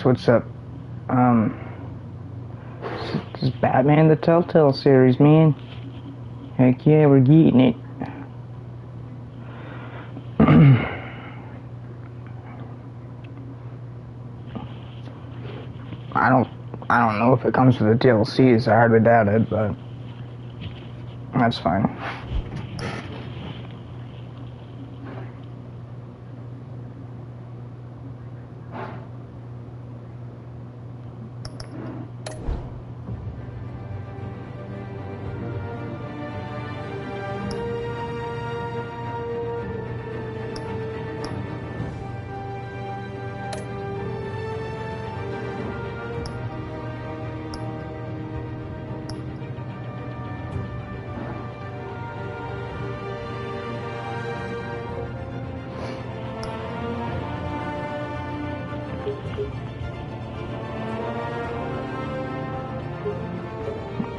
what's up? This is Batman the Telltale series, man. Heck yeah, we're getting it. I don't know if it comes with the DLCs. I hardly doubt it, but that's fine.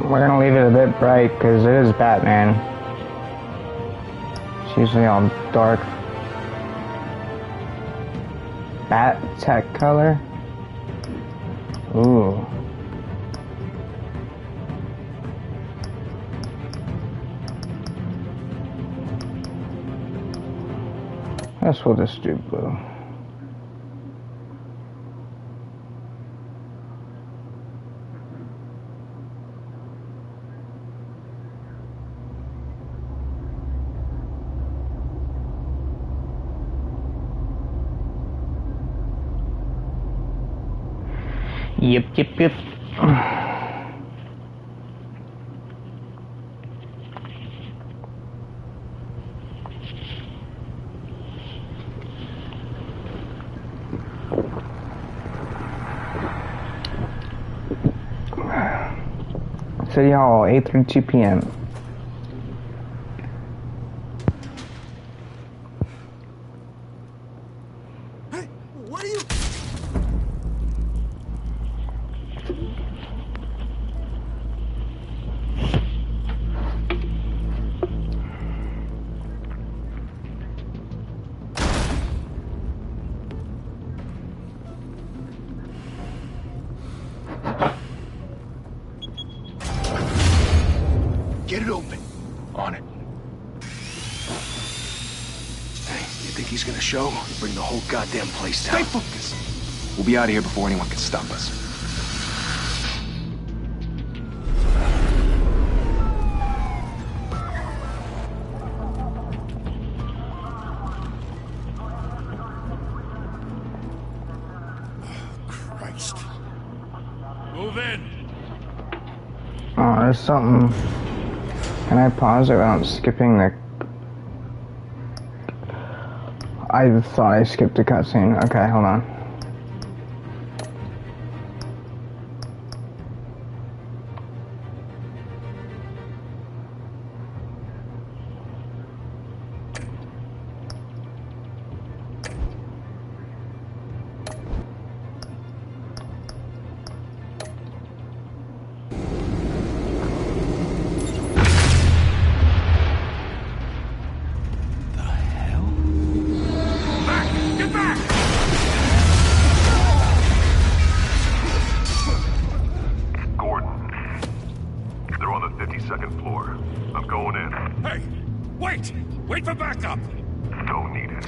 We're gonna leave it a bit bright because it is Batman. It's usually all dark. Bat tech color. Ooh. Guess we'll just do blue. Yep. City Hall, 8:32 p.m. Hey, what are you? Get it open. On it. Hey, you think he's gonna show? Bring the whole goddamn place down. Stay focused. We'll be out of here before anyone can stop us. Christ. Move in. Oh, there's something. Can I pause it without skipping the... I thought I skipped the cutscene. Okay, hold on. Second floor. I'm going in. Hey, wait! Wait for backup! Don't need it.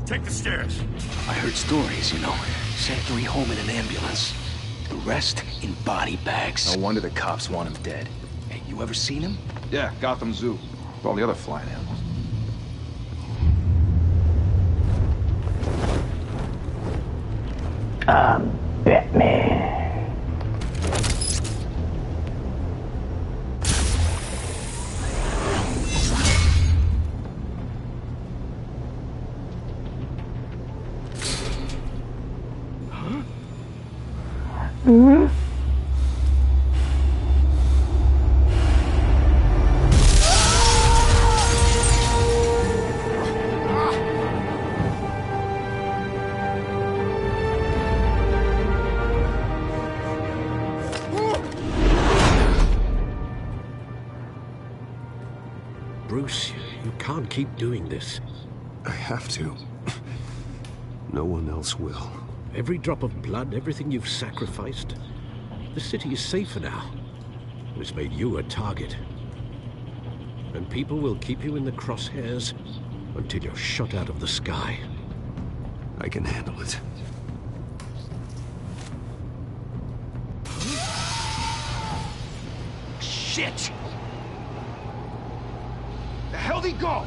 Take the stairs. I heard stories, you know. Sent 3 home in an ambulance. The rest in body bags. No wonder the cops want him dead. Hey, you ever seen him? Yeah, Gotham Zoo. With all the other flying animals. Batman. Bruce, you can't keep doing this. I have to. No one else will. Every drop of blood, everything you've sacrificed. The city is safer now. It's made you a target. And people will keep you in the crosshairs until you're shot out of the sky. I can handle it. Shit! The hell'd he go?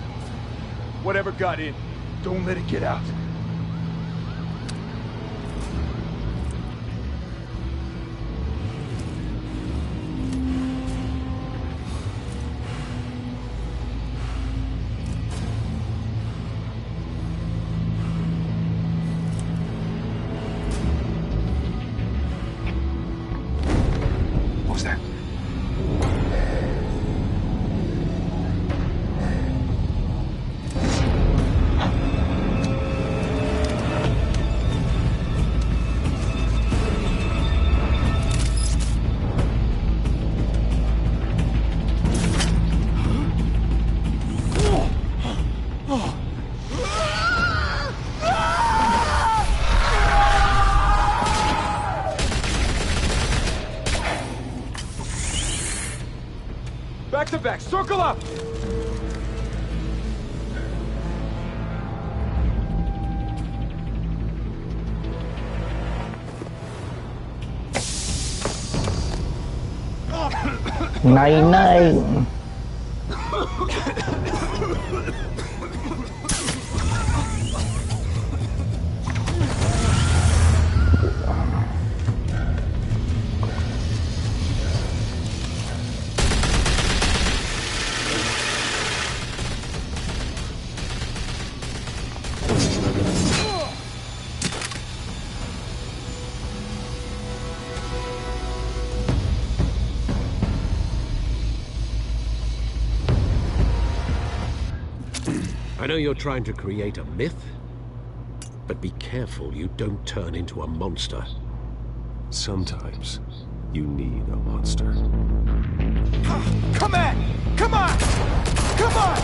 Whatever got in, don't let it get out. What was that? Back to back, circle up! Night night. I know you're trying to create a myth, but be careful you don't turn into a monster. Sometimes you need a monster. Come at! Come on! Come on!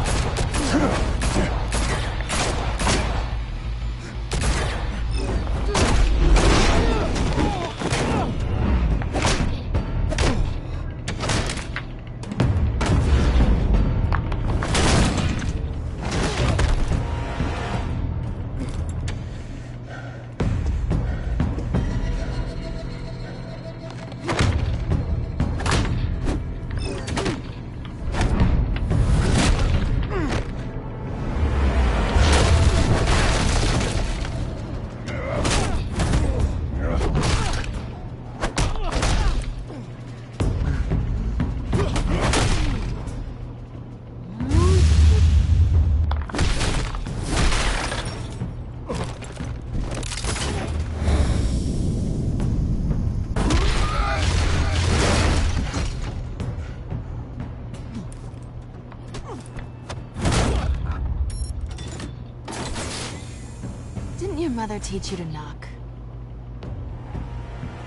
Didn't your mother teach you to knock?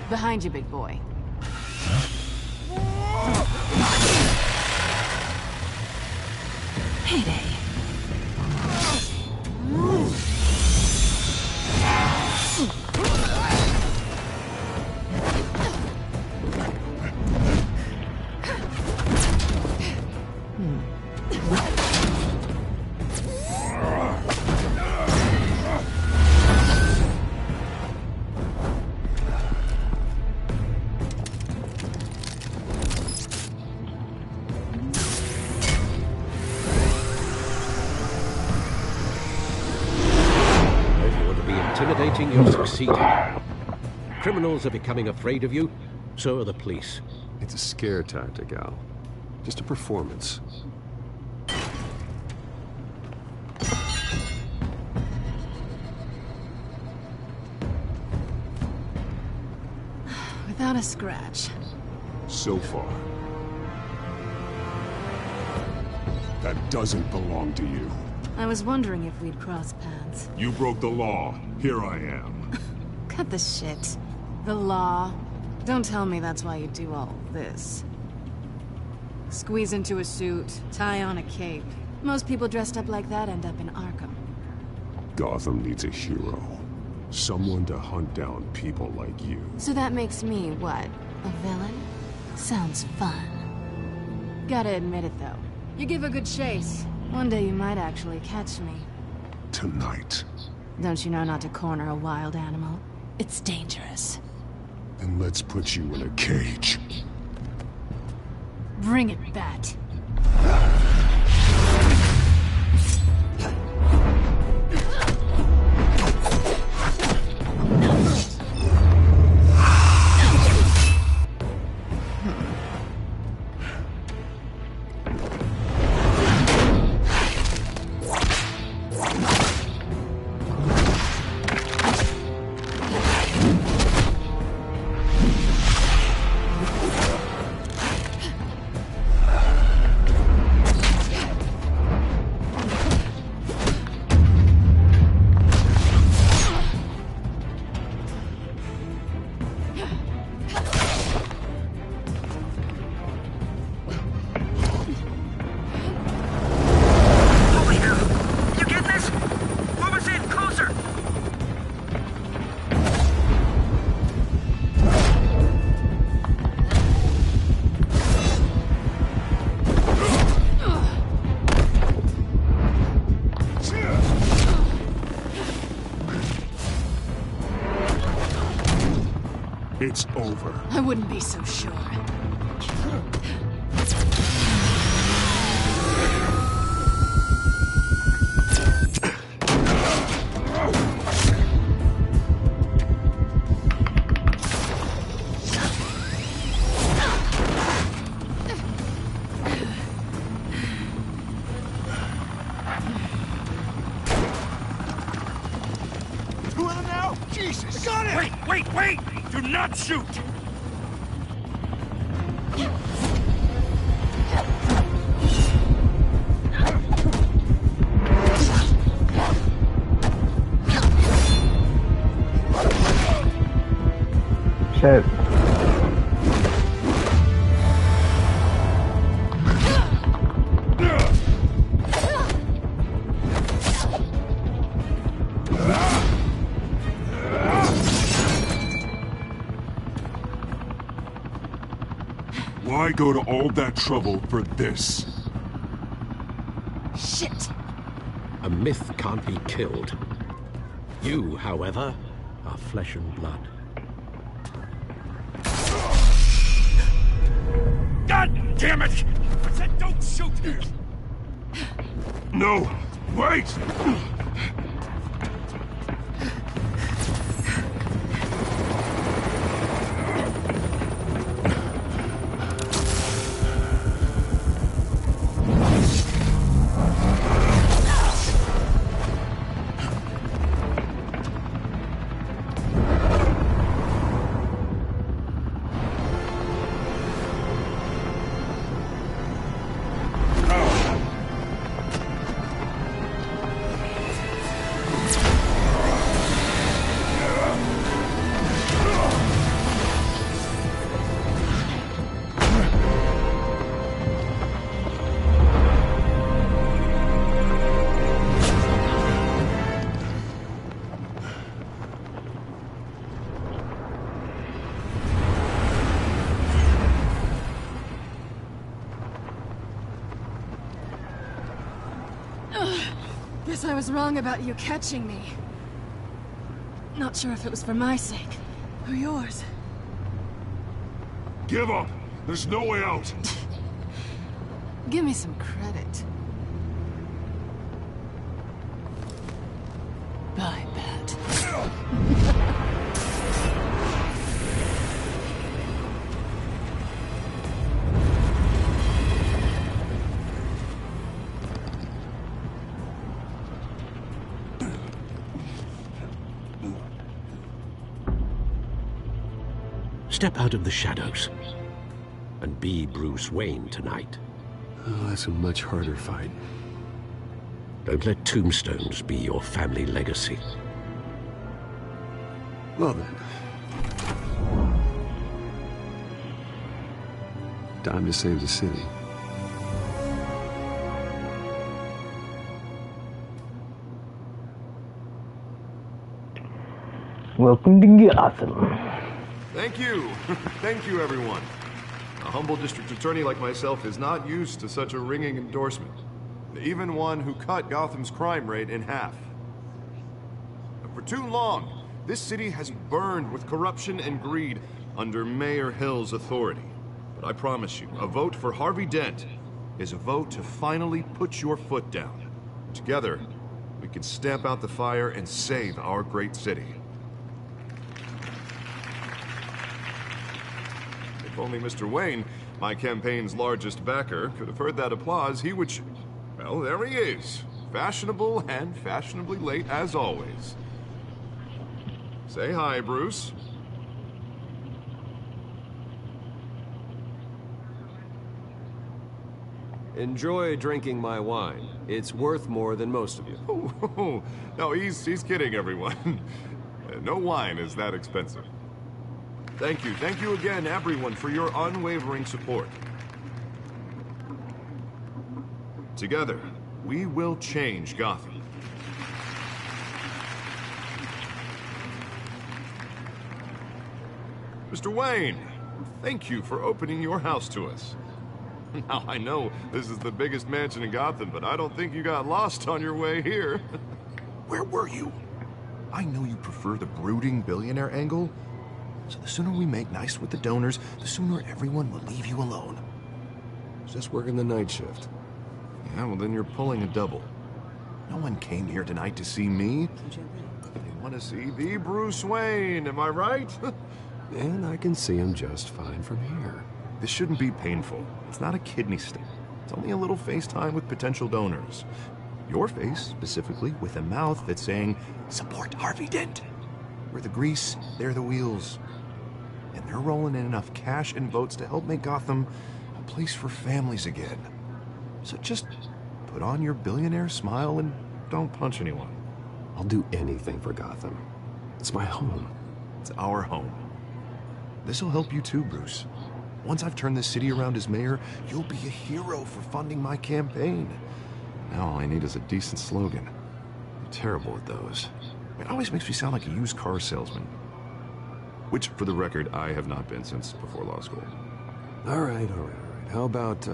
Behind you, big boy. Heyday. Intimidating, you're succeeding. Criminals are becoming afraid of you, so are the police. It's a scare tactic, Al. Just a performance. Without a scratch. So far. That doesn't belong to you. I was wondering if we'd cross paths. You broke the law. Here I am. Cut the shit. The law. Don't tell me that's why you do all this. Squeeze into a suit, tie on a cape. Most people dressed up like that end up in Arkham. Gotham needs a hero. Someone to hunt down people like you. So that makes me, what, a villain? Sounds fun. Gotta admit it, though. You give a good chase. One day you might actually catch me. Tonight. Don't you know not to corner a wild animal? It's dangerous. Then let's put you in a cage. Bring it, Bat. It's over. I wouldn't be so sure. Two of them now? Jesus! Got it! Wait, wait, wait! Do not shoot! Shit. Why go to all that trouble for this? Shit! A myth can't be killed. You, however, are flesh and blood. God damn it! I said don't shoot! No! Wait! Guess I was wrong about you catching me. Not sure if it was for my sake, or yours. Give up! There's no way out! Give me some credit. Bye, Bat. Step out of the shadows and be Bruce Wayne tonight. Oh, that's a much harder fight. Don't let tombstones be your family legacy. Well then. Time to save the city. Welcome to Gotham. Thank you. Thank you, everyone. A humble district attorney like myself is not used to such a ringing endorsement. Even one who cut Gotham's crime rate in half. For too long, this city has burned with corruption and greed under Mayor Hill's authority. But I promise you, a vote for Harvey Dent is a vote to finally put your foot down. Together, we can stamp out the fire and save our great city. If only Mr. Wayne, my campaign's largest backer, could have heard that applause, he would... Well, there he is. Fashionable and fashionably late as always. Say hi, Bruce. Enjoy drinking my wine. It's worth more than most of you. Oh, no, he's kidding, everyone. No wine is that expensive. Thank you again, everyone, for your unwavering support. Together, we will change Gotham. Mr. Wayne, thank you for opening your house to us. Now, I know this is the biggest mansion in Gotham, but I don't think you got lost on your way here. Where were you? I know you prefer the brooding billionaire angle, so the sooner we make nice with the donors, the sooner everyone will leave you alone. Just working the night shift. Yeah, well then you're pulling a double. No one came here tonight to see me. They want to see the Bruce Wayne, am I right? And I can see him just fine from here. This shouldn't be painful. It's not a kidney stone. It's only a little FaceTime with potential donors. Your face, specifically, with a mouth that's saying, support Harvey Dent. We're the grease, they're the wheels. And they're rolling in enough cash and votes to help make Gotham a place for families again. So just put on your billionaire smile and don't punch anyone. I'll do anything for Gotham. It's my home. It's our home. This'll help you too, Bruce. Once I've turned this city around as mayor, you'll be a hero for funding my campaign. Now all I need is a decent slogan. I'm terrible at those. It always makes me sound like a used car salesman. Which, for the record, I have not been since before law school. All right. How about,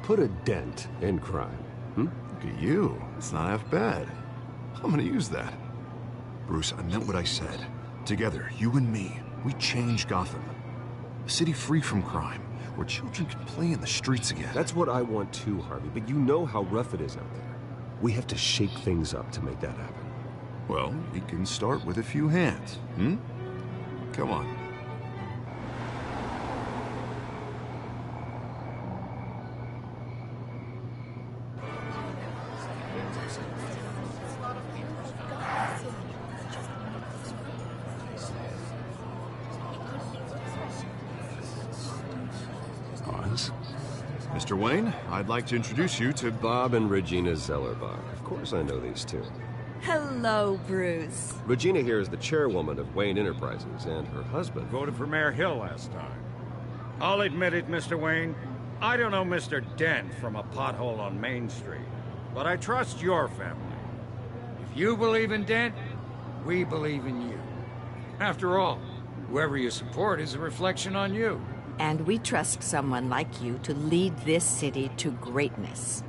put a dent in crime? Look at you. It's not half bad. I'm gonna use that. Bruce, I meant what I said. Together, you and me, we change Gotham. A city free from crime, where children can play in the streets again. That's what I want too, Harvey, but you know how rough it is out there. We have to shake things up to make that happen. Well, we can start with a few hands, Come on. Mr. Wayne, I'd like to introduce you to Bob and Regina Zellerbach. Of course I know these two. Hello, Bruce. Regina here is the chairwoman of Wayne Enterprises, and her husband... Voted for Mayor Hill last time. I'll admit it, Mr. Wayne. I don't know Mr. Dent from a pothole on Main Street, but I trust your family. If you believe in Dent, we believe in you. After all, whoever you support is a reflection on you. And we trust someone like you to lead this city to greatness.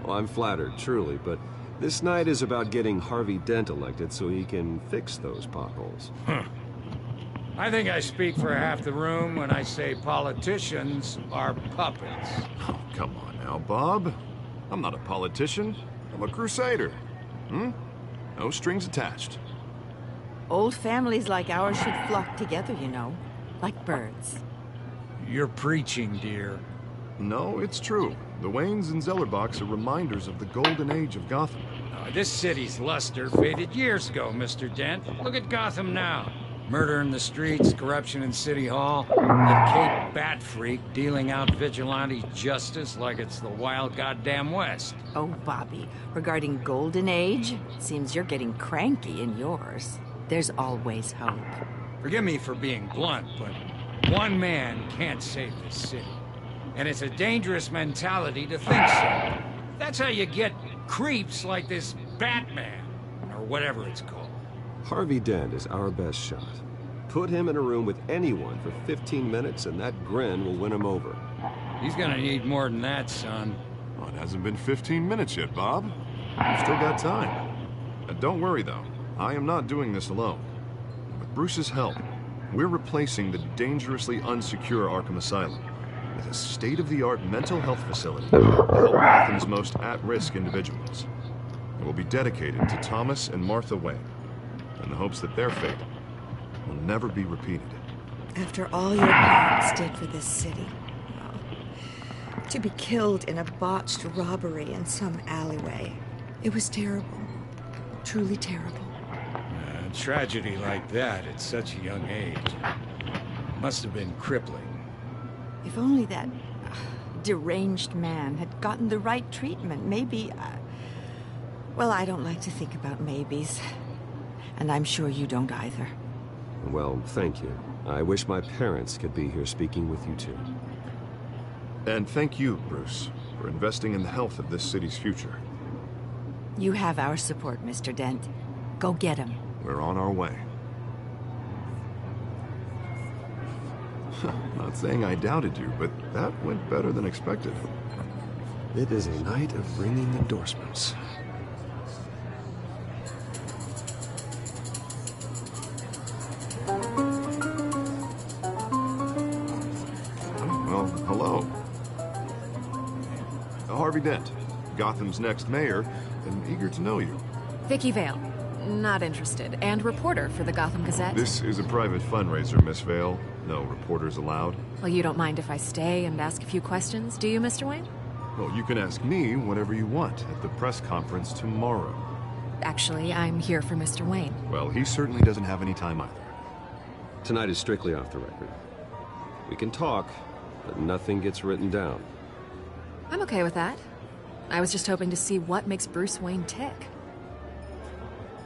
Well, I'm flattered, truly, but this night is about getting Harvey Dent elected so he can fix those potholes. I think I speak for half the room when I say politicians are puppets. Oh, come on now, Bob. I'm not a politician. I'm a crusader. No strings attached. Old families like ours should flock together, you know, like birds. You're preaching, dear. No, it's true. The Waynes and Zellerbachs are reminders of the golden age of Gotham. This city's luster faded years ago, Mr. Dent. Look at Gotham now. Murder in the streets, corruption in City Hall, the Cape Bat Freak dealing out vigilante justice like it's the wild goddamn West. Oh, Bobby, regarding Golden Age, seems you're getting cranky in yours. There's always hope. Forgive me for being blunt, but one man can't save this city. And it's a dangerous mentality to think so. That's how you get creeps like this Batman, or whatever it's called. Harvey Dent is our best shot. Put him in a room with anyone for 15 minutes and that grin will win him over. He's gonna need more than that, son. Well, it hasn't been 15 minutes yet, Bob. You've still got time. And don't worry, though. I am not doing this alone. With Bruce's help, we're replacing the dangerously unsecure Arkham Asylum with a state-of-the-art mental health facility to help Gotham's most at-risk individuals. It will be dedicated to Thomas and Martha Wayne, in the hopes that their fate will never be repeated. After all your parents did for this city, to be killed in a botched robbery in some alleyway, it was terrible. Truly terrible. A tragedy like that at such a young age must have been crippling. If only that deranged man had gotten the right treatment, maybe... well, I don't like to think about maybes. And I'm sure you don't either. Well, thank you. I wish my parents could be here speaking with you too. And thank you, Bruce, for investing in the health of this city's future. You have our support, Mr. Dent. Go get him. We're on our way. Not saying I doubted you, but that went better than expected. It is a night of ringing endorsements. Well, hello. Harvey Dent, Gotham's next mayor, and eager to know you. Vicky Vale. Not interested. And reporter for the Gotham Gazette. This is a private fundraiser, Miss Vale. No reporters allowed. Well, you don't mind if I stay and ask a few questions, do you, Mr. Wayne? Well, you can ask me whatever you want at the press conference tomorrow. Actually, I'm here for Mr. Wayne. Well, he certainly doesn't have any time either. Tonight is strictly off the record. We can talk, but nothing gets written down. I'm okay with that. I was just hoping to see what makes Bruce Wayne tick.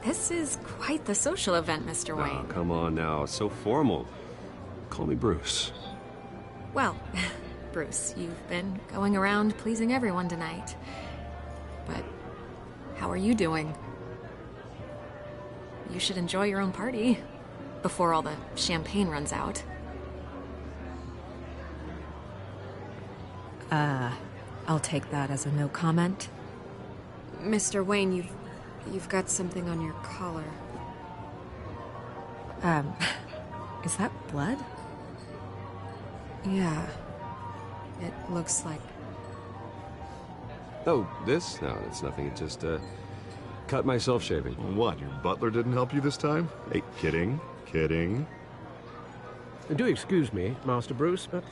This is quite the social event, Mr. Wayne. Oh, come on now. It's so formal. Call me Bruce. Well, Bruce, you've been going around pleasing everyone tonight. But how are you doing? You should enjoy your own party before all the champagne runs out. I'll take that as a no comment. Mr. Wayne, you've got something on your collar. Is that blood? Yeah. It looks like... Oh, this? No, it's nothing. It just, cut myself shaving. What, your butler didn't help you this time? Hey, kidding. Do excuse me, Master Bruce, but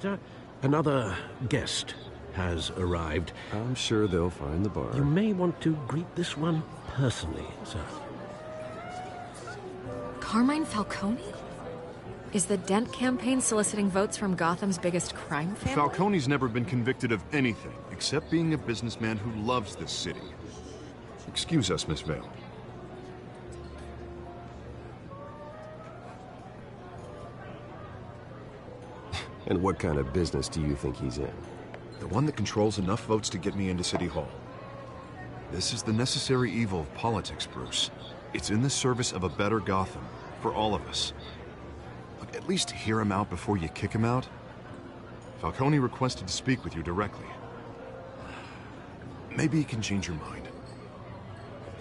another guest has arrived. I'm sure they'll find the bar. You may want to greet this one personally, sir. Carmine Falcone? Is the Dent campaign soliciting votes from Gotham's biggest crime family? Falcone's never been convicted of anything except being a businessman who loves this city. Excuse us, Miss Vale. And what kind of business do you think he's in? The one that controls enough votes to get me into City Hall. This is the necessary evil of politics, Bruce. It's in the service of a better Gotham, for all of us. Look, at least hear him out before you kick him out. Falcone requested to speak with you directly. Maybe he can change your mind.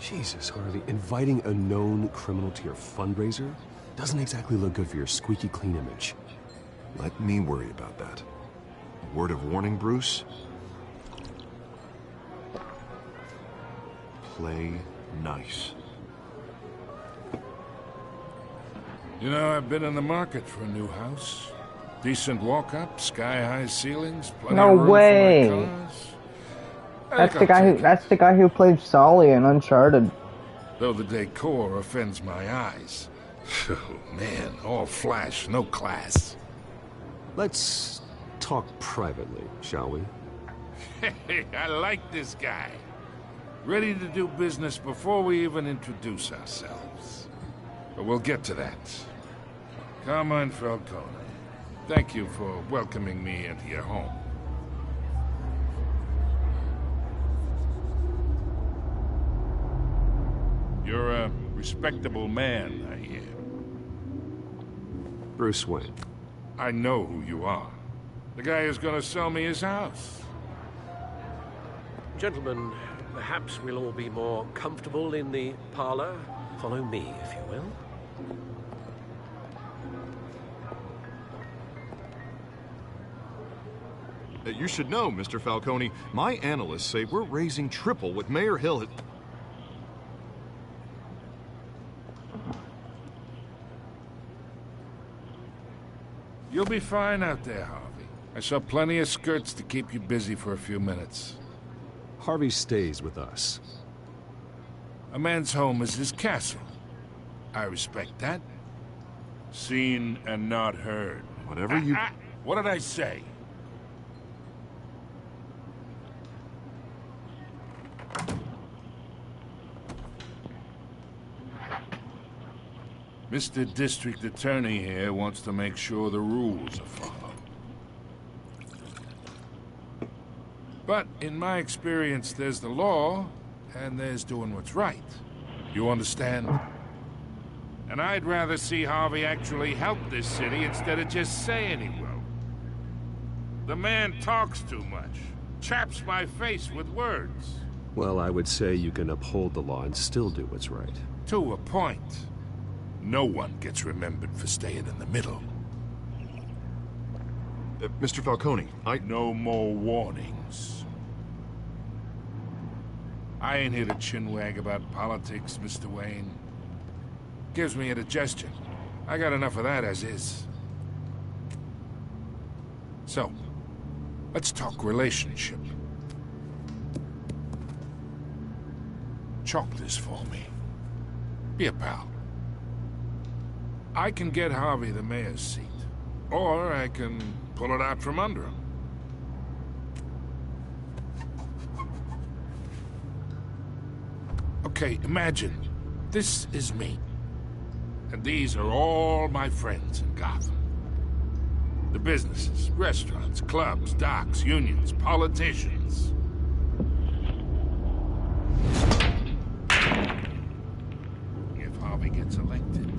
Jesus, Harvey, inviting a known criminal to your fundraiser doesn't exactly look good for your squeaky clean image. Let me worry about that. Word of warning, Bruce. Play nice. You know, I've been in the market for a new house. Decent walk-up, sky-high ceilings, plenty No of room way. for my cars. That's the guy who played Sully in Uncharted. Though the decor offends my eyes. Oh, man, all flash, no class. Let's talk privately, shall we? Hey, I like this guy. Ready to do business before we even introduce ourselves. But we'll get to that. Carmine Falcone, thank you for welcoming me into your home. You're Respectable man, I hear. Bruce Wayne. I know who you are. The guy who's gonna sell me his house. Gentlemen, perhaps we'll all be more comfortable in the parlor. Follow me, if you will. You should know, Mr. Falcone, my analysts say we're raising triple what Mayor Hill had... You'll be fine out there, Harvey. I saw plenty of skirts to keep you busy for a few minutes. Harvey stays with us. A man's home is his castle. I respect that. Seen and not heard. Whatever you... What did I say? Mr. District Attorney here wants to make sure the rules are followed. But in my experience, there's the law, and there's doing what's right. You understand? And I'd rather see Harvey actually help this city instead of just saying he will. The man talks too much. Chaps my face with words. Well, I would say you can uphold the law and still do what's right. To a point. No one gets remembered for staying in the middle. Mr. Falcone, No more warnings. I ain't here to chinwag about politics, Mr. Wayne. Gives me indigestion. I got enough of that as is. So, let's talk relationship. Chalk this for me. Be a pal. I can get Harvey the mayor's seat, or I can pull it out from under him. Okay, imagine this is me, and these are all my friends in Gotham. The businesses, restaurants, clubs, docks, unions, politicians. If Harvey gets elected,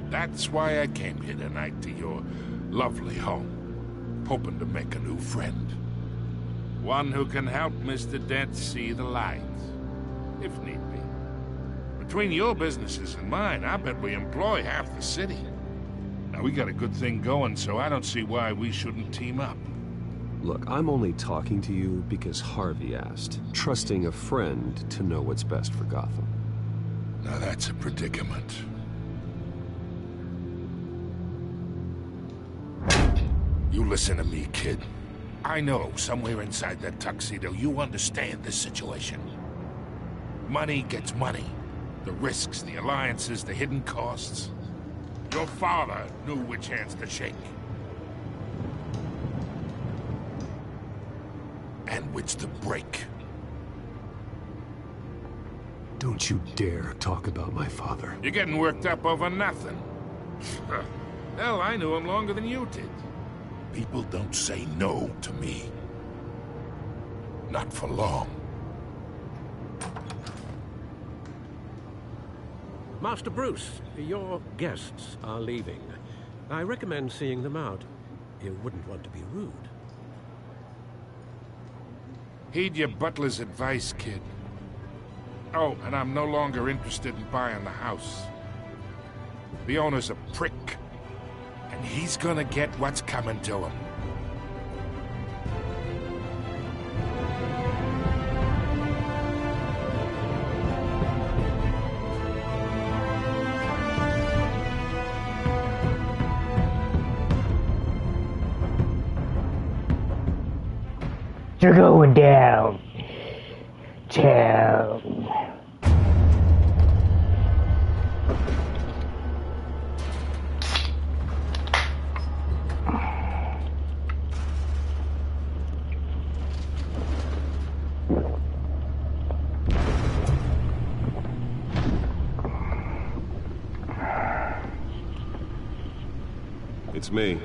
that's why I came here tonight to your lovely home, hoping to make a new friend. One who can help Mr. Dent see the light, if need be. Between your businesses and mine, I bet we employ half the city. Now, we got a good thing going, so I don't see why we shouldn't team up. Look, I'm only talking to you because Harvey asked, trusting a friend to know what's best for Gotham. Now that's a predicament. You listen to me, kid. I know somewhere inside that tuxedo you understand this situation. Money gets money. The risks, the alliances, the hidden costs. Your father knew which hands to shake. And which to break. Don't you dare talk about my father. You're getting worked up over nothing. Hell, I knew him longer than you did. People don't say no to me. Not for long. Master Bruce, your guests are leaving. I recommend seeing them out. You wouldn't want to be rude. Heed your butler's advice, kid. Oh, and I'm no longer interested in buying the house. The owner's a prick. And he's gonna get what's coming to him. You're going down. Down. It's me.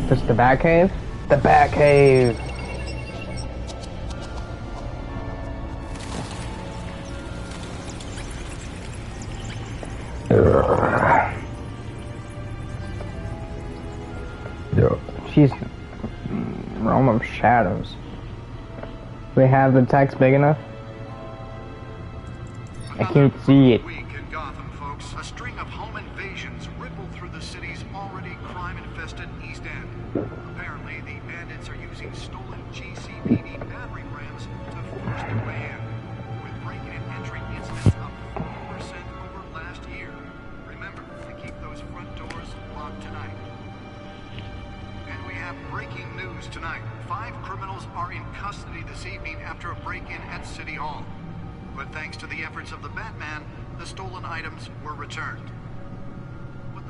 This the Batcave? The Batcave! She's Realm of Shadows. We have the text big enough? I can't see it. Week in Gotham, folks. A string of home invasions rippled through the city's already crime-infested East End. Apparently, the bandits are using stolen GCPD battery rams to force their way in, with break-in and entry incidents up 40% over last year. Remember to keep those front doors locked tonight. And we have breaking news tonight. 5 criminals are in custody this evening after a break-in at City Hall. But thanks to the efforts of the Batman, the stolen items were returned.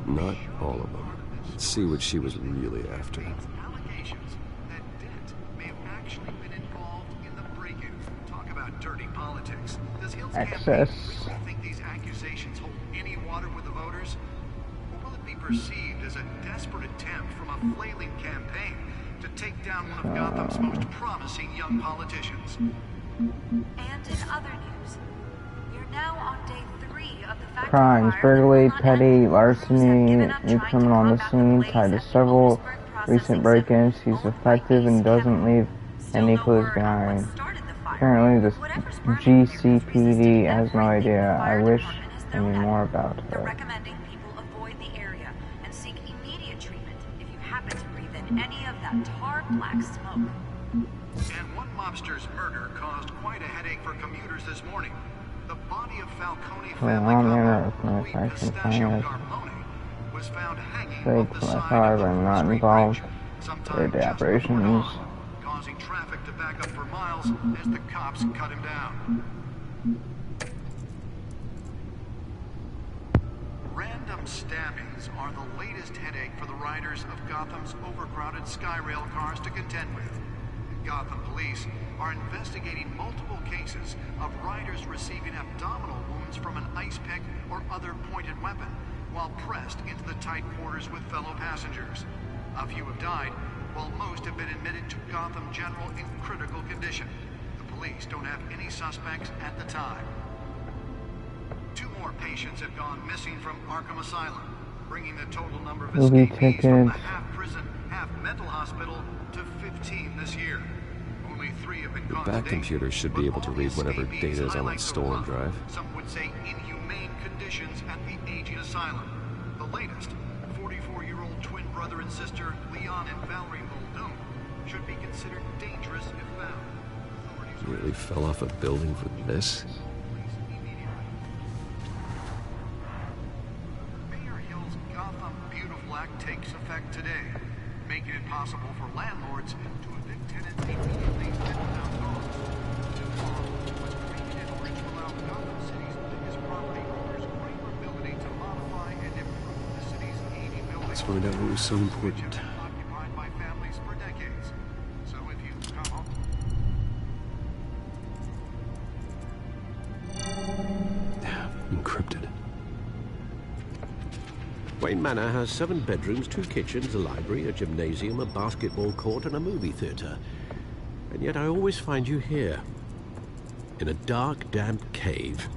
Not all of them. Let's see what she was really after. Allegations that Dent may have actually been involved in the break-in. Talk about dirty politics. Does Hill's campaign really think these accusations hold any water with the voters? Or will it be perceived as a desperate attempt from a flailing campaign to take down one of Gotham's most promising young politicians? And in other news, you're now on day 3 of the factory Crimes, fire. burglary, petty, larceny, new criminal on the scene, tied to several recent break-ins. He's effective and doesn't leave any clues behind. Apparently the GCPD has no idea. I wish I knew more about They're her. recommending people avoid the area and seek immediate treatment if you happen to breathe in any of that tar black smoke. And one mobster's murder caused quite a headache for commuters this morning. The body of Falcone family couple, Louis Pistachio Carmone, was found hanging off the side of not Street involved Bridge with sometime the just before operations. dawn, causing traffic to back up for miles as the cops cut him down. Random stabbings are the latest headache for the riders of Gotham's overcrowded Skyrail cars to contend with. Gotham police are investigating multiple cases of riders receiving abdominal wounds from an ice pick or other pointed weapon while pressed into the tight quarters with fellow passengers. A few have died, while most have been admitted to Gotham General in critical condition. The police don't have any suspects at the time. 2 more patients have gone missing from Arkham Asylum, bringing the total number of escapees from the half-prison, half-mental hospital to 15 this year. Only 3 have been caught Bat today, computer should be able to read whatever data is on that stolen drive. some would say inhumane conditions at the aging asylum. The latest, 44-year-old twin brother and sister Leon and Valerie Muldoon, should be considered dangerous if found. Nearly fell off a building for this? Mayor Hill's Gotham Beautiful Act takes effect today, making it possible for landlords to evict tenants immediately and without cause. Tomorrow was created in order to allow Gotham City's biggest property owners greater ability to modify and improve the city's aging buildings. Let's find out what was so important. Occupied by families for decades. So if you come home... Encrypted. Wayne Manor has 7 bedrooms, 2 kitchens, a library, a gymnasium, a basketball court, and a movie theater. And yet I always find you here, in a dark, damp cave,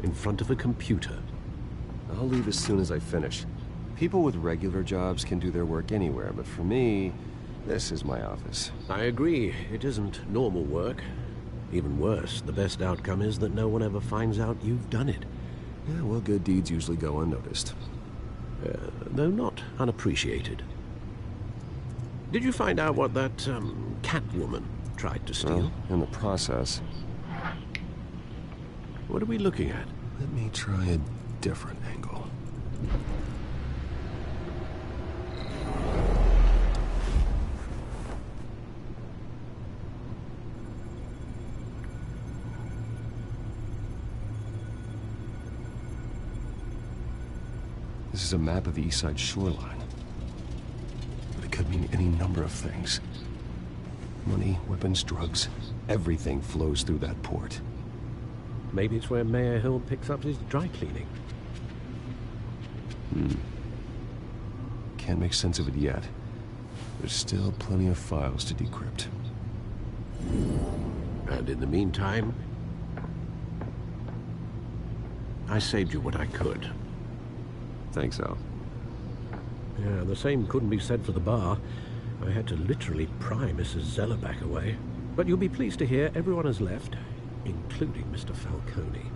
in front of a computer. I'll leave as soon as I finish. People with regular jobs can do their work anywhere, but for me, this is my office. I agree, it isn't normal work. Even worse, the best outcome is that no one ever finds out you've done it. Yeah, well, good deeds usually go unnoticed. Though not unappreciated. Did you find out what that, Catwoman tried to steal? Well, in the process. What are we looking at? Let me try a different angle. This is a map of the East Side shoreline. But it could mean any number of things. Money, weapons, drugs, everything flows through that port. Maybe it's where Mayor Hill picks up his dry cleaning. can't make sense of it yet. There's still plenty of files to decrypt. And in the meantime, I saved you what I could. Thanks, Al. Yeah, the same couldn't be said for the bar. I had to literally pry Mrs. Zellerback away. But you'll be pleased to hear everyone has left, including Mr. Falcone.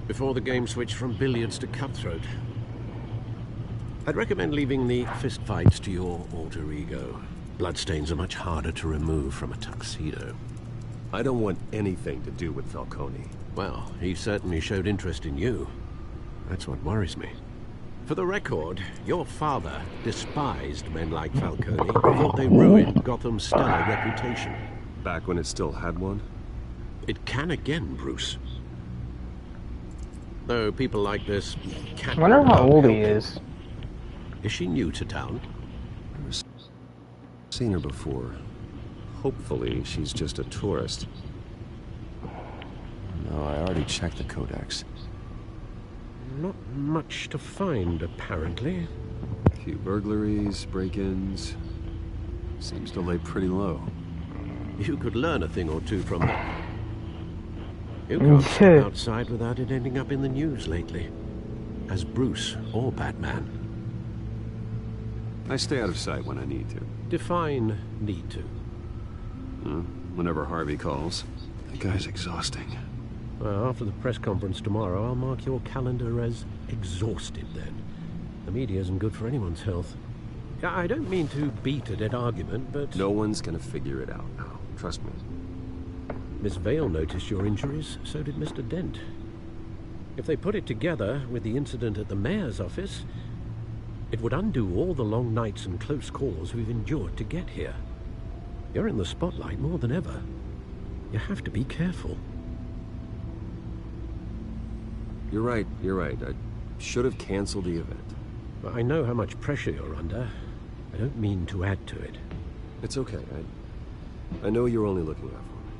Before the game switched from billiards to cutthroat. I'd recommend leaving the fistfights to your alter ego. Bloodstains are much harder to remove from a tuxedo. I don't want anything to do with Falcone. Well, he certainly showed interest in you. That's what worries me. For the record, your father despised men like Falcone who thought they ruined Gotham's stellar reputation. Back when it still had one? It can again, Bruce. Though people like this can't... I wonder how old he is. Is she new to town? I've never seen her before. Hopefully, she's just a tourist. No, I already checked the codex. Not much to find, apparently. A few burglaries, break-ins. Seems to lay pretty low. You could learn a thing or two from her. You can't step outside without it ending up in the news lately. As Bruce or Batman. I stay out of sight when I need to. Define need to. Whenever Harvey calls. That guy's exhausting. Well, after the press conference tomorrow, I'll mark your calendar as exhausted then. The media isn't good for anyone's health. I don't mean to beat a dead argument, but... No one's gonna figure it out now. Trust me. Miss Vale noticed your injuries, so did Mr. Dent. If they put it together with the incident at the mayor's office, it would undo all the long nights and close calls we've endured to get here. You're in the spotlight more than ever. You have to be careful. You're right. I should have canceled the event. Well, I know how much pressure you're under. I don't mean to add to it. It's okay. I know you're only looking out for me.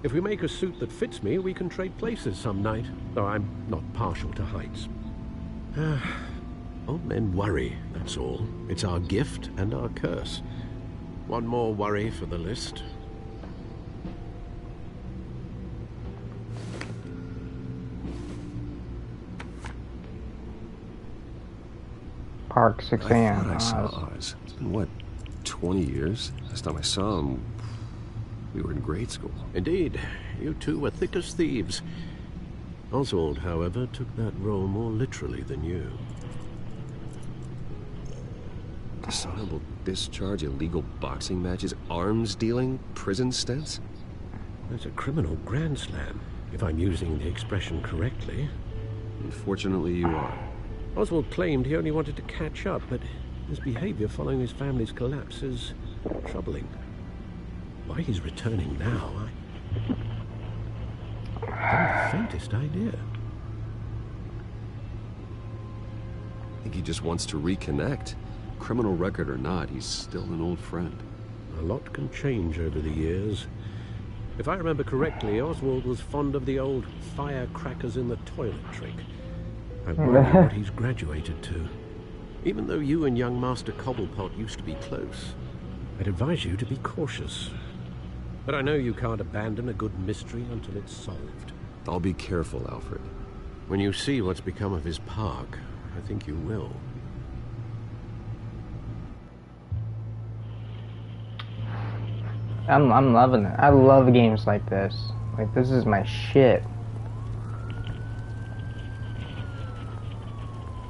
If we make a suit that fits me, we can trade places some night. Though I'm not partial to heights. Old men worry, that's all. It's our gift and our curse. One more worry for the list. Park 6 a.m. I thought I saw Oz. It's been, what, 20 years? Last time I saw him, we were in grade school. Indeed. You two were thick as thieves. Oswald, however, took that role more literally than you. Dishonorable discharge, illegal boxing matches, arms dealing, prison stints? That's a criminal grand slam, if I'm using the expression correctly. Unfortunately, you are. Oswald claimed he only wanted to catch up, but his behavior following his family's collapse is troubling. Why he's returning now, I haven't the faintest idea. I think he just wants to reconnect. Criminal record or not, he's still an old friend. A lot can change over the years. If I remember correctly, Oswald was fond of the old firecrackers in the toilet trick. I wonder what he's graduated to. Even though you and young Master Cobblepot used to be close, I'd advise you to be cautious. But I know you can't abandon a good mystery until it's solved. I'll be careful, Alfred. When you see what's become of his park, I think you will. I'm loving it. I love games like this. Like, this is my shit.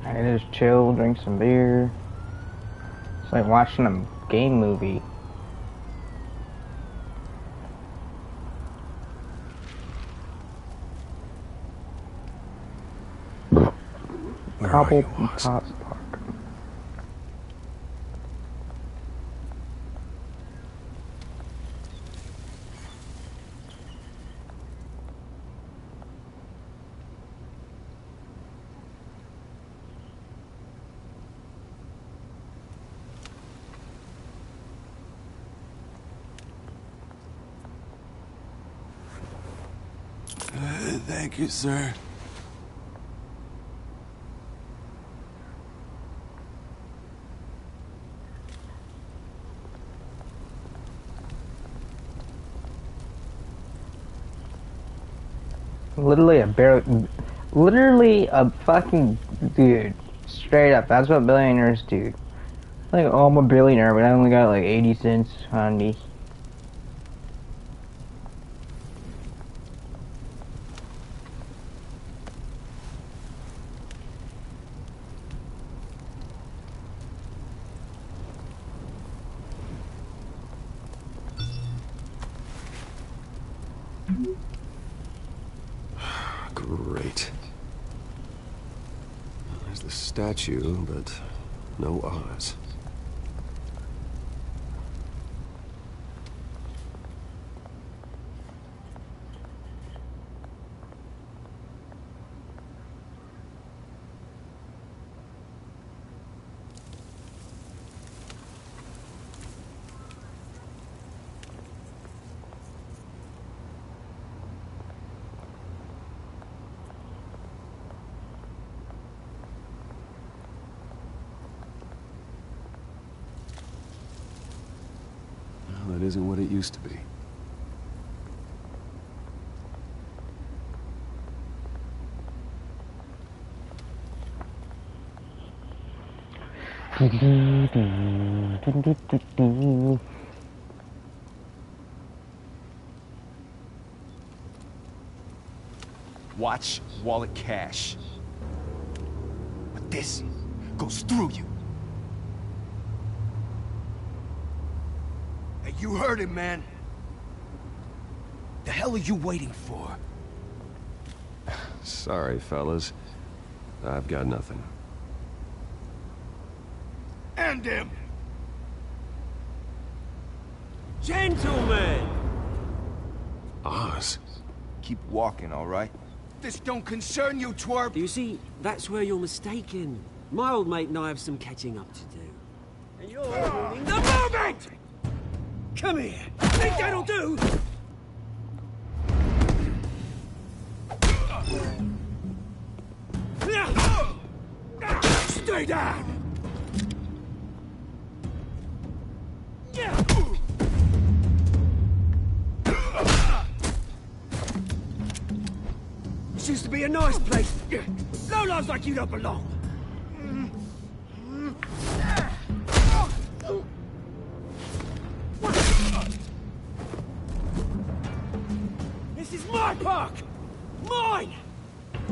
I can just chill, drink some beer. It's like watching a game movie. Cobblepot Park. Thank you, sir. Literally a fucking dude. Straight up, that's what billionaires do. Like, oh, I'm a billionaire, but I only got like 80 cents on me. Great. There's the statue, but no Oz. That isn't what it used to be. Watch wallet cash. But this goes through you. Hey, you heard him, man. The hell are you waiting for? Sorry, fellas. I've got nothing. End him! Gentlemen! Oz? Keep walking, all right? This don't concern you, twerp! You see, that's where you're mistaken. My old mate and I have some catching up to do. And you're ruining the moment! Come here! Think that'll do? Stay down! This used to be a nice place. Lowlifes like you don't belong. This is my park! Mine!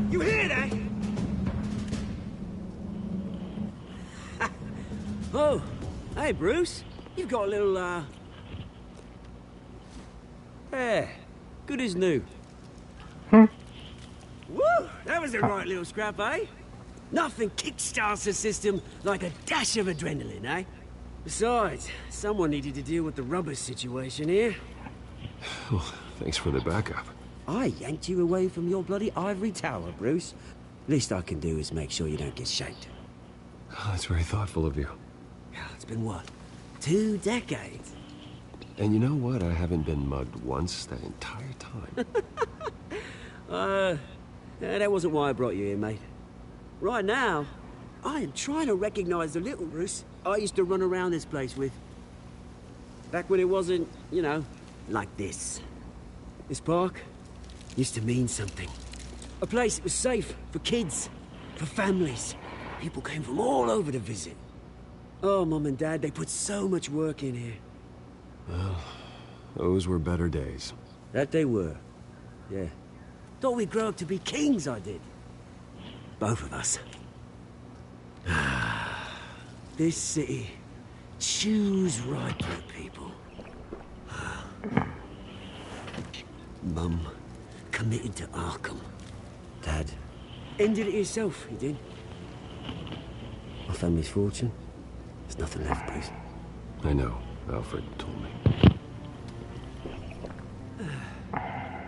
You hear that? Oh, hey, Bruce. You've got a little, yeah, good as new. Woo! That was a right little scrap, eh? Nothing kickstarts the system like a dash of adrenaline, eh? Besides, someone needed to deal with the rubber situation here. Well, thanks for the backup. I yanked you away from your bloody ivory tower, Bruce. Least I can do is make sure you don't get shanked. Oh, that's very thoughtful of you. It's been what? 2 decades? And you know what? I haven't been mugged once that entire time. That wasn't why I brought you here, mate. Right now, I am trying to recognize the little Bruce I used to run around this place with. Back when it wasn't, you know, like this. This park used to mean something. A place that was safe for kids, for families. People came from all over to visit. Oh, Mum and Dad, they put so much work in here. Well, those were better days. That they were. Yeah. Thought we'd grow up to be kings, I did. Both of us. This city chews right through people. Mum committed to Arkham. Dad ended it himself, he did. My family's fortune. There's nothing left, Bruce. I know. Alfred told me.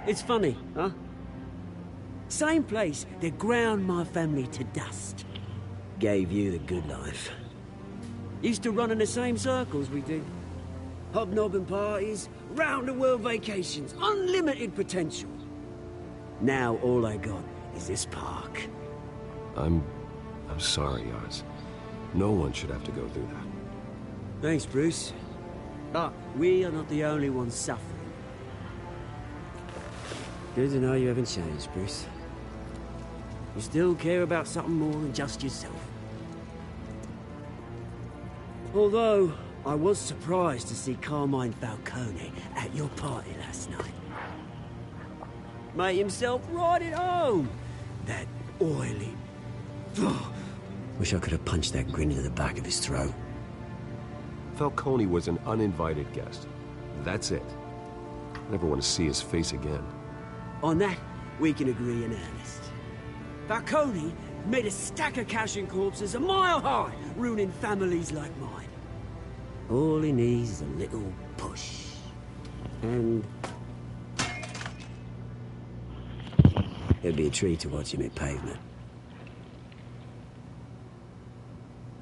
It's funny, huh? Same place that ground my family to dust. Gave you the good life. Used to run in the same circles we did. Hobnobbing parties, round-the-world vacations, unlimited potential. Now all I got is this park. I'm sorry, Oz. No one should have to go through that. Thanks, Bruce. But we are not the only ones suffering. Good to know you haven't changed, Bruce. You still care about something more than just yourself. Although, I was surprised to see Carmine Falcone at your party last night. Made himself right at home. That oily... Wish I could have punched that grin into the back of his throat. Falcone was an uninvited guest. That's it. I never want to see his face again. On that, we can agree in earnest. Falcone made a stack of cash and corpses a mile high, ruining families like mine. All he needs is a little push. And... it'd be a treat to watch him hit pavement.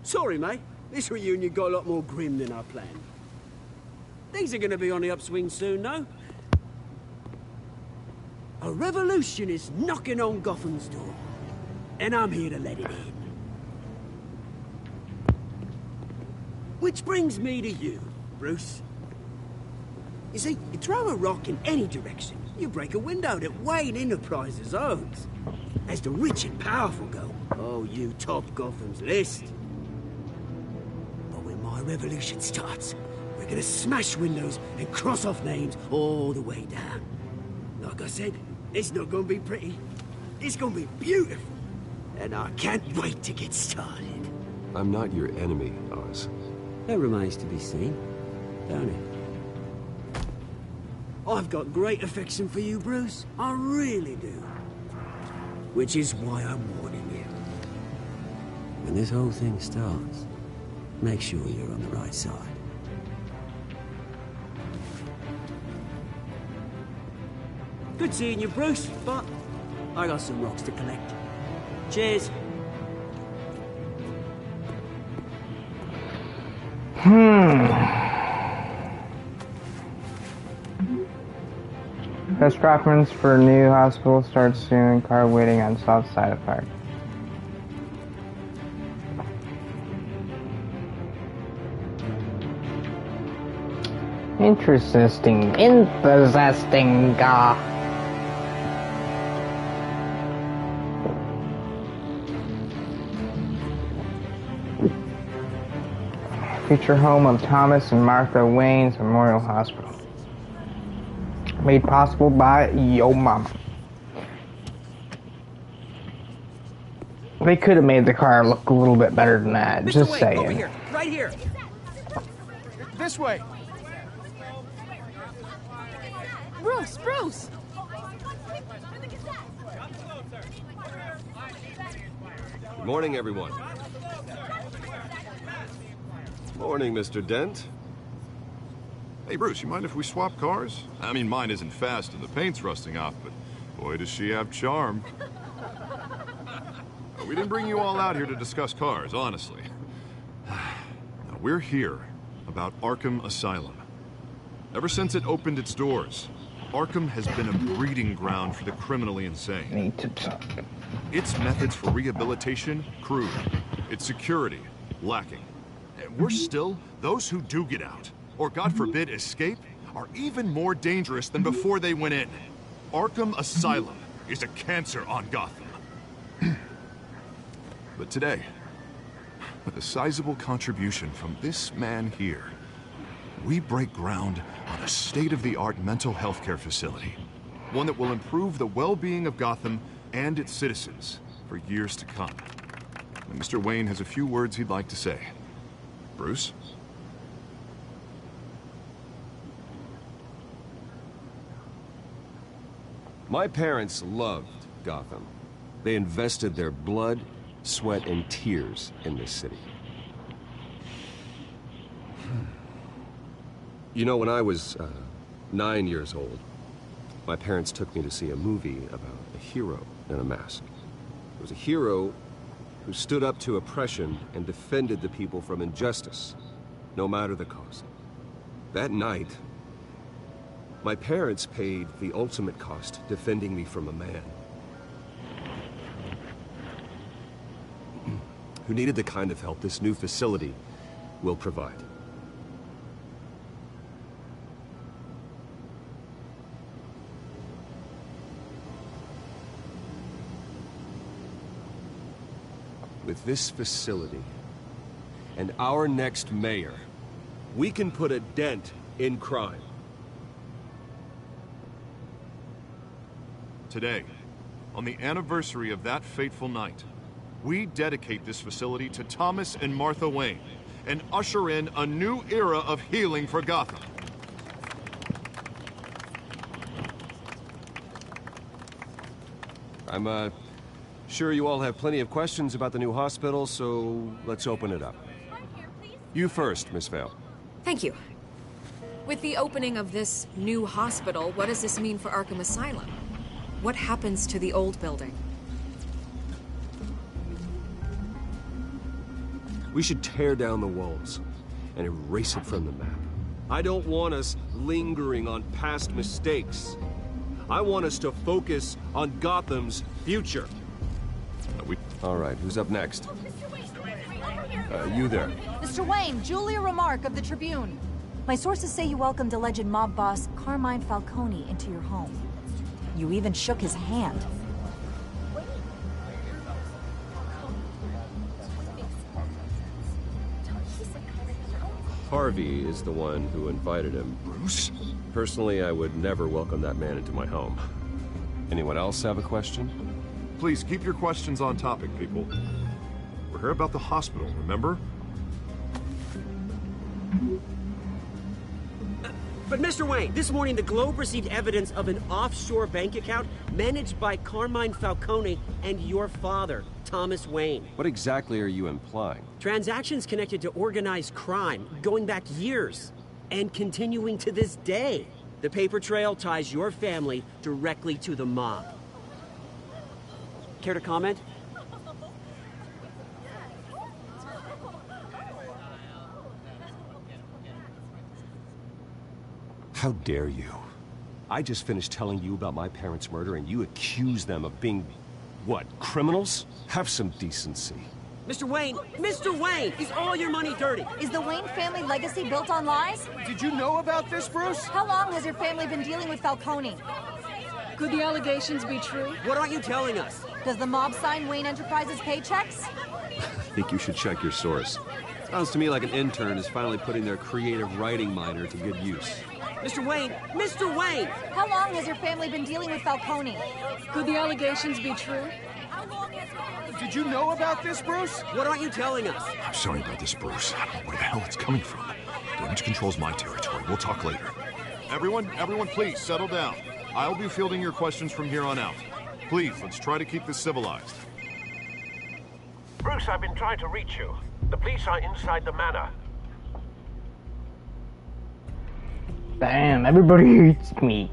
Sorry, mate. This reunion got a lot more grim than I planned. Things are gonna be on the upswing soon, no? A revolution is knocking on Gotham's door. And I'm here to let it in. Which brings me to you, Bruce. You see, you throw a rock in any direction, you break a window that Wayne Enterprises owns. As the rich and powerful go, oh, you top Gotham's list. But when my revolution starts, we're gonna smash windows and cross off names all the way down. Like I said, it's not gonna be pretty. It's gonna be beautiful. And I can't wait to get started. I'm not your enemy, Oz. That remains to be seen, don't it? I've got great affection for you, Bruce. I really do. Which is why I'm warning you. When this whole thing starts, make sure you're on the right side. Good seeing you, Bruce, but I got some rocks to collect. Cheers. Best reference for new hospital starts soon. Car waiting on south side of park. Interesting. Interesting. Future home of Thomas and Martha Wayne's Memorial Hospital. Made possible by Yo Mama. They could have made the car look a little bit better than that. Just Wayne, saying. over here, right here. This way. Bruce! Good morning, everyone. Morning, Mr. Dent. Hey, Bruce, you mind if we swap cars? I mean, mine isn't fast and the paint's rusting off, but boy, does she have charm. We didn't bring you all out here to discuss cars, honestly. Now, we're here about Arkham Asylum. Ever since it opened its doors, Arkham has been a breeding ground for the criminally insane. Need to talk. Its methods for rehabilitation, crude. Its security, lacking. And worse still, those who do get out, or God forbid escape, are even more dangerous than before they went in. Arkham Asylum is a cancer on Gotham. But today, with a sizable contribution from this man here, we break ground on a state-of-the-art mental health care facility. One that will improve the well-being of Gotham and its citizens for years to come. And Mr. Wayne has a few words he'd like to say. Bruce? My parents loved Gotham. They invested their blood, sweat, and tears in this city. You know, when I was 9 years old, my parents took me to see a movie about a hero in a mask. It was a hero who stood up to oppression and defended the people from injustice, no matter the cost. That night, my parents paid the ultimate cost defending me from a man who needed the kind of help this new facility will provide. With this facility, and our next mayor, we can put a dent in crime. Today, on the anniversary of that fateful night, we dedicate this facility to Thomas and Martha Wayne and usher in a new era of healing for Gotham. I'm, sure you all have plenty of questions about the new hospital, so let's open it up. You first, Miss Vale. Thank you. With the opening of this new hospital, what does this mean for Arkham Asylum? What happens to the old building? We should tear down the walls and erase it from the map. I don't want us lingering on past mistakes. I want us to focus on Gotham's future. All right, who's up next? You there. Mr. Wayne, Julia Remark of the Tribune. My sources say you welcomed alleged mob boss Carmine Falcone into your home. You even shook his hand. Harvey is the one who invited him. Bruce? Personally, I would never welcome that man into my home. Anyone else have a question? Please keep your questions on topic, people. We're here about the hospital, remember? But Mr. Wayne, this morning the Globe received evidence of an offshore bank account managed by Carmine Falcone and your father, Thomas Wayne. What exactly are you implying? Transactions connected to organized crime, going back years, and continuing to this day. The paper trail ties your family directly to the mob. Care to comment? How dare you? I just finished telling you about my parents' murder and you accuse them of being, what, criminals? Have some decency. Mr. Wayne, is all your money dirty? Is the Wayne family legacy built on lies? Did you know about this, Bruce? How long has your family been dealing with Falcone? Could the allegations be true? What aren't you telling us? Does the mob sign Wayne Enterprises paychecks? I think you should check your source. Sounds to me like an intern is finally putting their creative writing minor to good use. Mr. Wayne! Mr. Wayne! How long has your family been dealing with Falcone? Could the allegations be true? Did you know about this, Bruce? What aren't you telling us? I'm sorry about this, Bruce. I don't know where the hell it's coming from. Damage control's my territory. We'll talk later. Everyone, please, settle down. I'll be fielding your questions from here on out. Please, let's try to keep this civilized. Bruce, I've been trying to reach you. The police are inside the manor. Damn, everybody hates me.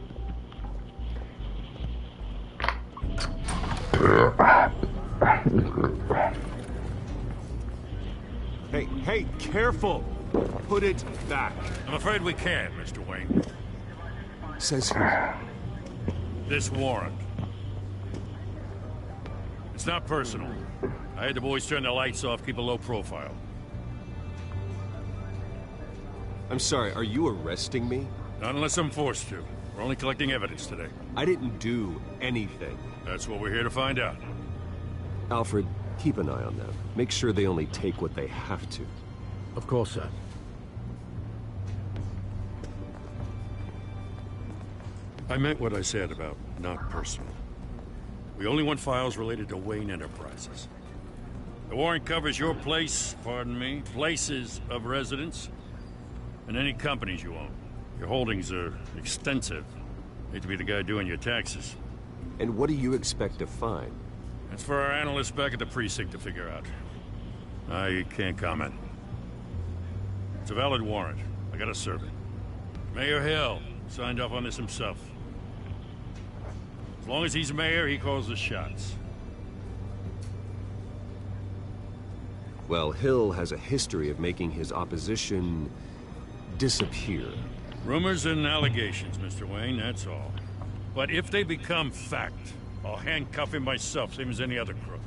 Hey, careful! Put it back. I'm afraid we can't, Mr. Wayne. Says who? This warrant. It's not personal. I had the boys turn the lights off, keep a low profile. I'm sorry, are you arresting me? Not unless I'm forced to. We're only collecting evidence today. I didn't do anything. That's what we're here to find out. Alfred, keep an eye on them. Make sure they only take what they have to. Of course, sir. I meant what I said about not personal. We only want files related to Wayne Enterprises. The warrant covers your place, pardon me, places of residence, and any companies you own. Your holdings are extensive. Hate to be the guy doing your taxes. And what do you expect to find? That's for our analysts back at the precinct to figure out. I can't comment. It's a valid warrant. I gotta serve it. Mayor Hill signed off on this himself. As long as he's mayor, he calls the shots. Well, Hill has a history of making his opposition disappear. Rumors and allegations, Mr. Wayne, that's all. But if they become fact, I'll handcuff him myself, same as any other crook.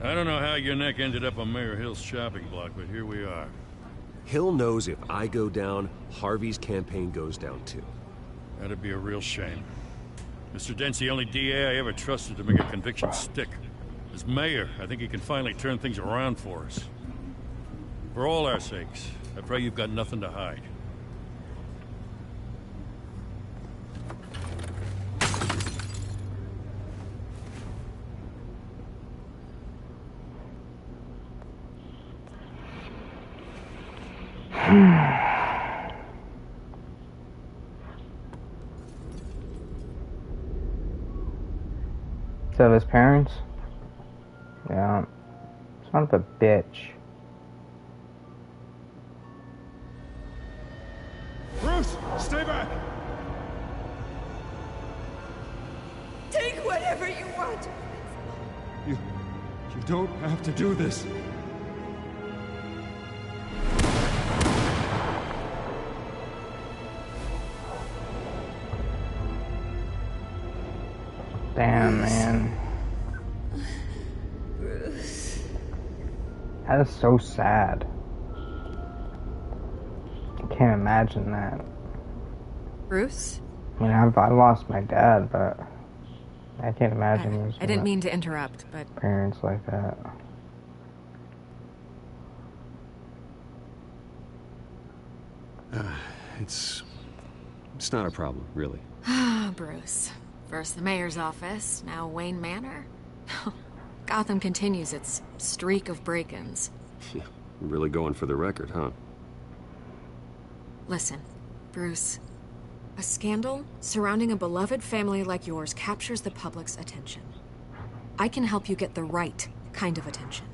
I don't know how your neck ended up on Mayor Hill's shopping block, but here we are. Hill knows if I go down, Harvey's campaign goes down too. That'd be a real shame. Mr. Dent's the only DA I ever trusted to make a conviction stick. As mayor, I think he can finally turn things around for us. For all our sakes, I pray you've got nothing to hide. So his parents? Yeah. Son of a bitch. Bruce, stay back! Take whatever you want. You don't have to do this. Damn, man. Bruce. That is so sad. I can't imagine that. Bruce? I mean, I lost my dad, but I can't imagine losing I didn't mean to interrupt, but... parents like that. It's not a problem, really. Ah, Bruce. First the mayor's office, now Wayne Manor. Gotham continues its streak of break-ins. Yeah, really going for the record, huh? Listen, Bruce. A scandal surrounding a beloved family like yours captures the public's attention. I can help you get the right kind of attention.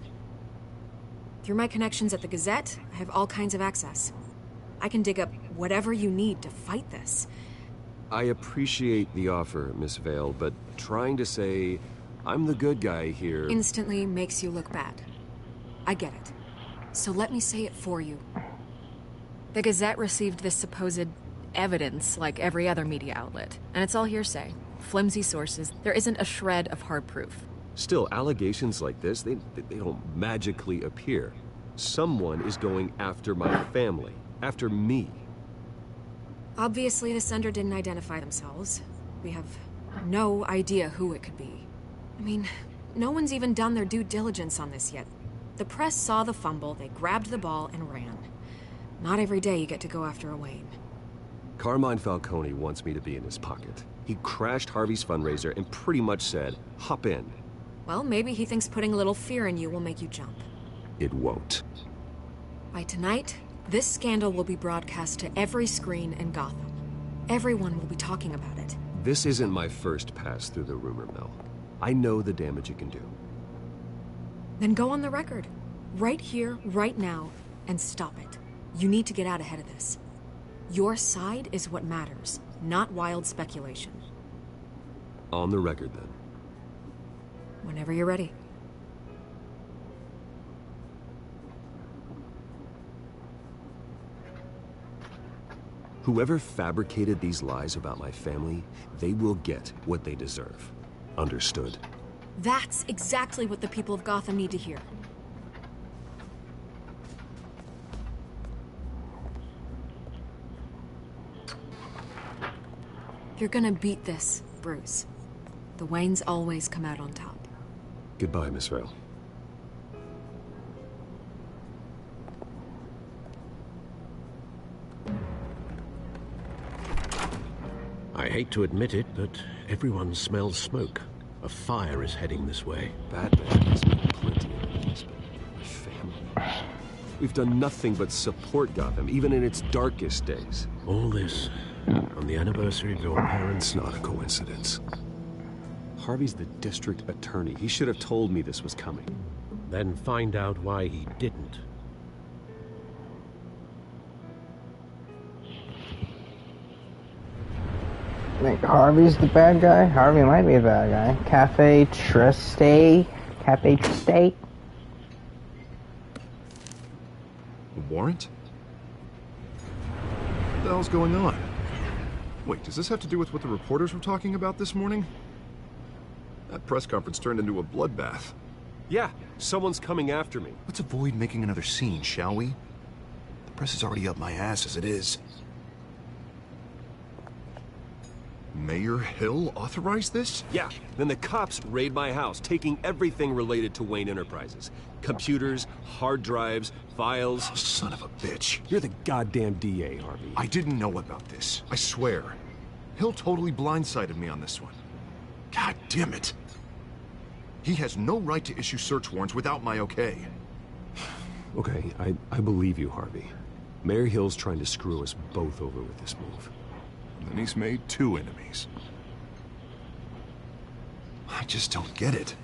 Through my connections at the Gazette, I have all kinds of access. I can dig up whatever you need to fight this. I appreciate the offer, Miss Vale, but trying to say I'm the good guy here... instantly makes you look bad. I get it. So let me say it for you. The Gazette received this supposed evidence like every other media outlet, and it's all hearsay. Flimsy sources. There isn't a shred of hard proof. Still, allegations like this, they don't magically appear. Someone is going after my family. After me. Obviously, the sender didn't identify themselves. We have no idea who it could be. I mean, no one's even done their due diligence on this yet. The press saw the fumble, they grabbed the ball and ran. Not every day you get to go after a Wayne. Carmine Falcone wants me to be in his pocket. He crashed Harvey's fundraiser and pretty much said, hop in. Well, maybe he thinks putting a little fear in you will make you jump. It won't. By tonight, this scandal will be broadcast to every screen in Gotham. Everyone will be talking about it. This isn't my first pass through the rumor mill. I know the damage it can do. Then go on the record. Right here, right now, and stop it. You need to get out ahead of this. Your side is what matters, not wild speculation. On the record, then. Whenever you're ready. Whoever fabricated these lies about my family, they will get what they deserve. Understood? That's exactly what the people of Gotham need to hear. You're gonna beat this, Bruce. The Waynes always come out on top. Goodbye, Miss Vale. I hate to admit it, but everyone smells smoke. A fire is heading this way. Batman has made plenty of enemies, but my family... We've done nothing but support Gotham, even in its darkest days. All this on the anniversary of your parents' It's not a coincidence. Harvey's the district attorney. He should have told me this was coming. Then find out why he didn't. I think Harvey's the bad guy. Harvey might be the bad guy. Cafe Triste. Cafe Triste. A warrant? What the hell's going on? Wait, does this have to do with what the reporters were talking about this morning? That press conference turned into a bloodbath. Yeah, someone's coming after me. Let's avoid making another scene, shall we? The press is already up my ass as it is. Mayor Hill authorized this? Yeah, then the cops raid my house, taking everything related to Wayne Enterprises. Computers, hard drives, files. Oh, son of a bitch. You're the goddamn DA, Harvey. I didn't know about this. I swear. Hill totally blindsided me on this one. God damn it. He has no right to issue search warrants without my okay. Okay, I believe you, Harvey. Mayor Hill's trying to screw us both over with this move. Then he's made 2 enemies. I just don't get it.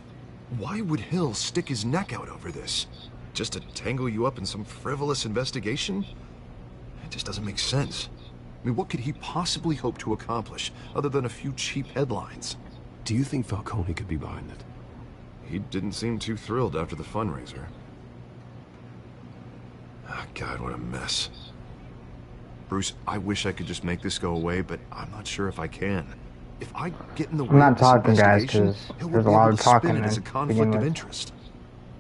Why would Hill stick his neck out over this? Just to tangle you up in some frivolous investigation? It just doesn't make sense. I mean, what could he possibly hope to accomplish other than a few cheap headlines? Do you think Falcone could be behind it? He didn't seem too thrilled after the fundraiser. Oh, God, what a mess. Bruce, I wish I could just make this go away, but I'm not sure if I can. If I get in the way I'm not of this talking, guys, investigation, because Hill there's would a be lot able of to spin talking it as a to conflict begin of with. interest.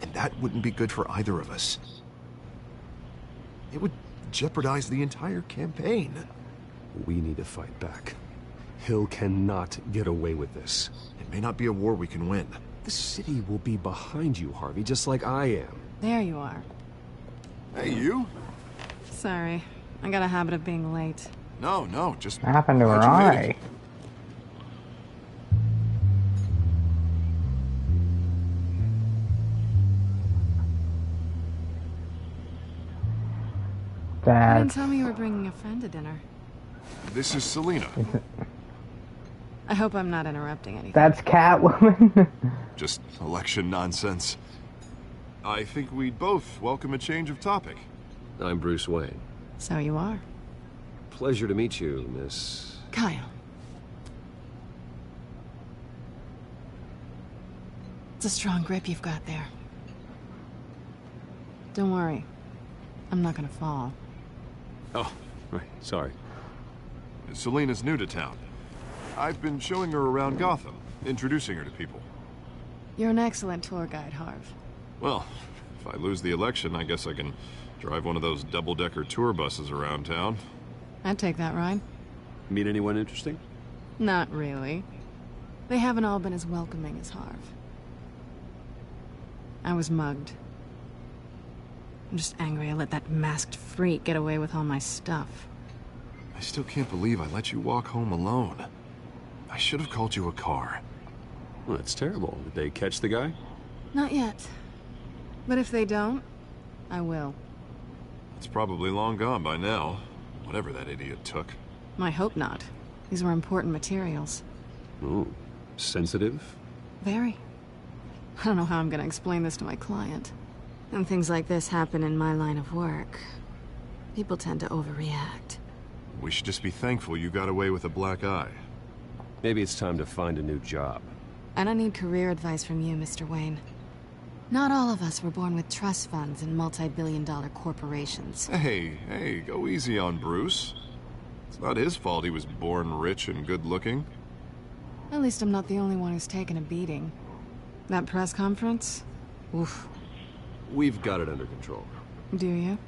And that wouldn't be good for either of us. It would jeopardize the entire campaign. We need to fight back. Hill cannot get away with this. It may not be a war we can win. The city will be behind you, Harvey, just like I am. There you are. Hey, you? Sorry. I got a habit of being late. No, just... What happened to her glad you made eye? it. You Dad. didn't tell me you were bringing a friend to dinner. This is Selena. I hope I'm not interrupting anything. That's Catwoman. Just election nonsense. I think we'd both welcome a change of topic. I'm Bruce Wayne. So you are. Pleasure to meet you, Miss... Kyle. It's a strong grip you've got there. Don't worry. I'm not gonna fall. Oh, right, sorry. Selena's new to town. I've been showing her around Gotham, introducing her to people. You're an excellent tour guide, Harv. Well, if I lose the election, I guess I can drive one of those double-decker tour buses around town. I'd take that ride. Meet anyone interesting? Not really. They haven't all been as welcoming as Harv. I was mugged. I'm just angry I let that masked freak get away with all my stuff. I still can't believe I let you walk home alone. I should have called you a car. Well, that's terrible. Did they catch the guy? Not yet. But if they don't, I will. It's probably long gone by now, whatever that idiot took. I hope not. These were important materials. Ooh, sensitive? Very. I don't know how I'm gonna explain this to my client. When things like this happen in my line of work, people tend to overreact. We should just be thankful you got away with a black eye. Maybe it's time to find a new job. I don't need career advice from you, Mr. Wayne. Not all of us were born with trust funds and multi-billion-dollar corporations. Hey, go easy on Bruce. It's not his fault he was born rich and good-looking. At least I'm not the only one who's taken a beating. That press conference? Oof. We've got it under control. Do you?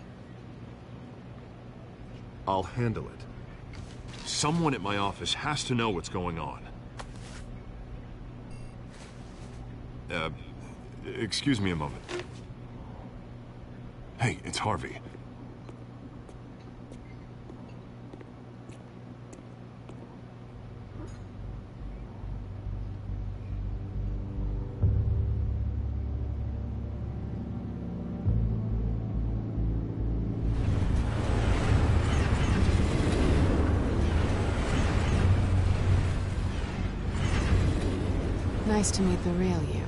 I'll handle it. Someone at my office has to know what's going on. Excuse me a moment. Hey, it's Harvey. Nice to meet the real you.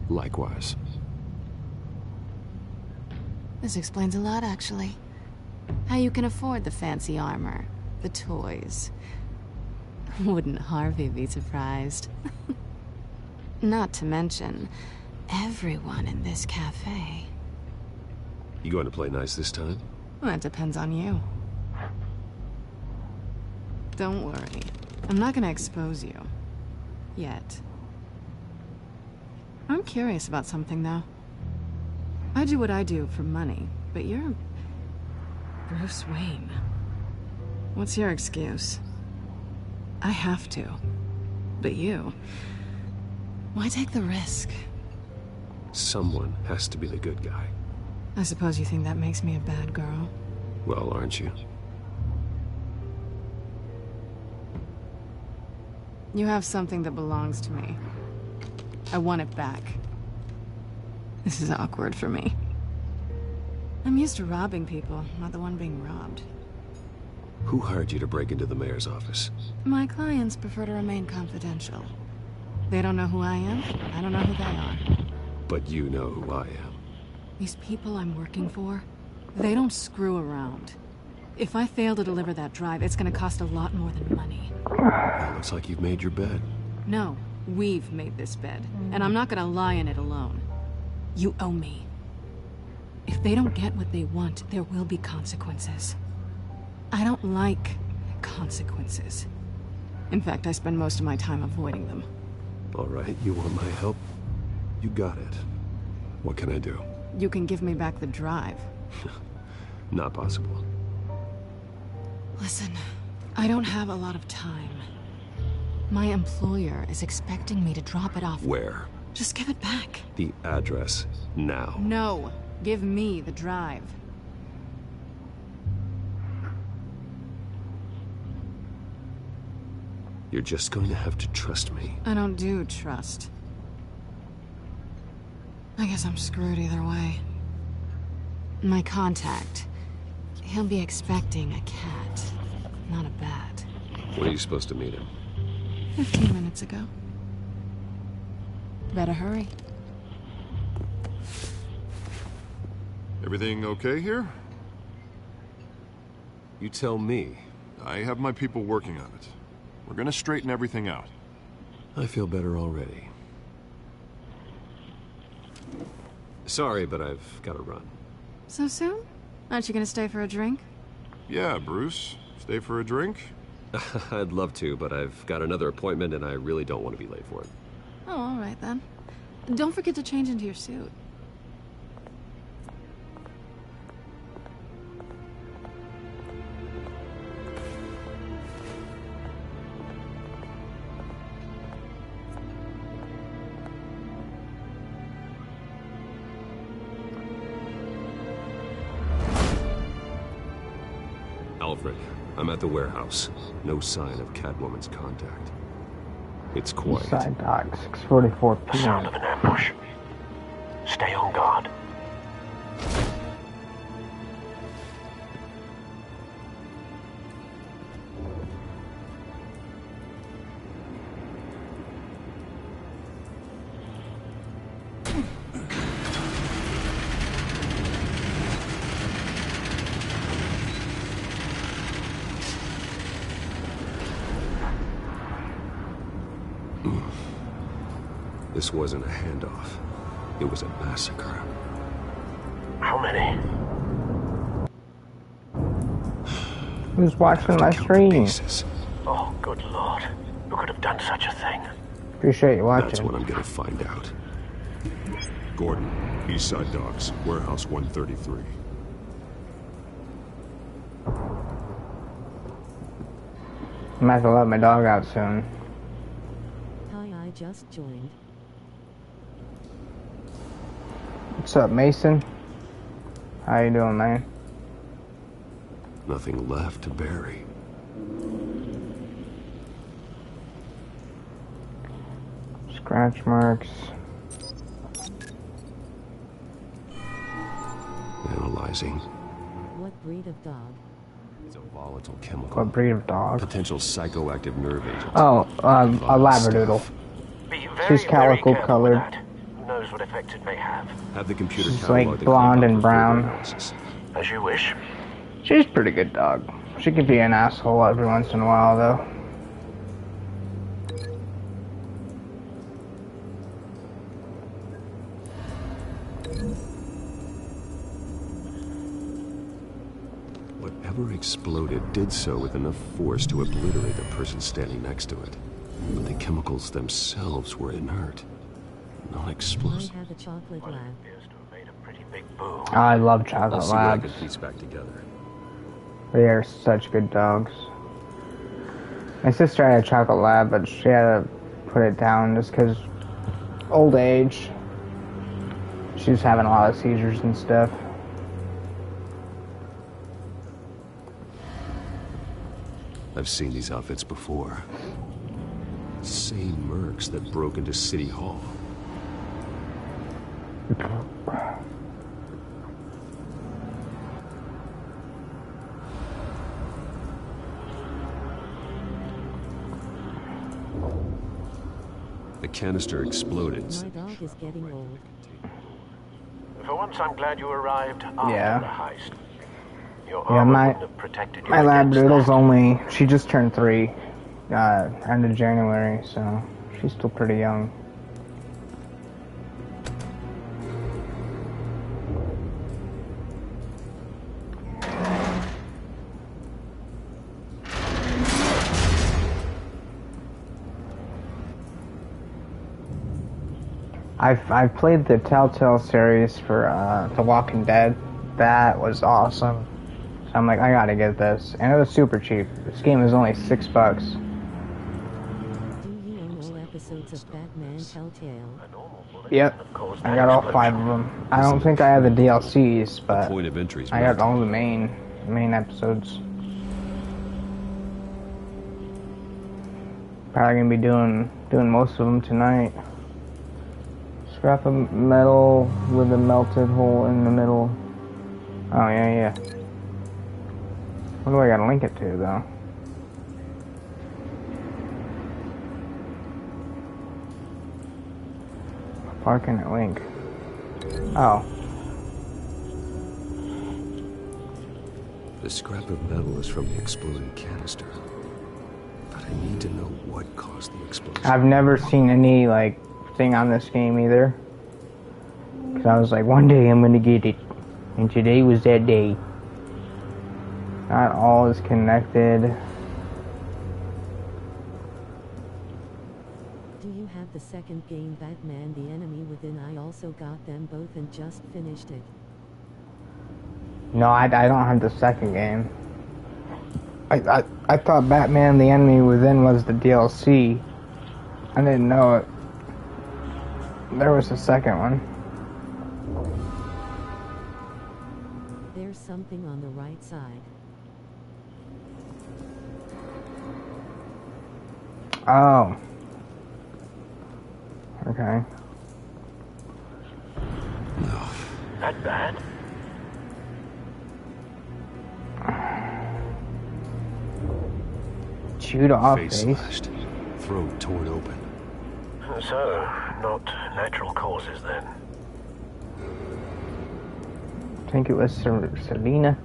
Likewise. This explains a lot, actually. How you can afford the fancy armor, the toys. Wouldn't Harvey be surprised? Not to mention, everyone in this cafe. You going to play nice this time? Well, that depends on you. Don't worry. I'm not gonna expose you. Yet. I'm curious about something, though. I do what I do for money, but you're Bruce Wayne. What's your excuse? I have to. But you... why take the risk? Someone has to be the good guy. I suppose you think that makes me a bad girl? Well, aren't you? You have something that belongs to me. I want it back. This is awkward for me. I'm used to robbing people, not the one being robbed. Who hired you to break into the mayor's office? My clients prefer to remain confidential. They don't know who I am, I don't know who they are. But you know who I am. These people I'm working for, they don't screw around. If I fail to deliver that drive, it's gonna cost a lot more than money. Well, looks like you've made your bed. No, we've made this bed, and I'm not gonna lie in it alone. You owe me. If they don't get what they want, there will be consequences. I don't like consequences. In fact, I spend most of my time avoiding them. All right, you want my help? You got it. What can I do? You can give me back the drive. Not possible. Listen, I don't have a lot of time. My employer is expecting me to drop it off. Where? Just give it back. The address, now. No, give me the drive. You're just going to have to trust me. I don't do trust. I guess I'm screwed either way. My contact, he'll be expecting a cat, not a bat. When are you supposed to meet him? 15 minutes ago. Better hurry. Everything okay here? You tell me. I have my people working on it. We're gonna straighten everything out. I feel better already. Sorry, but I've got to run. So soon? Aren't you gonna stay for a drink? Yeah, Bruce. Stay for a drink? I'd love to, but I've got another appointment and I really don't want to be late for it. Oh, all right then. Don't forget to change into your suit. Alfred, I'm at the warehouse. No sign of Catwoman's contact. It's quiet. Side dock, 6:44 p.m. The sound of an ambush. Stay on guard. This wasn't a handoff. It was a massacre. How many? Who's watching my stream? Pieces. Oh, good lord. Who could have done such a thing? Appreciate you watching. That's what I'm gonna find out. Gordon, Eastside Docks, Warehouse 133. I might have to let my dog out soon. Hi, I just joined. What's up, Mason? How you doing, man? Nothing left to bury. Scratch marks. Analyzing. What breed of dog? It's a volatile chemical. What breed of dog? Potential psychoactive nerve agent. Oh, a labradoodle. She's calico colored. Who knows what effect it may have? Have the computer She's catalog like the blonde compound and for further brown. analysis. As you wish. She's a pretty good dog. She could be an asshole every once in a while, though. Whatever exploded did so with enough force to obliterate the person standing next to it. But the chemicals themselves were inert, I non-explosive. have a chocolate lab. Appears to have made a pretty big boom. I love I'll Chocolate see what I Labs. can piece back together. They are such good dogs. My sister had a Chocolate Lab, but she had to put it down just because old age. She was having a lot of seizures and stuff. I've seen these outfits before. Same mercs that broke into City Hall. The canister exploded. My dog is getting old. For once, I'm glad you arrived after Yeah. the heist. Your Yeah, armor my wouldn't have protected you my against Labradoodle's that. only, she just turned 3, end of January, so she's still pretty young. I've played the Telltale series for The Walking Dead. That was awesome. So I'm like, I gotta get this, and it was super cheap. This game is only $6. Do you own all episodes of Batman Telltale? Yep, I got all 5 of them. I don't think I have the DLCs, but Point of entry's I got all the main episodes. Probably gonna be doing most of them tonight. Scrap of metal with a melted hole in the middle. Oh yeah. What do I gotta link it to though? How can it link? Oh. The scrap of metal is from the exploding canister. But I need to know what caused the explosion. I've never seen any like thing on this game either. Cause I was like, one day I'm gonna get it, and today was that day. Not all is connected. Do you have the second game, Batman the Enemy Within? I also got them both and just finished it. No, I don't have the second game. I thought Batman the Enemy Within was the DLC. I didn't know it. There was a second one. There's something on the right side. Oh. Okay. That bad? Chewed off Face face. slashed, throat torn open. So, not natural causes then. I think it was Selena.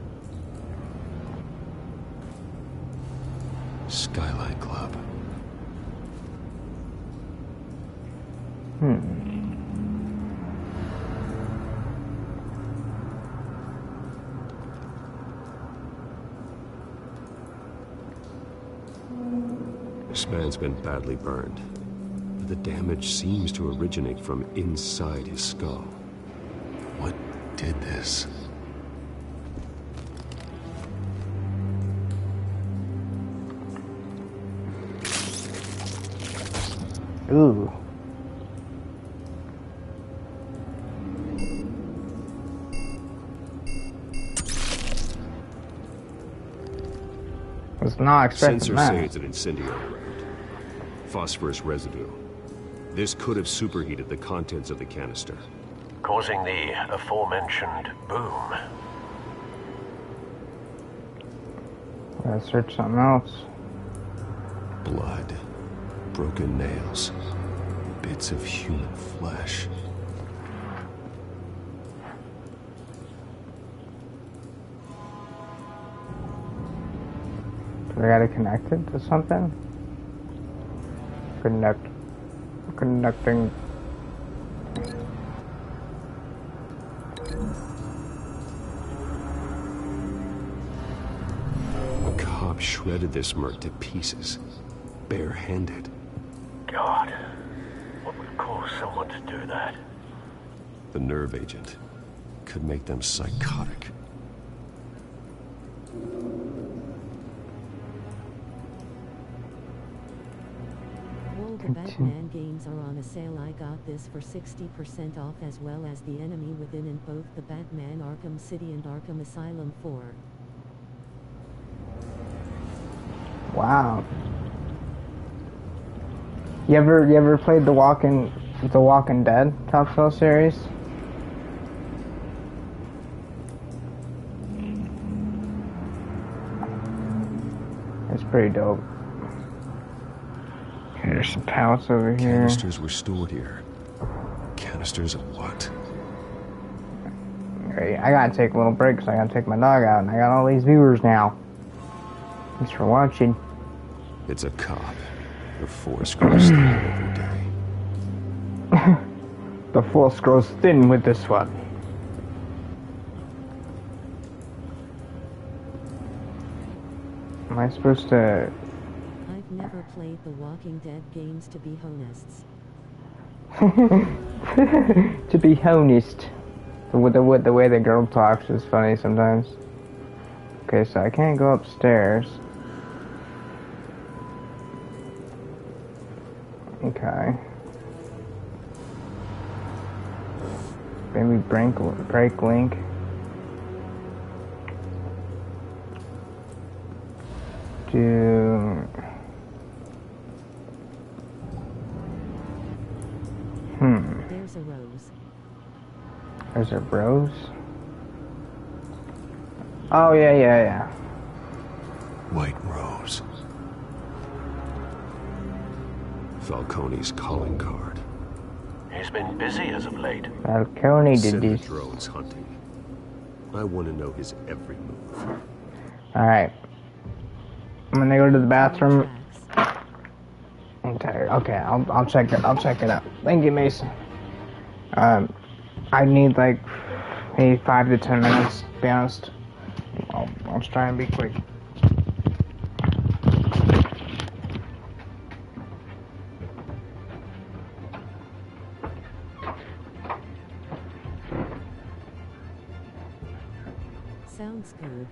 Skyline Club. This man's been badly burned. But the damage seems to originate from inside his skull. What did this? Ooh. Was not expecting Sensors that. say it's an incendiary round. Phosphorus residue. This could have superheated the contents of the canister. Causing the aforementioned boom. Gotta search something else. Blood. Broken nails. Bits of human flesh. Do I gotta connect it to something? Connecting. A cop shredded this merc to pieces. Barehanded. God, what would cause someone to do that? The nerve agent. could make them psychotic. All the Batman games are on a sale. I got this for 60% off, as well as The Enemy Within in both the Batman Arkham City and Arkham Asylum 4. Wow. You ever played the Walking Dead Telltale series? It's pretty dope. Okay, there's some pallets over here. Canisters were stored here. Canisters of what? Alright, I gotta take a little break because I gotta take my dog out, and I got all these viewers now. Thanks for watching. It's a cop. The force grows thin every day. The force grows thin with this one. Am I supposed to... I've never played the Walking Dead games, to be honest. To be honest. The way the girl talks is funny sometimes. Okay, so I can't go upstairs. Okay. Maybe break link. Do... There's a rose. There's a rose? Oh, yeah. White rose. Falcone's calling card. He's been busy as of late. Falcone did Send the this. drones hunting. I want to know his every move. Alright. I'm gonna go to the bathroom. I'm tired. Okay, I'll check it. I'll check it out. Thank you, Mason. I need like maybe 5 to 10 minutes, to be honest. I'll try and be quick. Sounds good.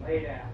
Lay down.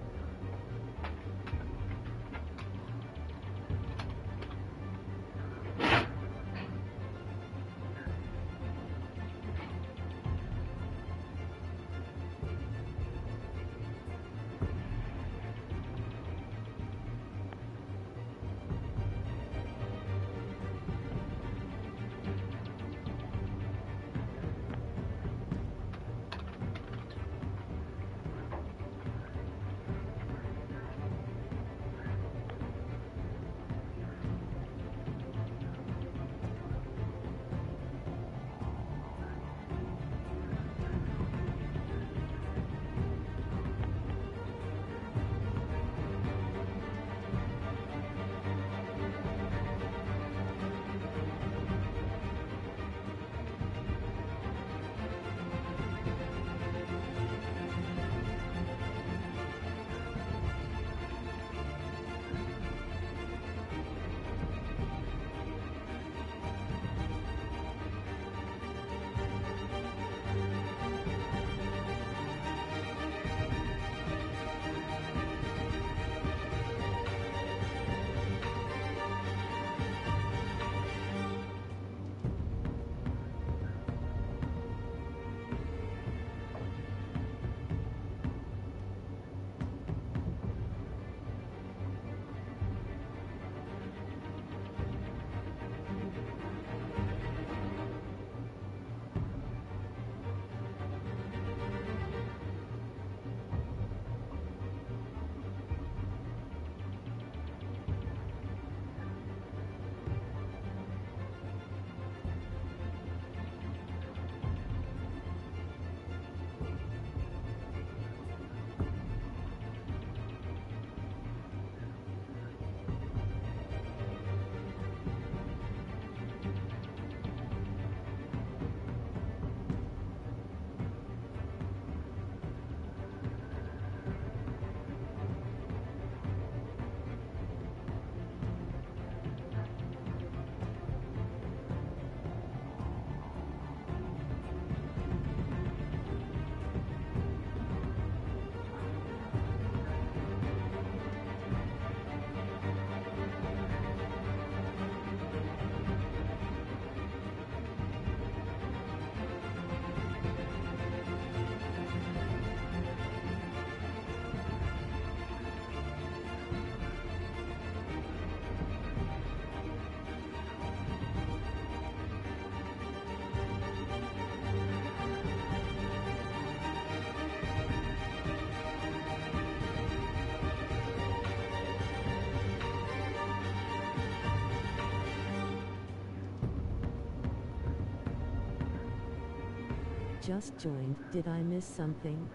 Just joined. Did I miss something?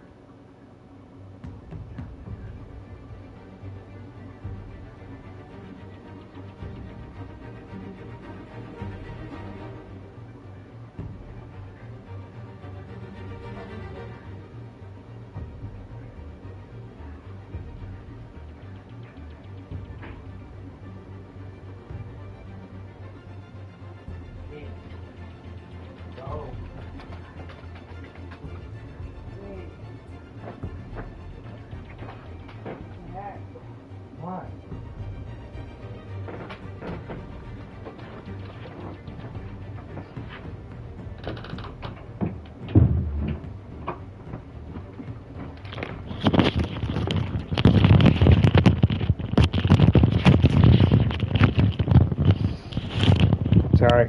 Sorry.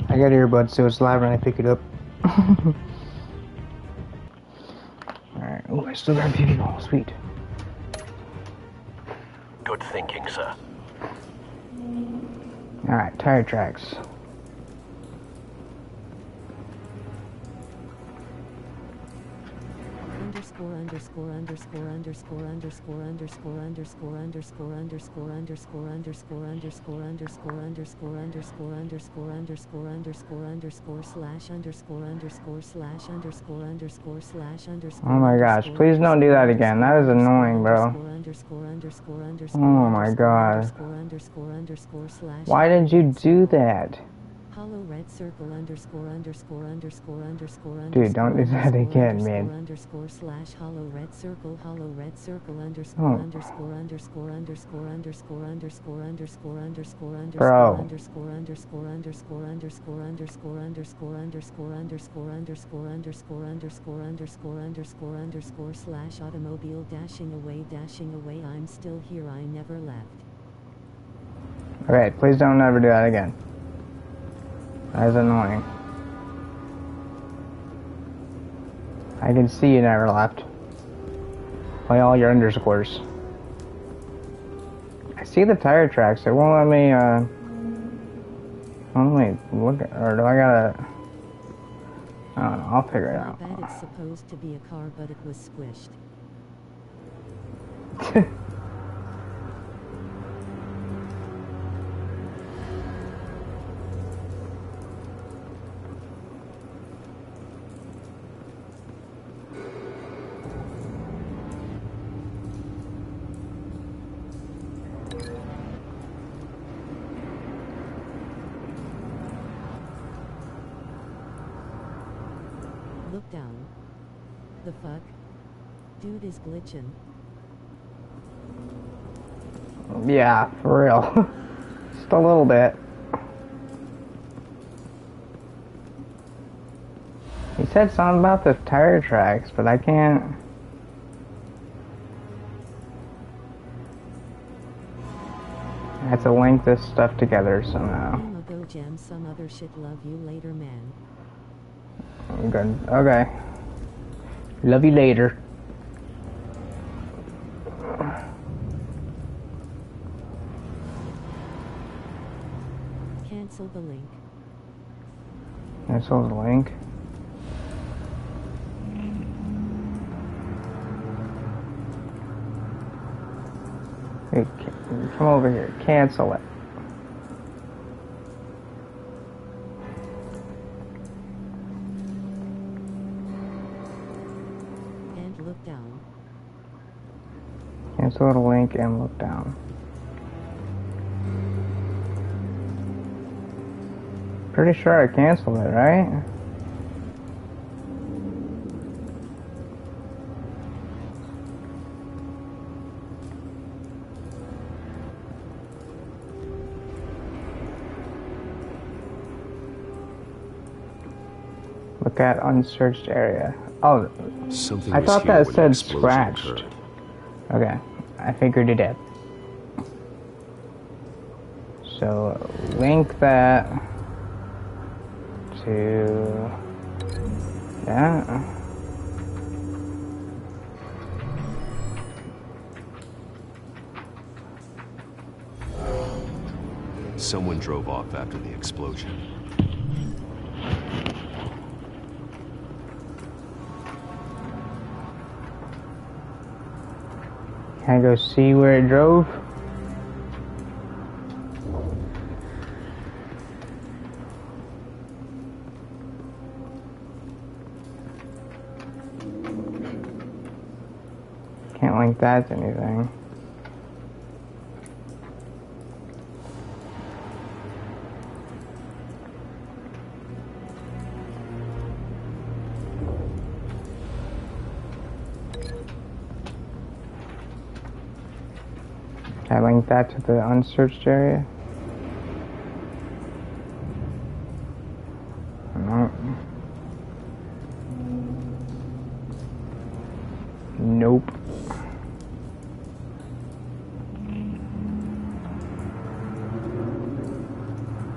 I got earbuds, so it's loud when I pick it up. Alright. Oh, I still got a beauty ball. Sweet. Good thinking, sir. Alright, tire tracks. Underscore underscore underscore underscore underscore underscore underscore underscore underscore underscore underscore underscore underscore underscore underscore underscore underscore underscore slash underscore underscore slash underscore underscore slash underscore. Oh my gosh, please don't do that again. That is annoying, bro. Oh my god. Why did you do that? Hollow red circle underscore underscore underscore underscore Dude, don't do that again, man. underscore slash hollow red circle underscore underscore underscore underscore underscore underscore underscore underscore Bro. underscore underscore underscore underscore underscore underscore underscore underscore underscore underscore underscore underscore underscore underscore slash automobile dashing away. I'm still here, I never left. Okay, please don't ever do that again. That is annoying. I can see you never left. Play all your underscores. I see the tire tracks. It won't let me, look, or do I gotta... I don't know, I'll figure it out. I bet it's supposed to be a car, but it was squished. Look down. The fuck? Dude is glitching. Yeah, for real. Just a little bit. He said something about the tire tracks, but I can't... I have to link this stuff together somehow. I'ma go jam some other shit. Love you later, man. I'm good. Okay. Love you later. Cancel the link. Cancel the link. Hey, come over here. Cancel it. And look down. Cancel the link and look down. Pretty sure I canceled it, right? Look at unsearched area. Oh, Something I was thought here that when the said explosion scratched. occurred. Okay, I figured it out. So, link that to that. Someone drove off after the explosion. Can I go see where it drove? Can't link that to anything. Can I link that to the unsearched area? No. Nope.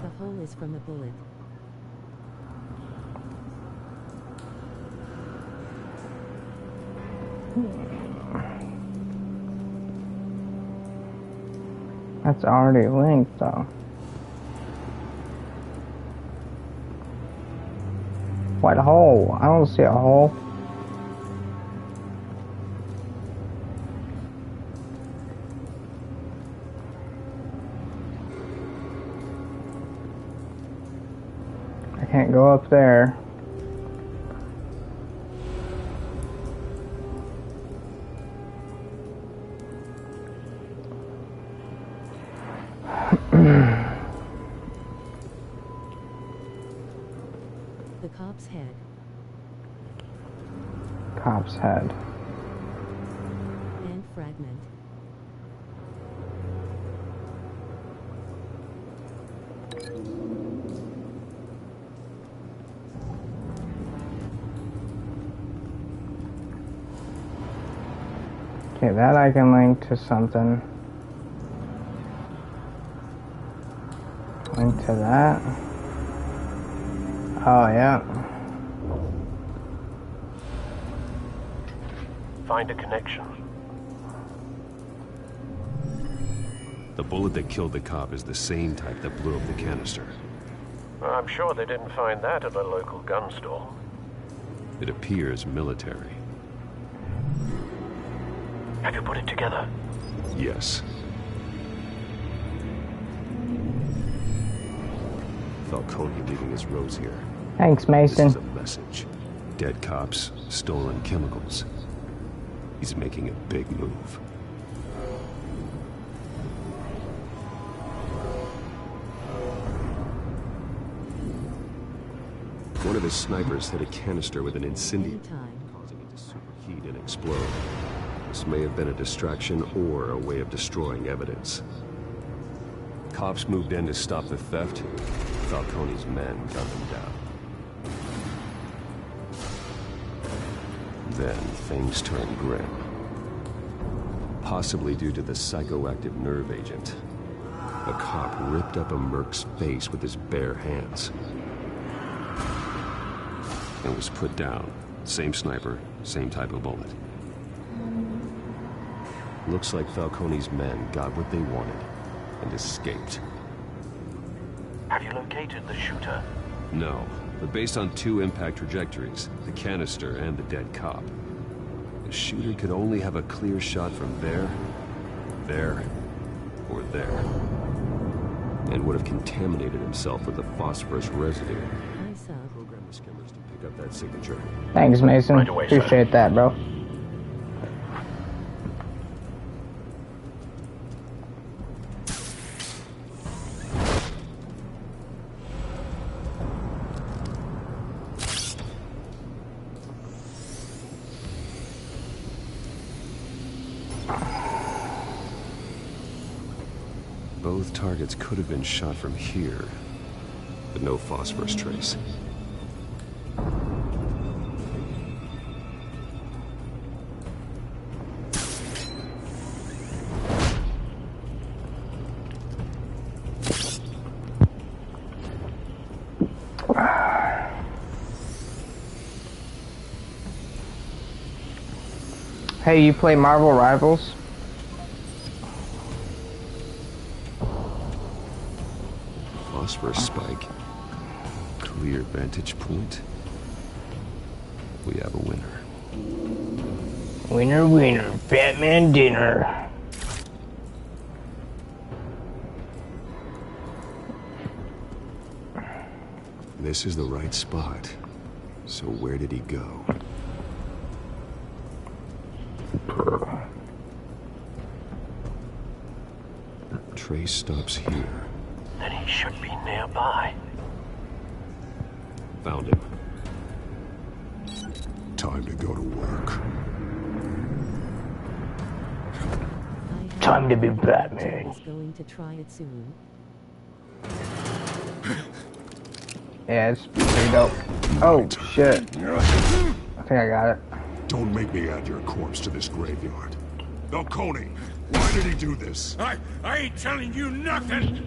The hole is from a bullet. That's already linked though. What hole? I don't see a hole. I can't go up there. Cop's head. Cop's head. And fragment. Okay, that I can link to something. Link to that. Oh, yeah. Find a connection. The bullet that killed the cop is the same type that blew up the canister. I'm sure they didn't find that at a local gun store. It appears military. Have you put it together? Yes. Falcone leaving his rose here. Thanks, Mason. This is a message. Dead cops, stolen chemicals. He's making a big move. One of his snipers hit a canister with an incendiary, causing it to superheat and explode. This may have been a distraction or a way of destroying evidence. Cops moved in to stop the theft. Falcone's men gunned them down. Then things turned grim. Possibly due to the psychoactive nerve agent. A cop ripped up a merc's face with his bare hands. And was put down. Same sniper, same type of bullet. Looks like Falcone's men got what they wanted and escaped. Have you located the shooter? No, but based on two impact trajectories, the canister and the dead cop, the shooter could only have a clear shot from there, or there, and would have contaminated himself with the phosphorus residue. Program the skimmers to pick up that signature. Thanks, Mason. Right away, sir. Appreciate that, bro. Both targets could have been shot from here, but no phosphorus trace. Hey, you play Marvel Rivals? Phosphorus spike. Clear vantage point. We have a winner. Winner, winner, Batman dinner. This is the right spot. So where did he go? Trace stops here. Then he should be nearby. Found him. Time to go to work. Time to be Batman. He's going to try it soon. Yeah, it's pretty dope. Oh, shit. I think I got it. Don't make me add your corpse to this graveyard. Falcone, why did he do this? I ain't telling you nothing!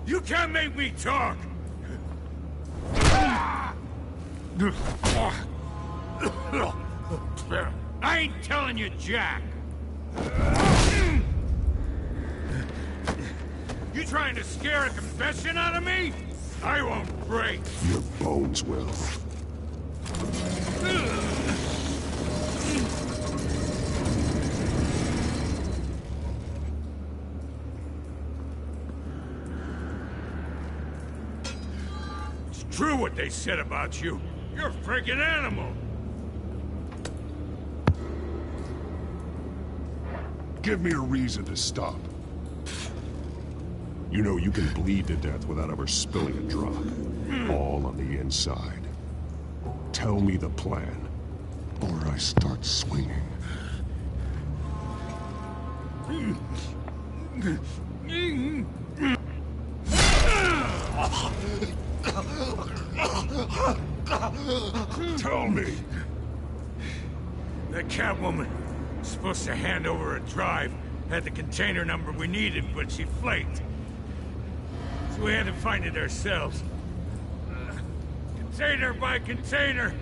You can't make me talk! I ain't telling you jack! You trying to scare a confession out of me? I won't break! Your bones will. It's true what they said about you. You're a freaking animal! Give me a reason to stop. You know you can bleed to death without ever spilling a drop. All on the inside. Tell me the plan, or I start swinging. Tell me. That Catwoman was supposed to hand over a drive, had the container number we needed, but she flaked. So we had to find it ourselves. Container by container.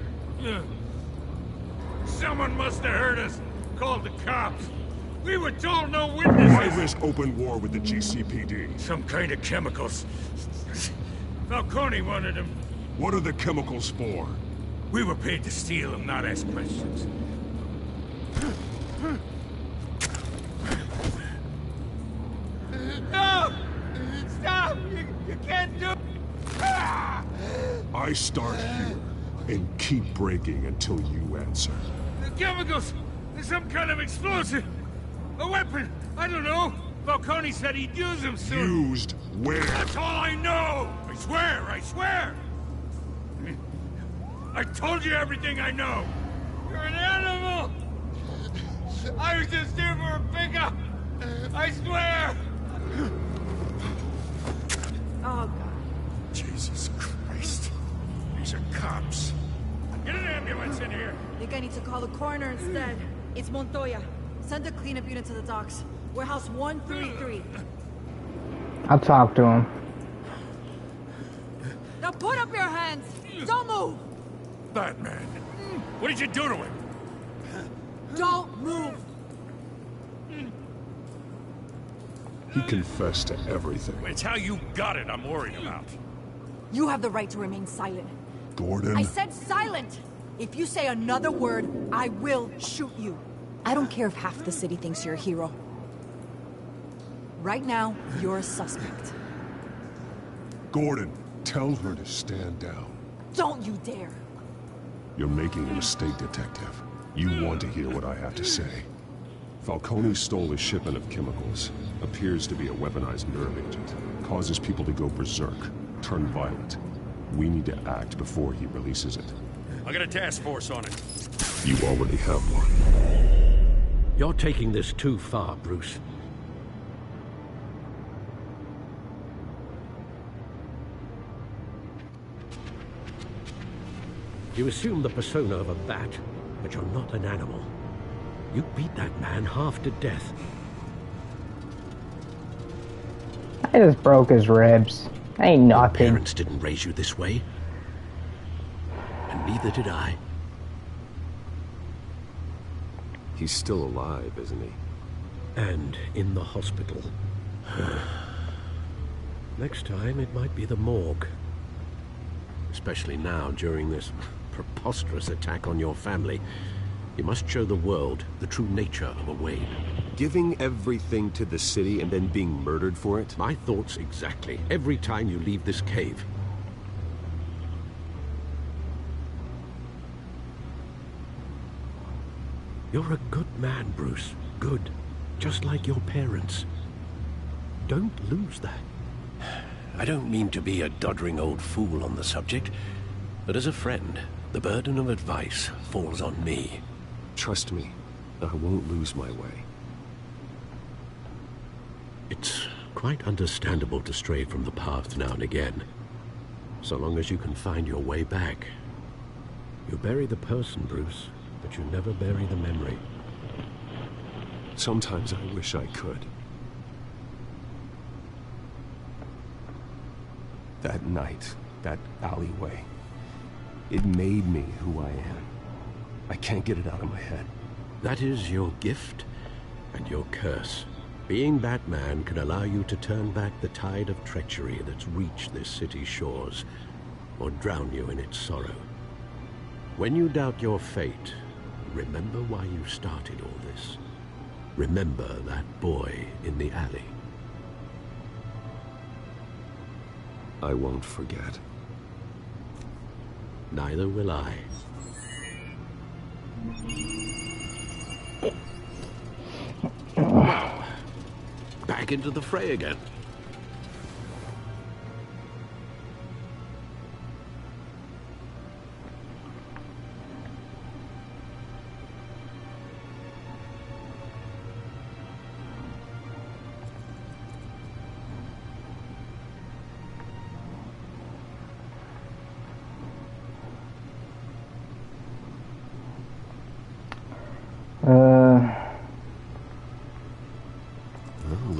Someone must have heard us, called the cops. We were told no witnesses. Why risk open war with the GCPD? Some kind of chemicals. Falcone wanted them. What are the chemicals for? We were paid to steal them, not ask questions. No! Stop! You can't do it! I start here and keep breaking until you answer. The chemicals! There's some kind of explosive! A weapon! I don't know! Falcone said he'd use them soon! Used where? That's all I know! I swear! I swear! I told you everything I know! You're an animal! I was just here for a pickup! I swear! Oh, God. Jesus Christ. These are cops. Get an ambulance in here! I think I need to call the coroner instead. It's Montoya. Send a cleanup unit to the docks. Warehouse 133. I'll talk to him. Now put up your hands! Don't move! Batman, what did you do to him? Don't move! He confessed to everything. It's how you got it I'm worried about. You have the right to remain silent. Gordon? I said silent! If you say another word, I will shoot you. I don't care if half the city thinks you're a hero. Right now, you're a suspect. Gordon, tell her to stand down. Don't you dare! You're making a mistake, Detective. You want to hear what I have to say. Falcone stole a shipment of chemicals. Appears to be a weaponized nerve agent. Causes people to go berserk, turn violent. We need to act before he releases it. I got a task force on it. You already have one. You're taking this too far, Bruce. You assume the persona of a bat, but you're not an animal. You beat that man half to death. I just broke his ribs. Ain't nothing. Your parents didn't raise you this way. And neither did I. He's still alive, isn't he? And in the hospital. Next time, it might be the morgue. Especially now, during this preposterous attack on your family. You must show the world the true nature of a Wayne. Giving everything to the city and then being murdered for it? My thoughts exactly. Every time you leave this cave. You're a good man, Bruce. Good. Just like your parents. Don't lose that. I don't mean to be a doddering old fool on the subject, but as a friend, the burden of advice falls on me. Trust me, I won't lose my way. It's quite understandable to stray from the path now and again. So long as you can find your way back. You bury the person, Bruce, but you never bury the memory. Sometimes I wish I could. That night, that alleyway, it made me who I am. I can't get it out of my head. That is your gift and your curse. Being Batman can allow you to turn back the tide of treachery that's reached this city's shores, or drown you in its sorrow. When you doubt your fate, remember why you started all this. Remember that boy in the alley. I won't forget. Neither will I. Back into the fray again.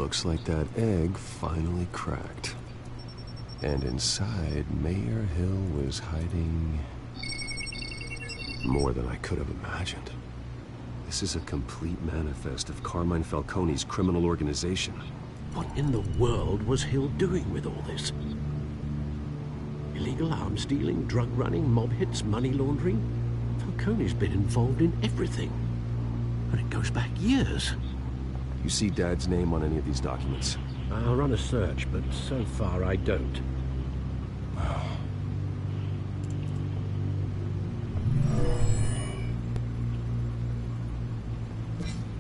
Looks like that egg finally cracked. And inside, Mayor Hill was hiding more than I could have imagined. This is a complete manifest of Carmine Falcone's criminal organization. What in the world was Hill doing with all this? Illegal arms dealing, drug running, mob hits, money laundering? Falcone's been involved in everything. And it goes back years. You see Dad's name on any of these documents? I'll run a search, but so far I don't.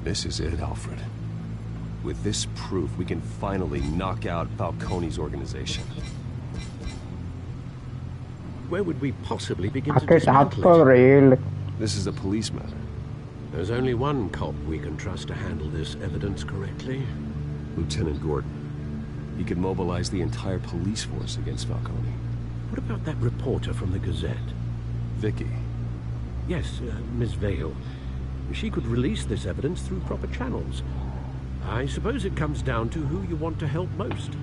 This is it, Alfred. With this proof, we can finally knock out Falcone's organization. Where would we possibly begin to dismantle it? This is a police matter. There's only one cop we can trust to handle this evidence correctly. Lieutenant Gordon. He could mobilize the entire police force against Falcone. What about that reporter from the Gazette? Vicky. Yes, Miss Vale. She could release this evidence through proper channels. I suppose it comes down to who you want to help most.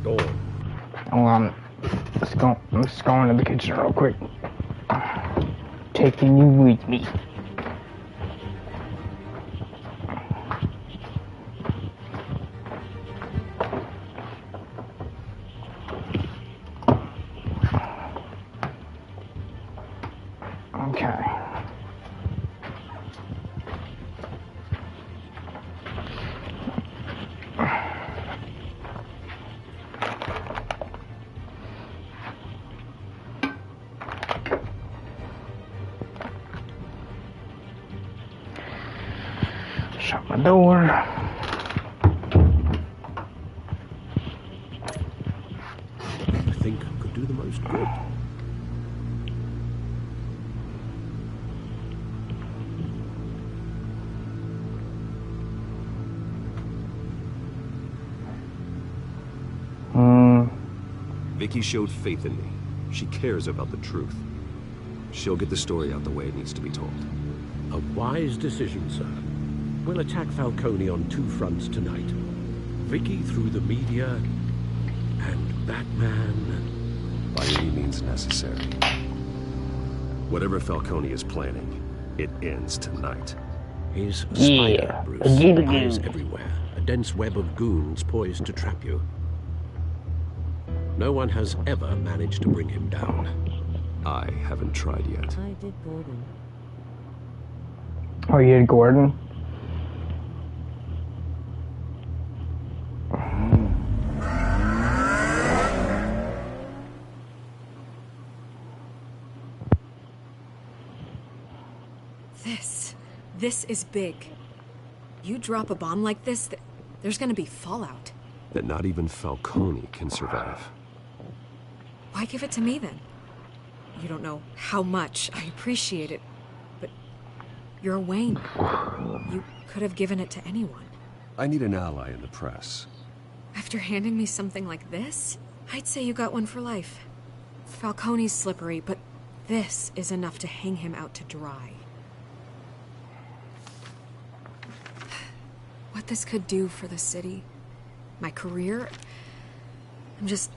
Dawn. Let's go into the kitchen real quick. Taking you with me. Okay. Shut my door. I think I could do the most good. Vicky showed faith in me. She cares about the truth. She'll get the story out the way it needs to be told. A wise decision, sir. We'll attack Falcone on two fronts tonight. Vicky through the media, and Batman... by any means necessary. Whatever Falcone is planning, it ends tonight. He's a spider, Bruce. Eyes everywhere. A dense web of goons poised to trap you. No one has ever managed to bring him down. I haven't tried yet. I did Gordon. Oh, you did Gordon? This is big. You drop a bomb like this, there's gonna be fallout. That not even Falcone can survive. Why give it to me then? You don't know how much I appreciate it, but you're a Wayne. You could have given it to anyone. I need an ally in the press. After handing me something like this, I'd say you got one for life. Falcone's slippery, but this is enough to hang him out to dry. What this could do for the city, my career, I'm just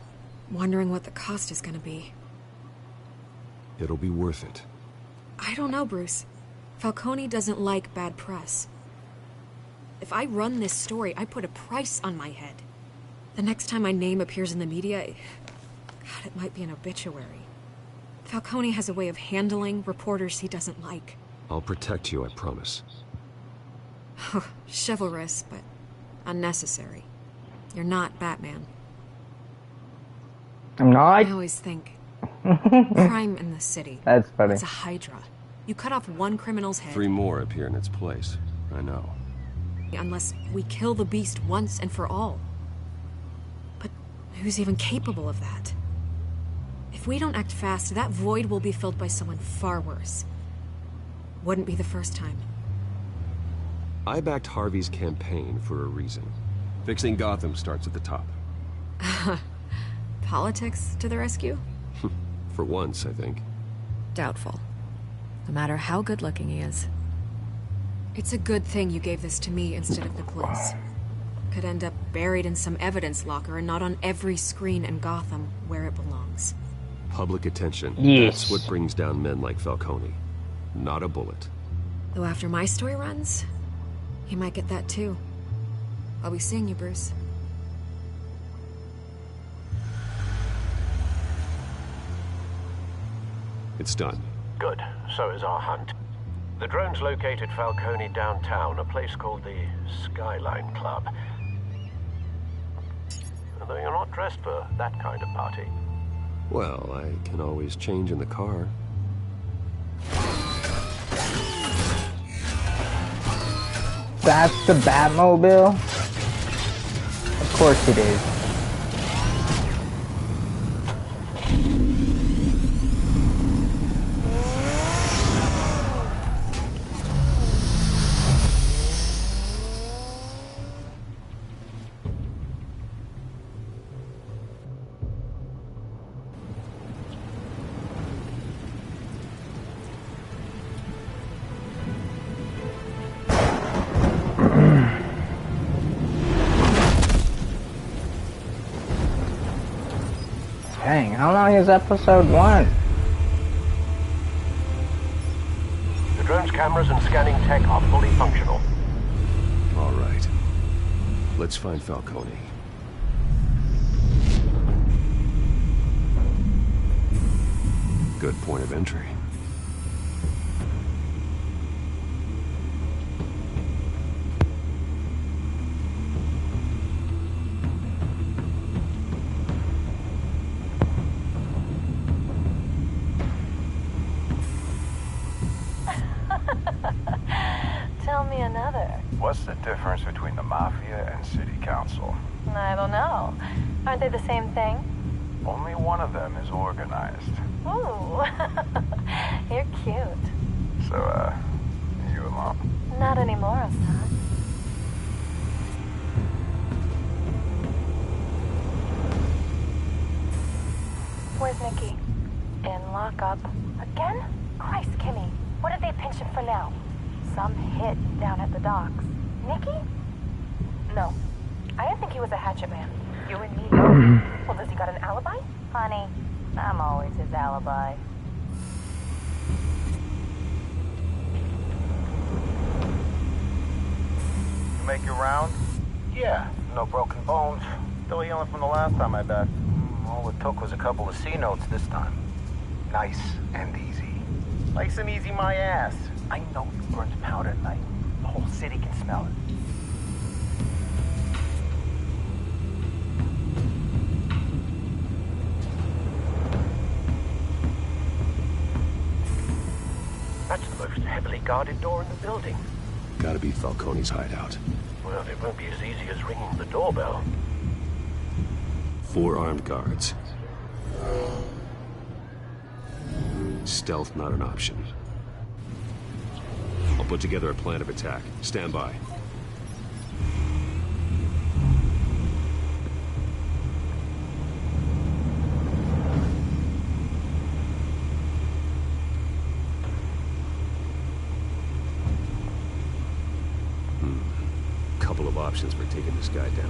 wondering what the cost is gonna be. It'll be worth it. I don't know, Bruce. Falcone doesn't like bad press. If I run this story, I put a price on my head. The next time my name appears in the media, God, it might be an obituary. Falcone has a way of handling reporters he doesn't like. I'll protect you, I promise. Chivalrous, but unnecessary. You're not Batman. I'm not? I always think, crime in the city. That's funny. It's a hydra. You cut off one criminal's head. 3 more appear in its place. I know. Unless we kill the beast once and for all. But who's even capable of that? If we don't act fast, that void will be filled by someone far worse. Wouldn't be the first time. I backed Harvey's campaign for a reason. Fixing Gotham starts at the top. Politics to the rescue? For once, I think. Doubtful. No matter how good-looking he is. It's a good thing you gave this to me instead of the police. could end up buried in some evidence locker and not on every screen in Gotham where it belongs. Public attention. Yes. That's what brings down men like Falcone. Not a bullet. Though after my story runs, he might get that too. I'll be seeing you, Bruce. It's done. Good. So is our hunt. The drone's located Falcone downtown, a place called the Skyline Club. Although you're not dressed for that kind of party. Well, I can always change in the car. That's the Batmobile? Of course it is. Dang, how long is episode 1? The drone's cameras and scanning tech are fully functional. All right. Let's find Falcone. Good point of entry. Tell me another. What's the difference between the Mafia and City Council? I don't know. Aren't they the same thing? Only one of them is organized. Ooh. You're cute. So, you alone? Not anymore, Assad. Where's Nikki? In lockup. Again? Christ, Kimmy. What did they pinch him for now? Some hit down at the docks. Nikki? No. I didn't think he was a hatchet man. You and me know. Well, does he got an alibi? Honey, I'm always his alibi. You make your round? Yeah, no broken bones. Still healing from the last time I bet. All it took was a couple of C notes this time. Nice and easy. Nice and easy my ass. I know you burned powder at night. The whole city can smell it. That's the most heavily guarded door in the building. Gotta be Falcone's hideout. Well, it won't be as easy as ringing the doorbell. 4 armed guards. Stealth not an option. I'll put together a plan of attack. Stand by. Couple of options for taking this guy down.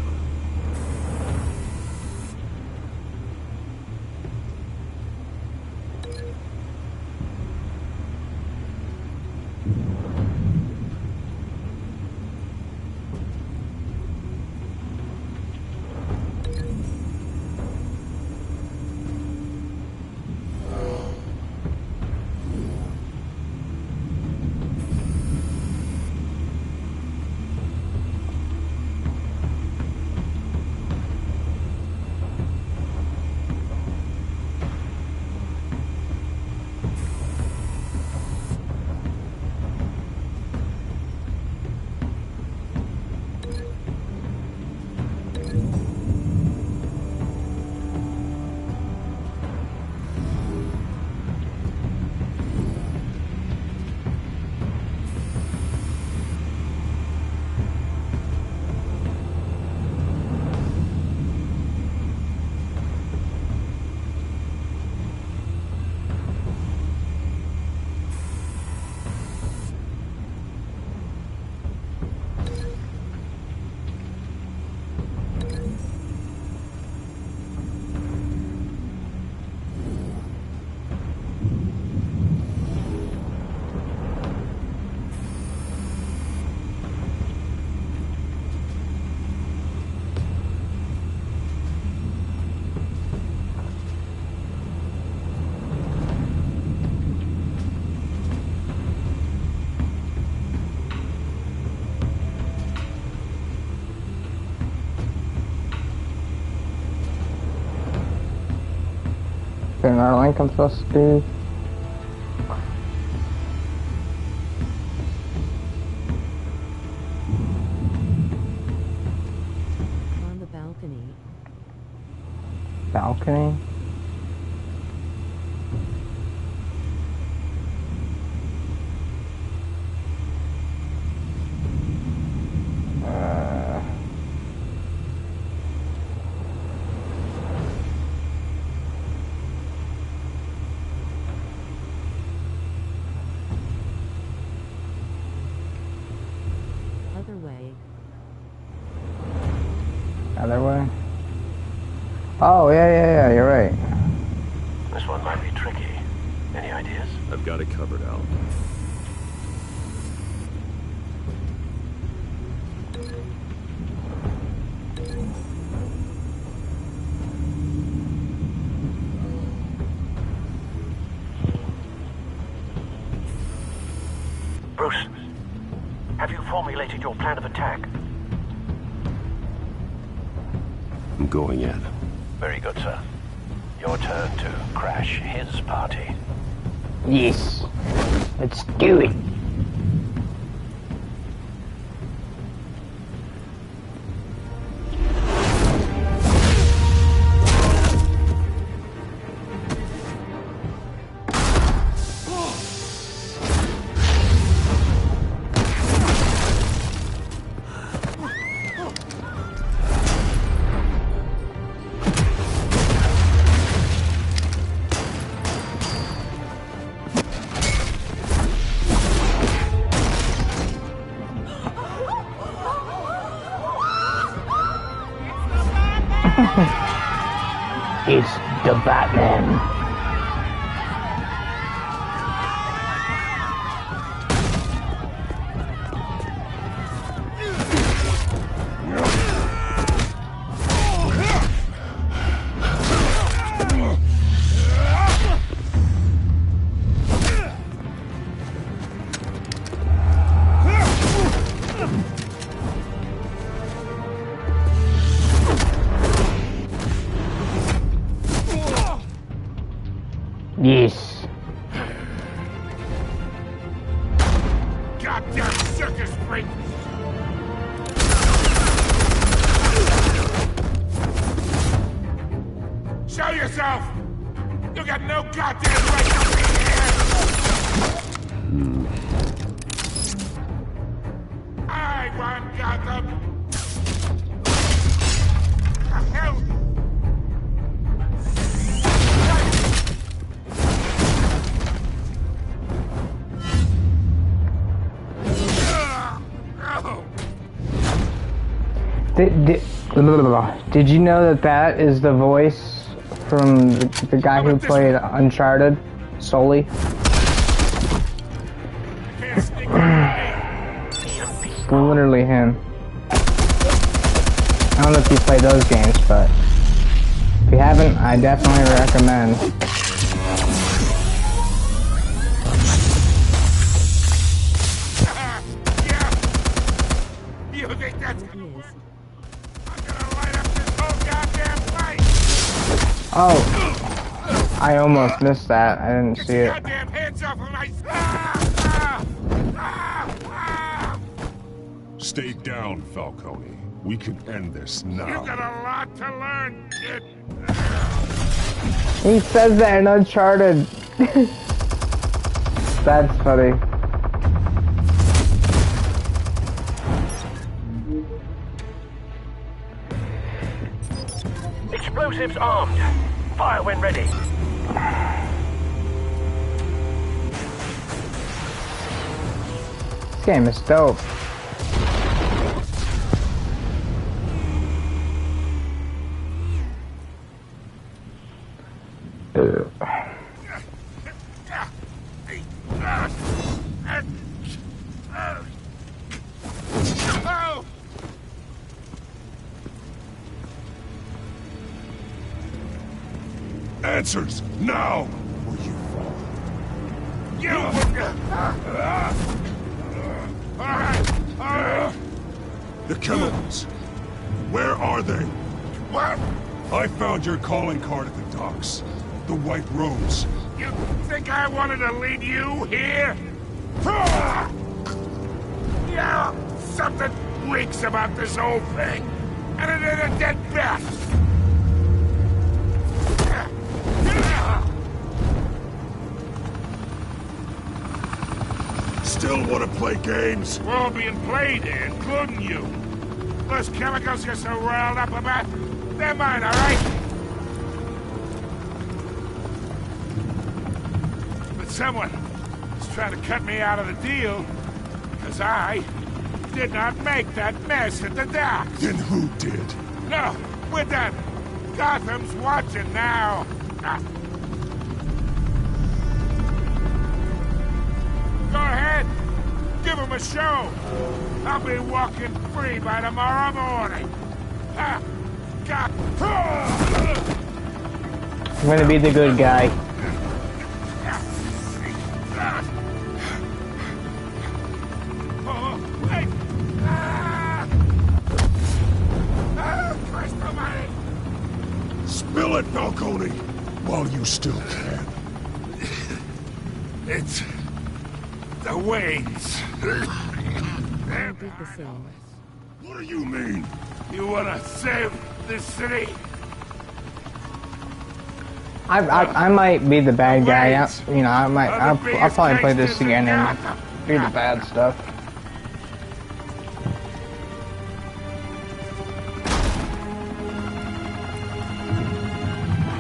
there another link I'm supposed to do? On the balcony. Balcony? Other way. Other way? Oh, yeah, you're right. This one might be tricky. Any ideas? I've got it covered, Al. Bruce, have you formulated your plan of attack? I'm going in. Very good, sir. Your turn to crash his party. Yes. Let's do it. It's the Batman. Yes. Goddamn circus freak! Show yourself! You got no goddamn right to be here! I want Gotham! Hell! Did you know that is the voice from the guy who played Uncharted, Sully? It's literally him. I don't know if you play those games, but if you haven't, I definitely recommend. You think that's... I'm gonna light up this whole goddamn place! Oh, I almost missed that. I didn't see it. Goddamn hands off of my... Stay down, Falcone. We can end this now. You got a lot to learn, kid. He says that in Uncharted. That's funny. Explosives armed. Fire when ready. This game is dope. Answers, now! Or you fall. You... Alright. The chemicals. Where are they? What? I found your calling card at the docks. The White Rose. You think I wanted to lead you here? Yeah, something reeks about this whole thing. And it ain't a dead bat. Still want to play games? We're all being played here, including you. Those chemicals you're so riled up about, they're mine, all right? But someone is trying to cut me out of the deal, because I did not make that mess at the docks. Then who did? No, we're done. Gotham's watching now. Go ahead. Give him a show. I'll be walking free by tomorrow morning. Ha! God. I'm gonna be the good guy. Oh, wait! Christ almighty! Spill it, Falcone, while you still can. It's the Waynes. What do you mean? You wanna save this city? I might be the bad guy. You know, I'll probably play this again and do the bad stuff.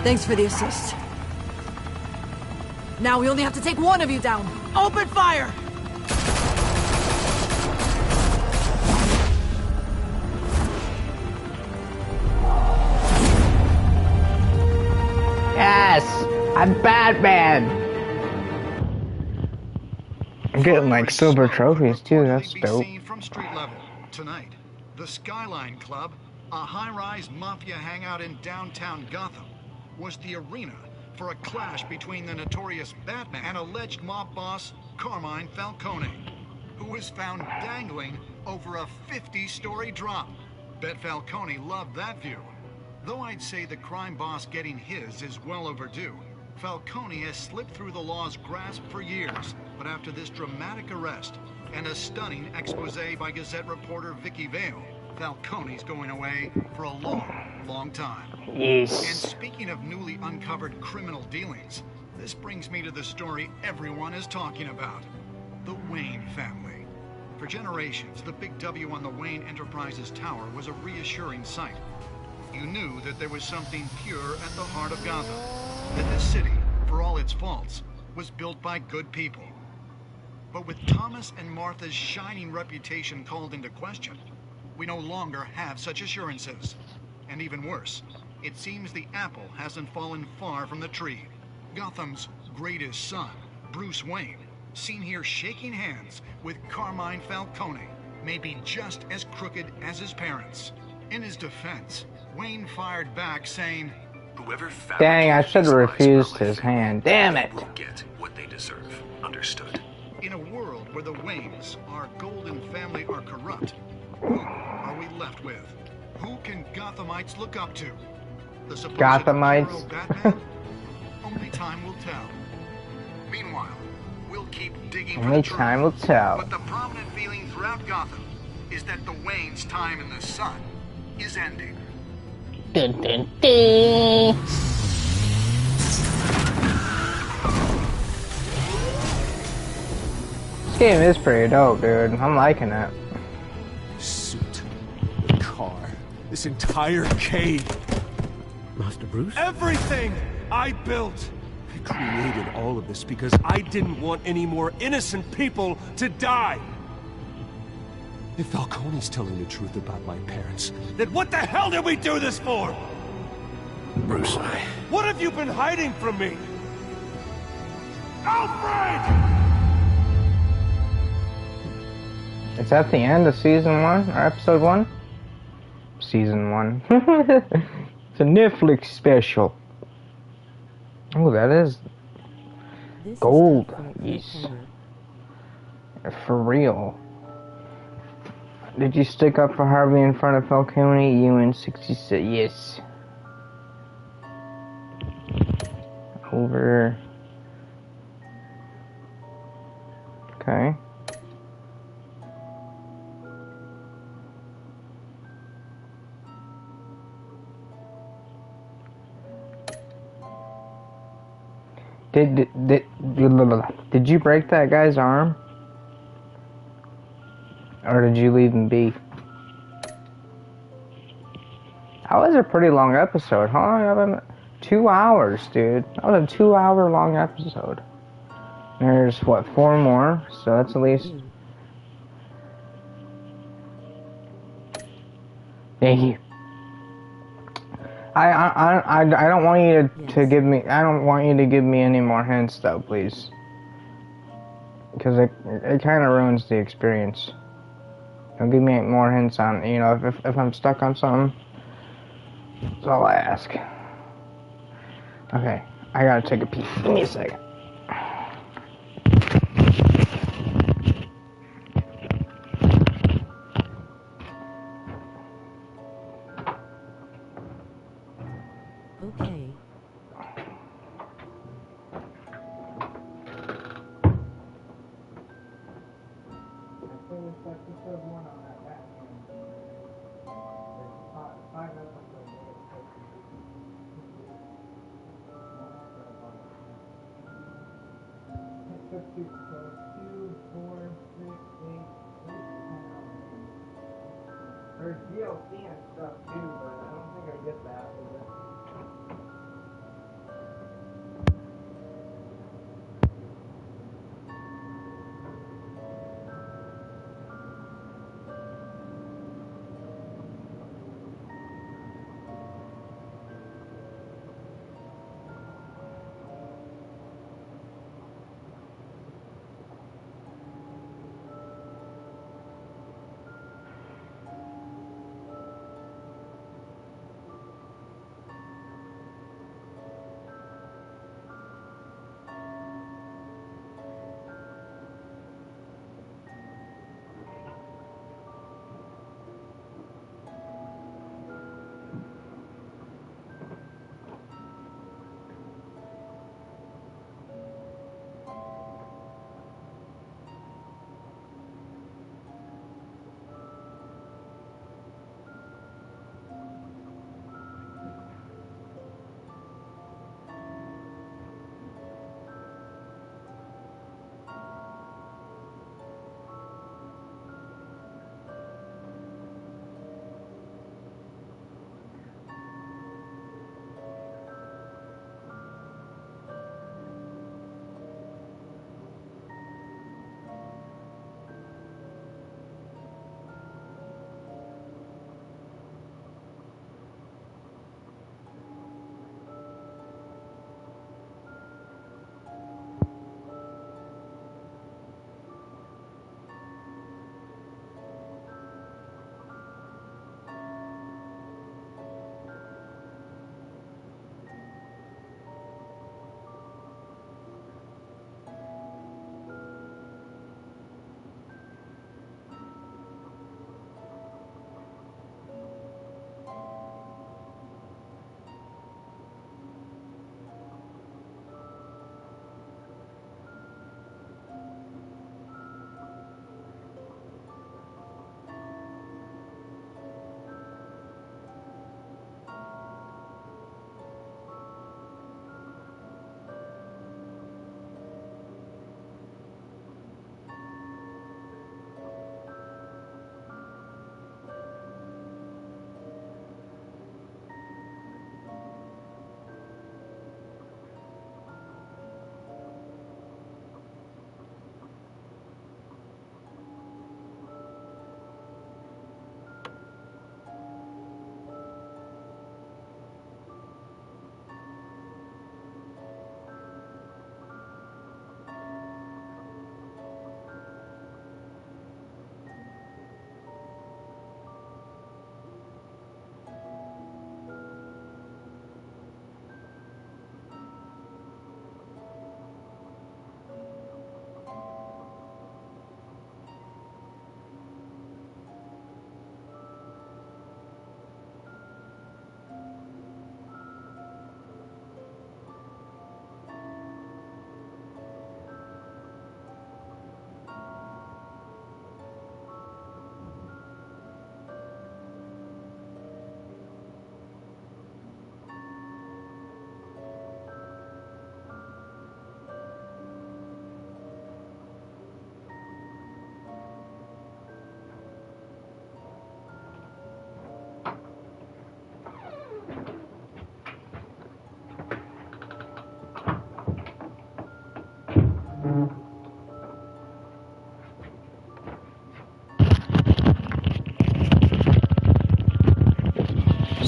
Thanks for the assist. Now we only have to take one of you down. Open fire! Yes! I'm Batman! I'm getting like silver trophies too, that's dope. From street level. Tonight, the Skyline Club, a high-rise mafia hangout in downtown Gotham, was the arena for a clash between the notorious Batman and alleged mob boss Carmine Falcone, who was found dangling over a 50-story drop. Bet Falcone loved that view. Though I'd say the crime boss getting his is well overdue, Falcone has slipped through the law's grasp for years. But after this dramatic arrest and a stunning expose by Gazette reporter Vicky Vale, Falcone's going away for a long, long time. Yes. And speaking of newly uncovered criminal dealings, this brings me to the story everyone is talking about. The Wayne family. For generations, the big W on the Wayne Enterprises Tower was a reassuring sight. You knew that there was something pure at the heart of Gotham. That this city, for all its faults, was built by good people. But with Thomas and Martha's shining reputation called into question, we no longer have such assurances. And even worse, it seems the apple hasn't fallen far from the tree. Gotham's greatest son, Bruce Wayne, seen here shaking hands with Carmine Falcone, may be just as crooked as his parents. In his defense, Wayne fired back saying, "Whoever Dang, I should have refused his hand. Damn it. will get what they deserve. Understood." In a world where the Waynes, our golden family, are corrupt, who are we left with? Who can Gothamites look up to? The supposed Gothamites? hero Batman? Only time will tell. Meanwhile, we'll keep digging for Only the truth. time will tell. But the prominent feeling throughout Gotham is that the Waynes' time in the sun is ending. Dun, dun, dun. This game is pretty dope, dude. I'm liking it. Suit, the car, this entire cave. Master Bruce? Everything I built. I created all of this because I didn't want any more innocent people to die. If Falcone's telling the truth about my parents, then what the hell did we do this for? Bruce, What have you been hiding from me? Alfred! Is that the end of season 1 or episode 1? Season 1. It's a Netflix special. Oh, that is gold. Yes. For real. Did you stick up for Harvey in front of Falcone? UN 66. Yes. over. Okay. Did you break that guy's arm? Or did you leave him be? That was a pretty long episode, huh? 2 hours, dude. That was a 2-hour long episode. There's, what, 4 more? So that's at least... Thank you. I don't want you to give me... I don't want you to give me any more hints, though, please. Because it kind of ruins the experience. Don't give me any more hints on, you know, if I'm stuck on something. That's all I ask. Okay, I gotta take a pee. Give me a second. Okay. There's DLC and stuff too, but I don't think I get that with it.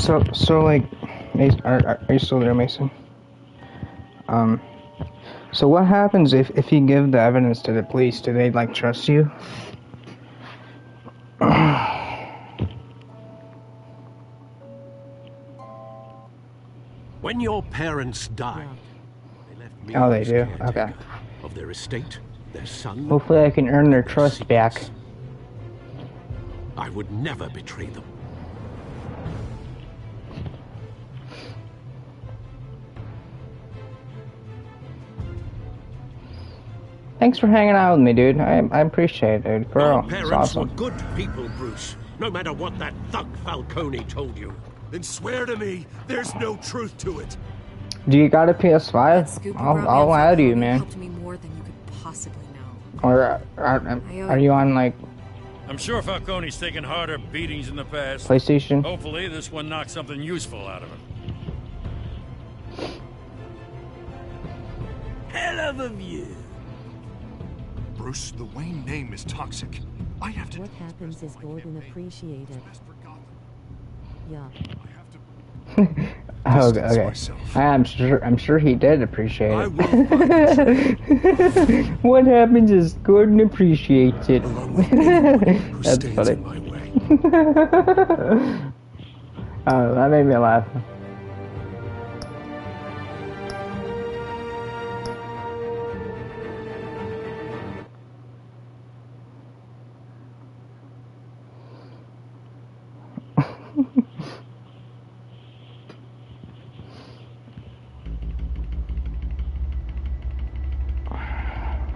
So like, are you still there, Mason? So what happens if you give the evidence to the police? Do they like trust you? When your parents died, they left me Oh, they as do? caretaker Okay. of their estate, their son. Hopefully I can earn their trust back. I would never betray them. Thanks for hanging out with me, dude. I appreciate it, dude. For Your real. It's parents awesome. were good people, Bruce. No matter what that thug Falcone told you. Then swear to me there's no truth to it. Do you got a PS5? I'll add you, man. Helped me more than you could possibly know. Or are you on like I'm sure Falcone's taken harder beatings in the past. PlayStation? Hopefully this one knocks something useful out of him. Hell of a view. Bruce, the Wayne name is toxic. I have to. What happens is Gordon appreciate it. Yeah. Oh, okay. I'm sure he did appreciate it. What happens is Gordon appreciates it. That's funny. Oh, that made me laugh.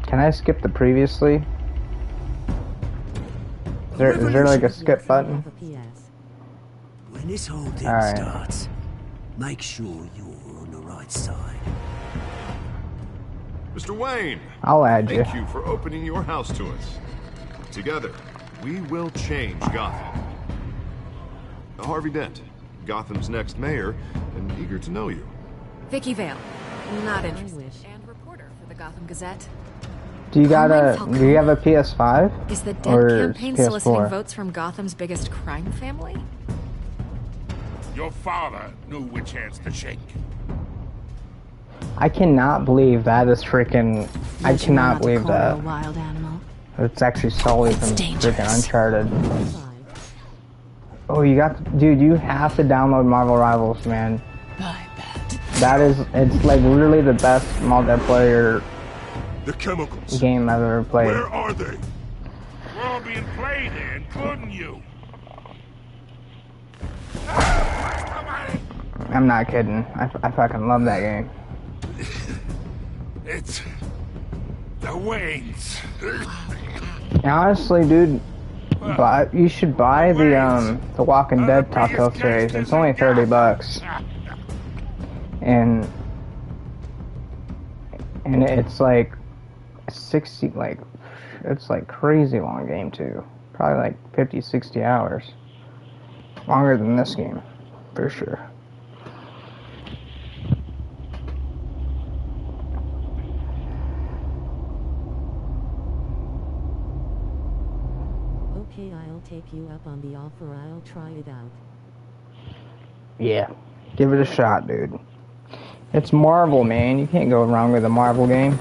Can I skip the previously? Is there like a skip button? When this whole thing starts, make sure you're on the right side. Mr. Wayne! I'll add you. Thank you for opening your house to us. Together, we will change Gotham. Harvey Dent, Gotham's next mayor, and eager to know you. Vicky Vale. Not interested. And reporter for the Gotham Gazette. Do you have a PS5? Is the Dent or campaign soliciting PS4? votes from Gotham's biggest crime family? Your father knew which hands to shake. I cannot believe that is freaking. I cannot believe that. A wild animal. It's actually solely from freaking Uncharted. Oh, you got, dude. You have to download Marvel Rivals, man. That is, it's like literally the best multiplayer game I've ever played. Where are they? We're all being played, including you. I'm not kidding. I fucking love that game. It's the Waynes. Honestly, dude, you should buy the Walking Dead Telltale series. It's only $30, and it's like 60, like it's like crazy long game too. Probably like 50, 60 hours. Longer than this game, for sure. Okay, I'll take you up on the offer. I'll try it out. Yeah, give it a shot, dude. It's Marvel, man. You can't go wrong with a Marvel game.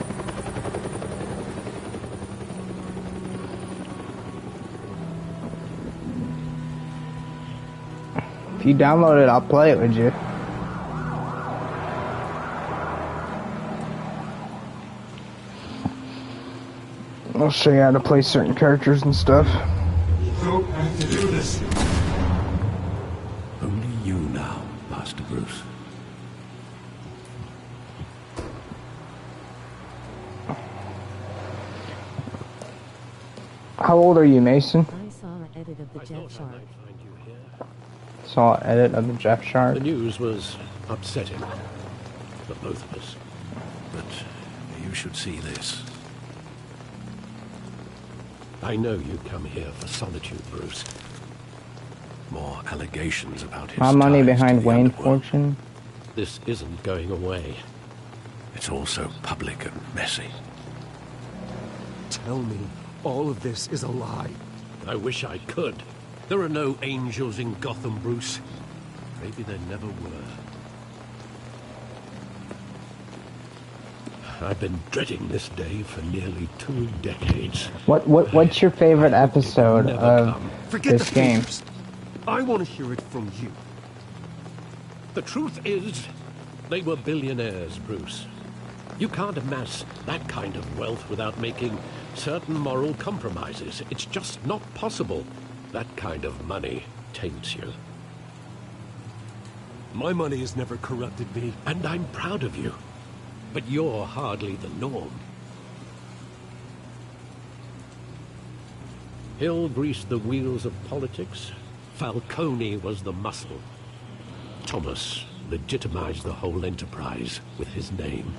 If you download it, I'll play it with you. I'll show you how to play certain characters and stuff. Only you now, Master Bruce. How old are you, Mason? I saw an edit of the Jet Shark. Saw an edit of the Jeff Shark. The news was upsetting for both of us. But you should see this. I know you come here for solitude, Bruce. More allegations about his My money ties behind to the Wayne underworld. Fortune. This isn't going away. It's also public and messy. Tell me all of this is a lie. I wish I could. There are no angels in Gotham, Bruce. maybe there never were. I've been dreading this day for nearly 2 decades. What's your favorite episode of Forget this the game? papers. I want to hear it from you. The truth is, they were billionaires, Bruce. You can't amass that kind of wealth without making certain moral compromises. It's just not possible. That kind of money taints you. My money has never corrupted me. And I'm proud of you. But you're hardly the norm. Hill greased the wheels of politics. Falcone was the muscle. Thomas legitimized the whole enterprise with his name.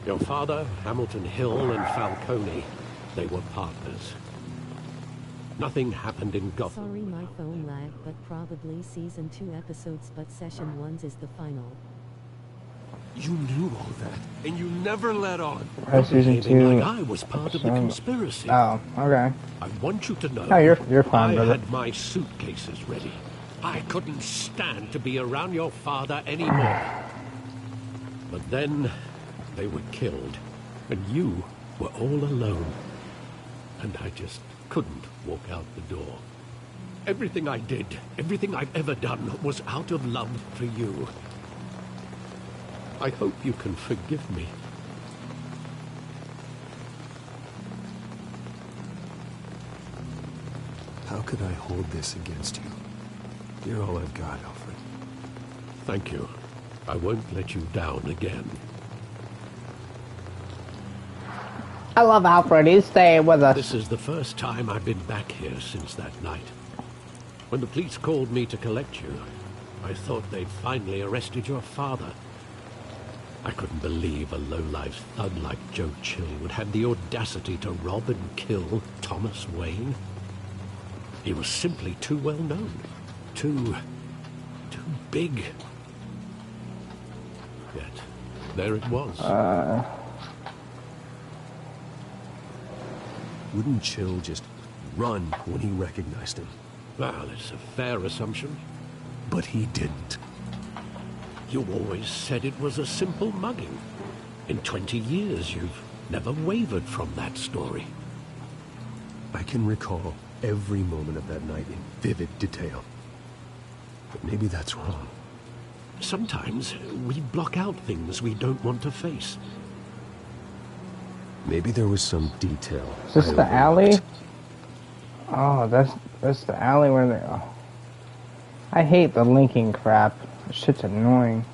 Your father, Hamilton Hill, and Falcone, they were partners. Nothing happened in Gotham. Sorry my phone lagged, but probably season 2 episodes, but session 1 is the final. You knew all that, and you never let on. Season 2. Like I was part of the conspiracy. Oh, okay. I want you to know. No, you're fine, brother. I had my suitcases ready. I couldn't stand to be around your father anymore. But then they were killed, and you were all alone. And I just couldn't walk out the door. Everything I did, everything I've ever done, was out of love for you. I hope you can forgive me. How could I hold this against you? You're all I've got, Alfred. Thank you. I won't let you down again. I love Alfred. He's staying with us. This is the first time I've been back here since that night. When the police called me to collect you, I thought they'd finally arrested your father. I couldn't believe a low-life thug like Joe Chill would have the audacity to rob and kill Thomas Wayne. He was simply too well known. Too big. Yet, there it was. Wouldn't Chill just run when he recognized him? Well, it's a fair assumption. But he didn't. You always said it was a simple mugging. In 20 years, you've never wavered from that story. I can recall every moment of that night in vivid detail. But maybe that's wrong. Sometimes we block out things we don't want to face. Maybe there was some detail. Is this the alley? Oh, that's the alley where they... Oh. I hate the linking crap. This shit's annoying.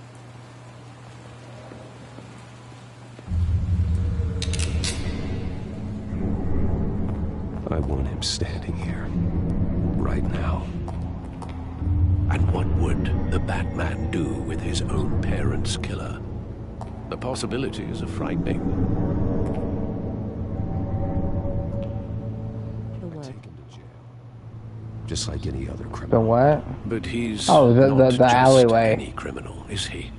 I want him standing here. Right now. And what would the Batman do with his own parents' killer? The possibilities are frightening. Just like any other criminal. The what? But he's not the just alleyway. Any criminal, is he?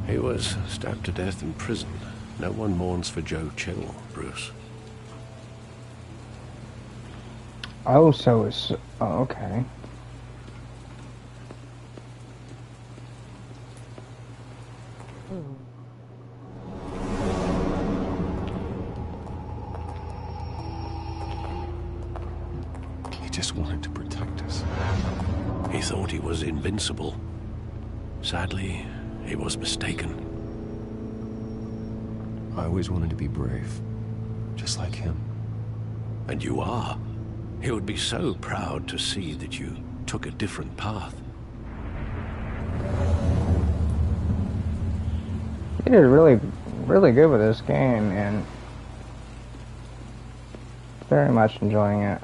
He was stabbed to death in prison. No one mourns for Joe Chill, Bruce. Oh, so it's... Oh, okay. He just wanted to protect us. He thought he was invincible. Sadly, he was mistaken. I always wanted to be brave. Just like him. And you are. He would be so proud to see that you took a different path. He did really, really good with this game, and very much enjoying it.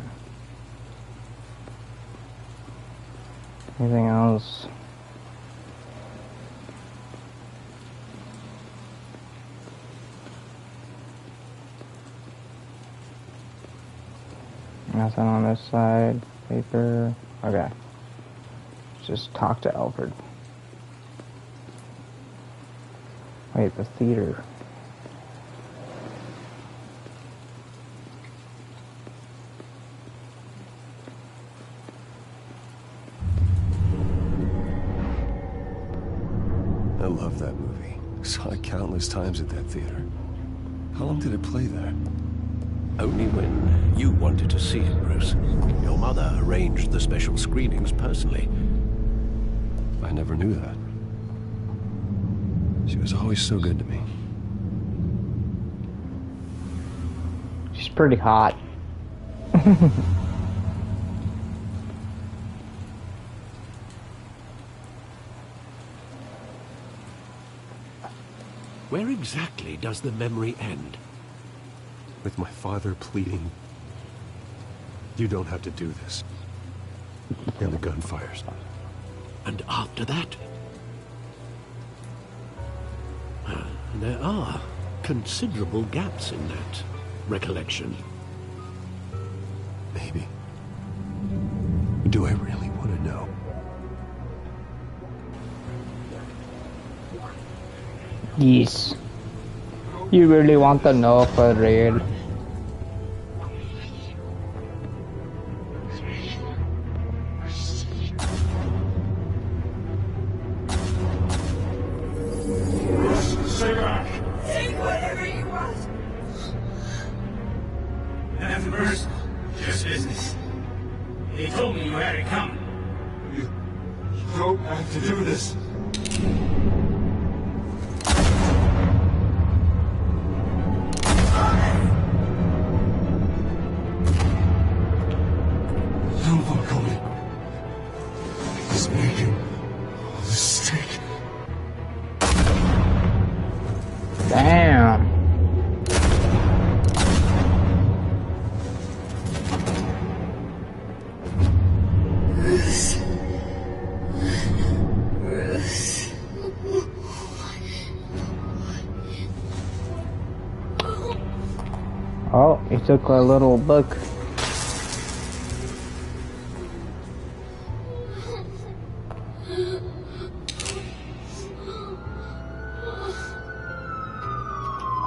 Anything else? Nothing on this side. Paper. Okay. Just talk to Alfred. Wait, the theater. love that movie. Saw it countless times at that theater. How long did it play there? Only when you wanted to see it, Bruce. Your mother arranged the special screenings personally. I never knew that. She was always so good to me. She's pretty hot. Where exactly does the memory end? With my father pleading, "You don't have to do this." And the gun fires. And after that? There are considerable gaps in that recollection. Maybe. Do I really want to know? Yes. You really want to know for real? Stay back! Take whatever you want! Nothing personal, just business. They told me you had it coming. You don't have to do this. No, Falcone. He's making a mistake. Damn. Bruce. Oh, he took a little book.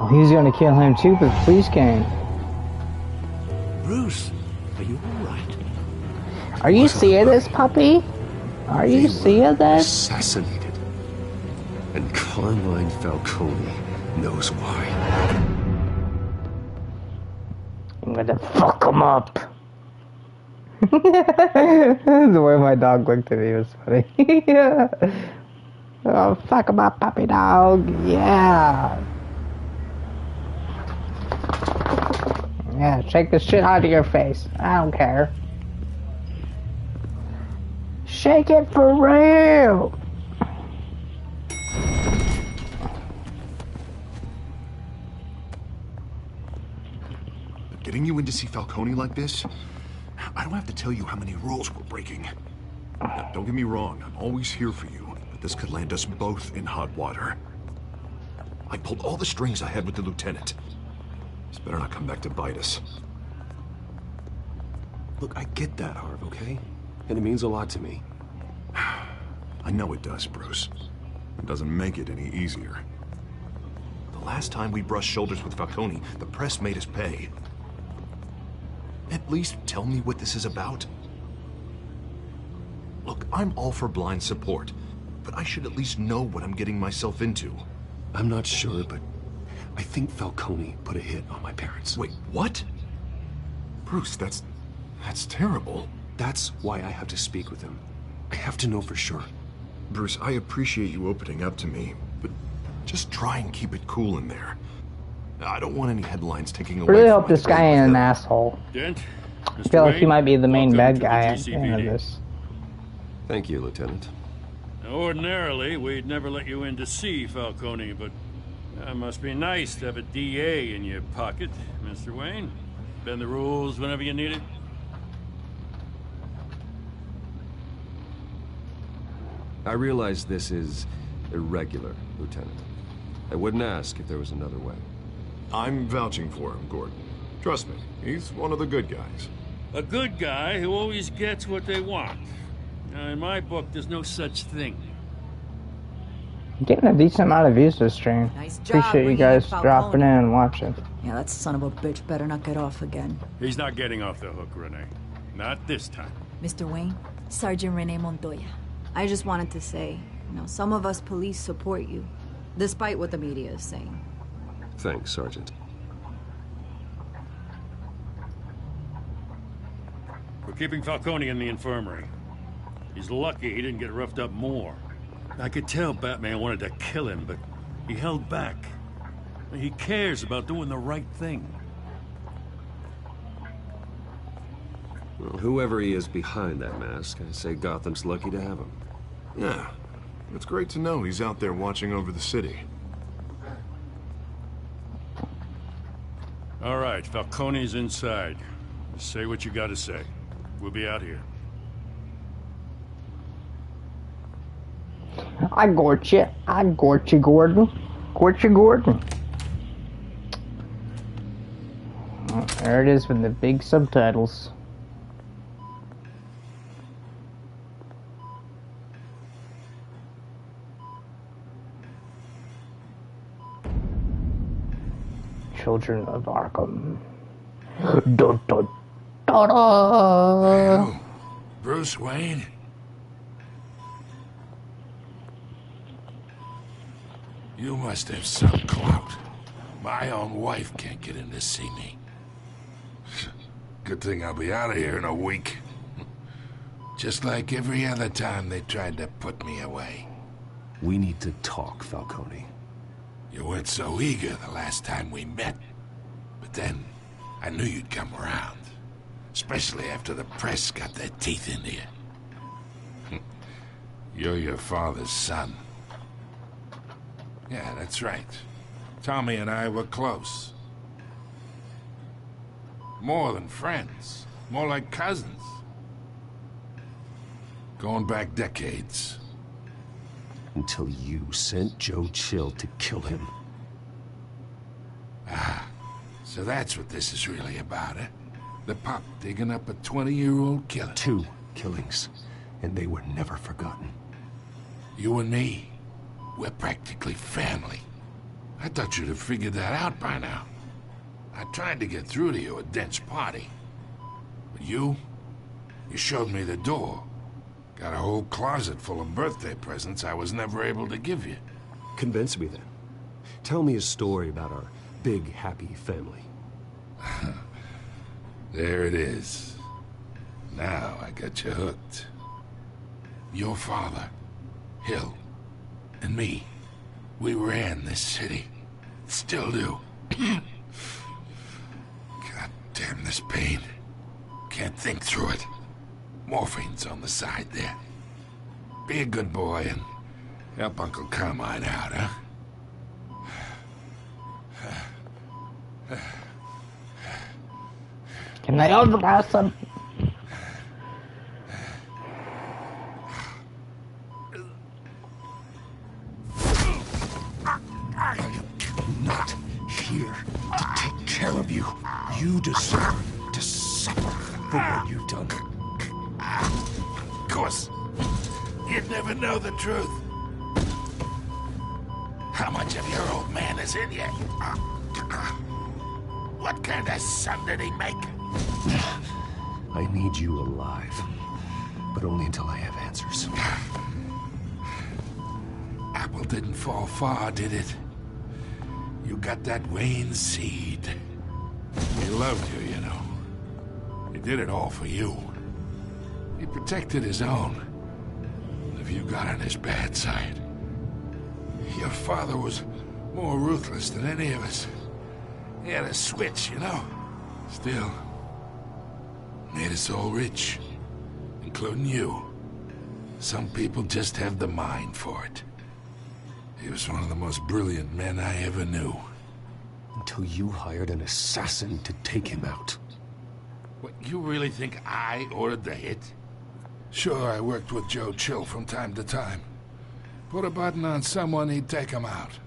Oh, he's gonna kill him too, but police came. Bruce, are you alright? Are you seeing this, puppy? Are you seeing this? Assassinated. And Carmine Falcone knows why. I'm gonna fuck him up. The way my dog looked at me was funny. Yeah. Oh, fuck him up, puppy dog. Yeah. Yeah, shake the shit out of your face. I don't care. Shake it for real. Getting you in to see Falcone like this? I don't have to tell you how many rules we're breaking. Now, don't get me wrong, I'm always here for you, but this could land us both in hot water. I pulled all the strings I had with the lieutenant. This better not come back to bite us. Look, I get that, Harv, okay? And it means a lot to me. I know it does, Bruce. It doesn't make it any easier. The last time we brushed shoulders with Falcone, the press made us pay. At least tell me what this is about. Look, I'm all for blind support, but I should at least know what I'm getting myself into. I'm not sure, but I think Falcone put a hit on my parents. Wait, what? Bruce, that's terrible. That's why I have to speak with him. I have to know for sure. Bruce, I appreciate you opening up to me, but just try and keep it cool in there. I don't want any headlines taking away I really from hope this guy ain't an asshole. Dent, I feel like he might be the main bad guy at the end of this. Thank you, Lieutenant. Now, ordinarily, we'd never let you in to see Falcone, but that must be nice to have a DA in your pocket, Mr. Wayne. Bend the rules whenever you need it. I realize this is irregular, Lieutenant. I wouldn't ask if there was another way. I'm vouching for him, Gordon. Trust me, he's one of the good guys. A good guy who always gets what they want. Now, in my book, there's no such thing. I'm getting a decent amount of views this stream. Nice job Appreciate you bringing guys in Falcone. dropping in and watching. Yeah, that son of a bitch better not get off again. He's not getting off the hook, Renee. Not this time. Mr. Wayne, Sergeant Renee Montoya. I just wanted to say, You know, some of us police support you, despite what the media is saying. Thanks, Sergeant. We're keeping Falcone in the infirmary. He's lucky he didn't get roughed up more. I could tell Batman wanted to kill him, but he held back. He cares about doing the right thing. Well, whoever he is behind that mask, I say Gotham's lucky to have him. Yeah, it's great to know he's out there watching over the city. All right, Falcone's inside. Say what you gotta say. We'll be out here. I got you. I got you, Gordon. Got you, Gordon. Oh, there it is with the big subtitles. Children of Arkham. Dun, dun, da, da. Well, Bruce Wayne? You must have some clout. My own wife can't get in to see me. Good thing I'll be out of here in a week. Just like every other time they tried to put me away. We need to talk, Falcone. You weren't so eager the last time we met. But then, I knew you'd come around. Especially after the press got their teeth into you. You're your father's son. Yeah, that's right. Tommy and I were close. More than friends. More like cousins. Going back decades. Until you sent Joe Chill to kill him. Ah, so that's what this is really about, eh? The pup digging up a 20-year-old killer. 2 killings, and they were never forgotten. You and me, we're practically family. I thought you'd have figured that out by now. I tried to get through to you at Dent's party. But you showed me the door. Got a whole closet full of birthday presents I was never able to give you. Convince me then. Tell me a story about our big, happy family. There it is. Now I got you hooked. Your father, Hill, and me, we ran this city. Still do. God damn this pain. Can't think through it. Morphine's on the side there. Be a good boy and help Uncle Carmine out, huh? Can I overdose him? Not here to take care of you. You deserve to suffer for what you've done. Of course. You'd never know the truth. How much of your old man is in you? What kind of son did he make? I need you alive, but only until I have answers. Apple didn't fall far, did it? You got that Wayne seed. He loved you, you know. He did it all for you. He protected his own. If you got on his bad side. Your father was more ruthless than any of us. He had a switch, you know. Still, made us all rich, including you. Some people just have the mind for it. He was one of the most brilliant men I ever knew. Until you hired an assassin to take him out. What, you really think I ordered the hit? Sure, I worked with Joe Chill from time to time. Put a button on someone, he'd take him out.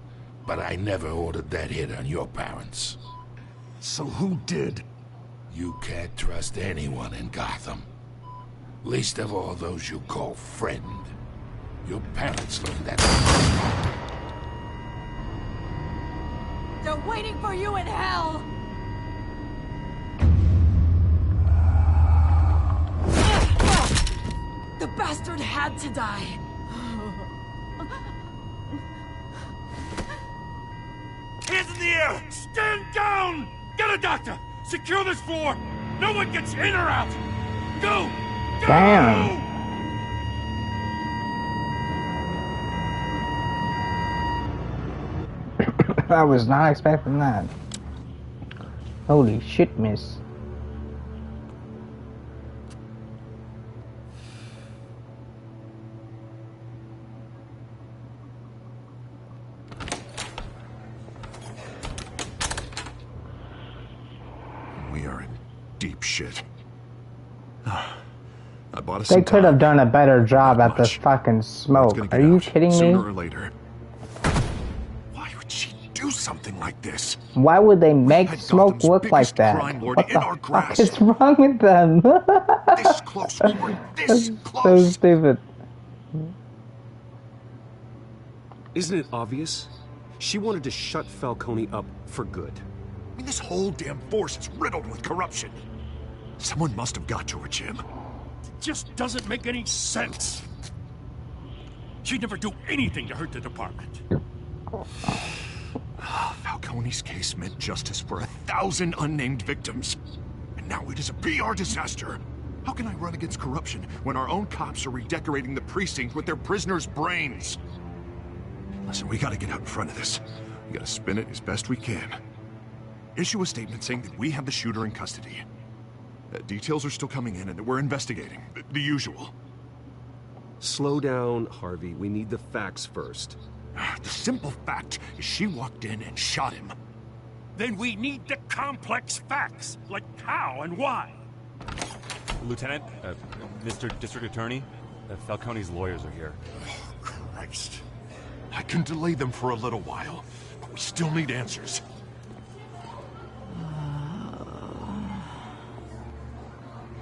But I never ordered that hit on your parents. So who did? You can't trust anyone in Gotham. Least of all those you call friend. Your parents learned that. They're waiting for you in hell! The bastard had to die. the air! Stand down! Get a doctor! Secure this floor! No one gets in or out! Go! Go! Damn. I was not expecting that. Holy shit, miss. We are in deep shit. I bought us They some could have time. done a better job at the fucking smoke. Are you kidding me? Sooner or later. Why would she do something like this? Why would they make smoke look like that? crime lord What in the our fuck grasp. is wrong with them? This close. We were this So close. stupid. Isn't it obvious? She wanted to shut Falcone up for good. I mean, this whole damn force is riddled with corruption. Someone must have got to her, Jim. Just doesn't make any sense. She'd never do anything to hurt the department. Falcone's case meant justice for 1,000 unnamed victims. And now it is a PR disaster. How can I run against corruption when our own cops are redecorating the precinct with their prisoners' brains? Listen, we gotta get out in front of this. We gotta spin it as best we can. Issue a statement saying that we have the shooter in custody. Details are still coming in and that we're investigating. The usual. Slow down, Harvey. We need the facts first. The simple fact is she walked in and shot him. Then we need the complex facts, like how and why. Lieutenant, Mr. District Attorney, Falcone's lawyers are here. Oh, Christ. I can delay them for a little while, but we still need answers.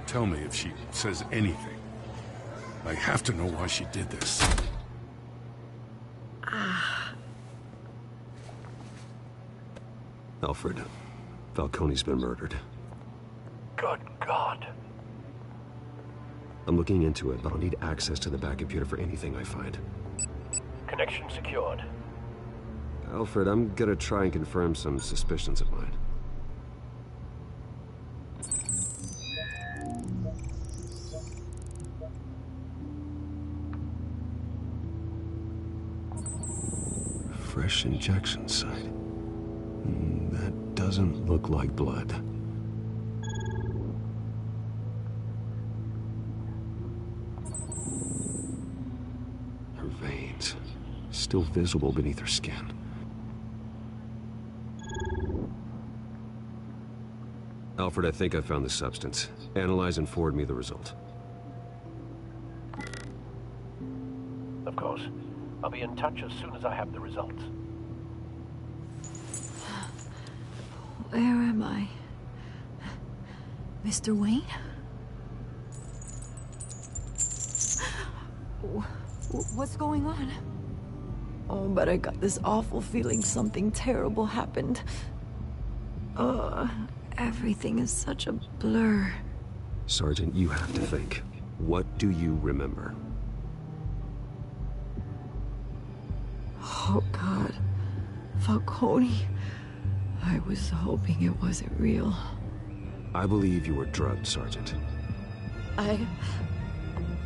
Tell me if she says anything. I have to know why she did this. Alfred, Falcone's been murdered. Good God. I'm looking into it, but I'll need access to the back computer for anything I find. Connection secured. Alfred, I'm gonna try and confirm some suspicions of mine. Fresh injection site. That doesn't look like blood. Her veins, still visible beneath her skin. Alfred, I think I found the substance. Analyze and forward me the result. Of course. I'll be in touch as soon as I have the results. Where am I? Mr. Wayne? What's going on? Oh, but I got this awful feeling something terrible happened. Everything is such a blur. Sergeant, you have to think. What do you remember? Oh, God. Falcone. I was hoping it wasn't real. I believe you were drugged, Sergeant.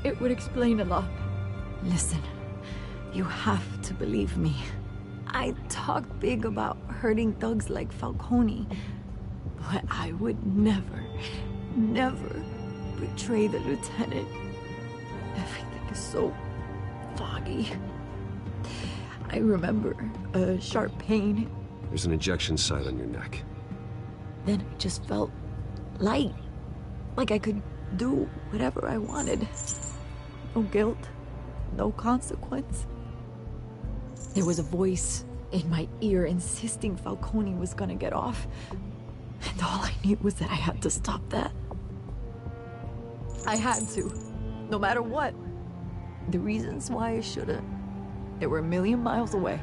It would explain a lot. Listen, you have to believe me. I talk big about hurting thugs like Falcone, but I would never betray the lieutenant. Everything is so foggy. I remember a sharp pain. There's an injection site on your neck. Then I just felt light. Like I could do whatever I wanted. No guilt, no consequence. There was a voice in my ear insisting Falcone was gonna get off. And all I knew was that I had to stop that. I had to, no matter what. The reasons why I should've, they were a million miles away.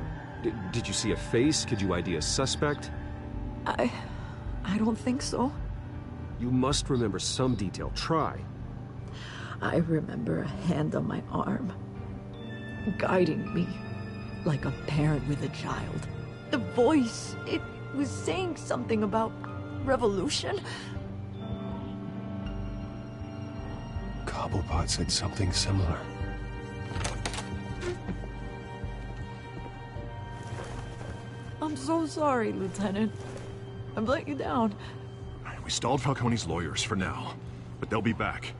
Did you see a face? Could you ID a suspect? I don't think so. You must remember some detail. Try. I remember a hand on my arm, guiding me like a parent with a child. The voice, it was saying something about revolution. Cobblepot said something similar. I'm so sorry, Lieutenant. I've let you down. We stalled Falcone's lawyers for now, but they'll be back.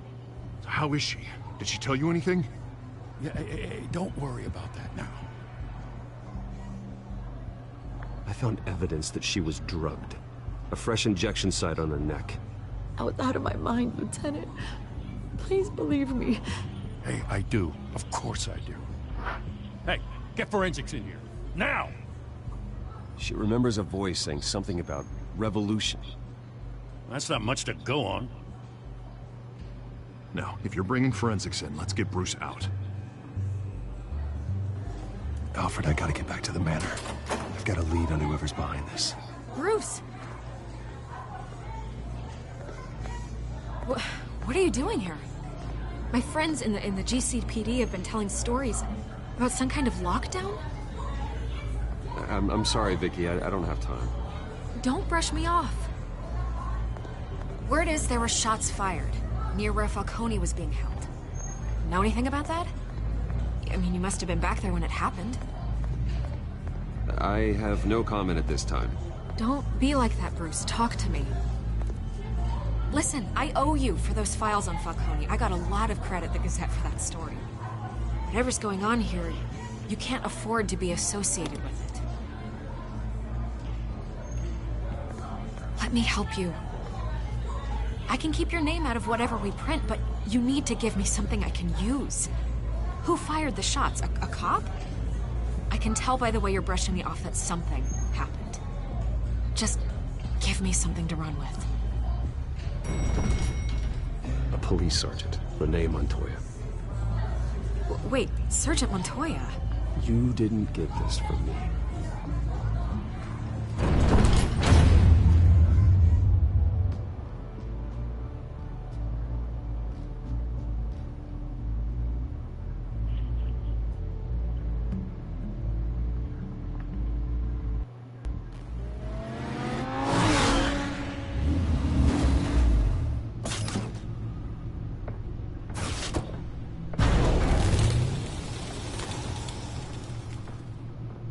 So how is she? Did she tell you anything? Yeah, hey, don't worry about that now. I found evidence that she was drugged. A fresh injection site on her neck. I was out of my mind, Lieutenant. Please believe me. Hey, I do. Of course I do. Hey, get forensics in here. Now! She remembers a voice saying something about revolution. That's not much to go on. Now, if you're bringing forensics in, let's get Bruce out. Alfred, I gotta get back to the manor. I've got a lead on whoever's behind this. Bruce! What are you doing here? My friends in the GCPD have been telling stories about some kind of lockdown? I'm sorry, Vicky. I don't have time. Don't brush me off. Word is there were shots fired near where Falcone was being held. Know anything about that? I mean, you must have been back there when it happened. I have no comment at this time. Don't be like that, Bruce. Talk to me. Listen, I owe you for those files on Falcone. I got a lot of credit at the Gazette for that story. Whatever's going on here, you can't afford to be associated with it. Let me help you. I can keep your name out of whatever we print, but you need to give me something I can use. Who fired the shots? A cop? I can tell by the way you're brushing me off that something happened. Just give me something to run with. A police sergeant, Renee Montoya. Wait, Sergeant Montoya? You didn't get this from me.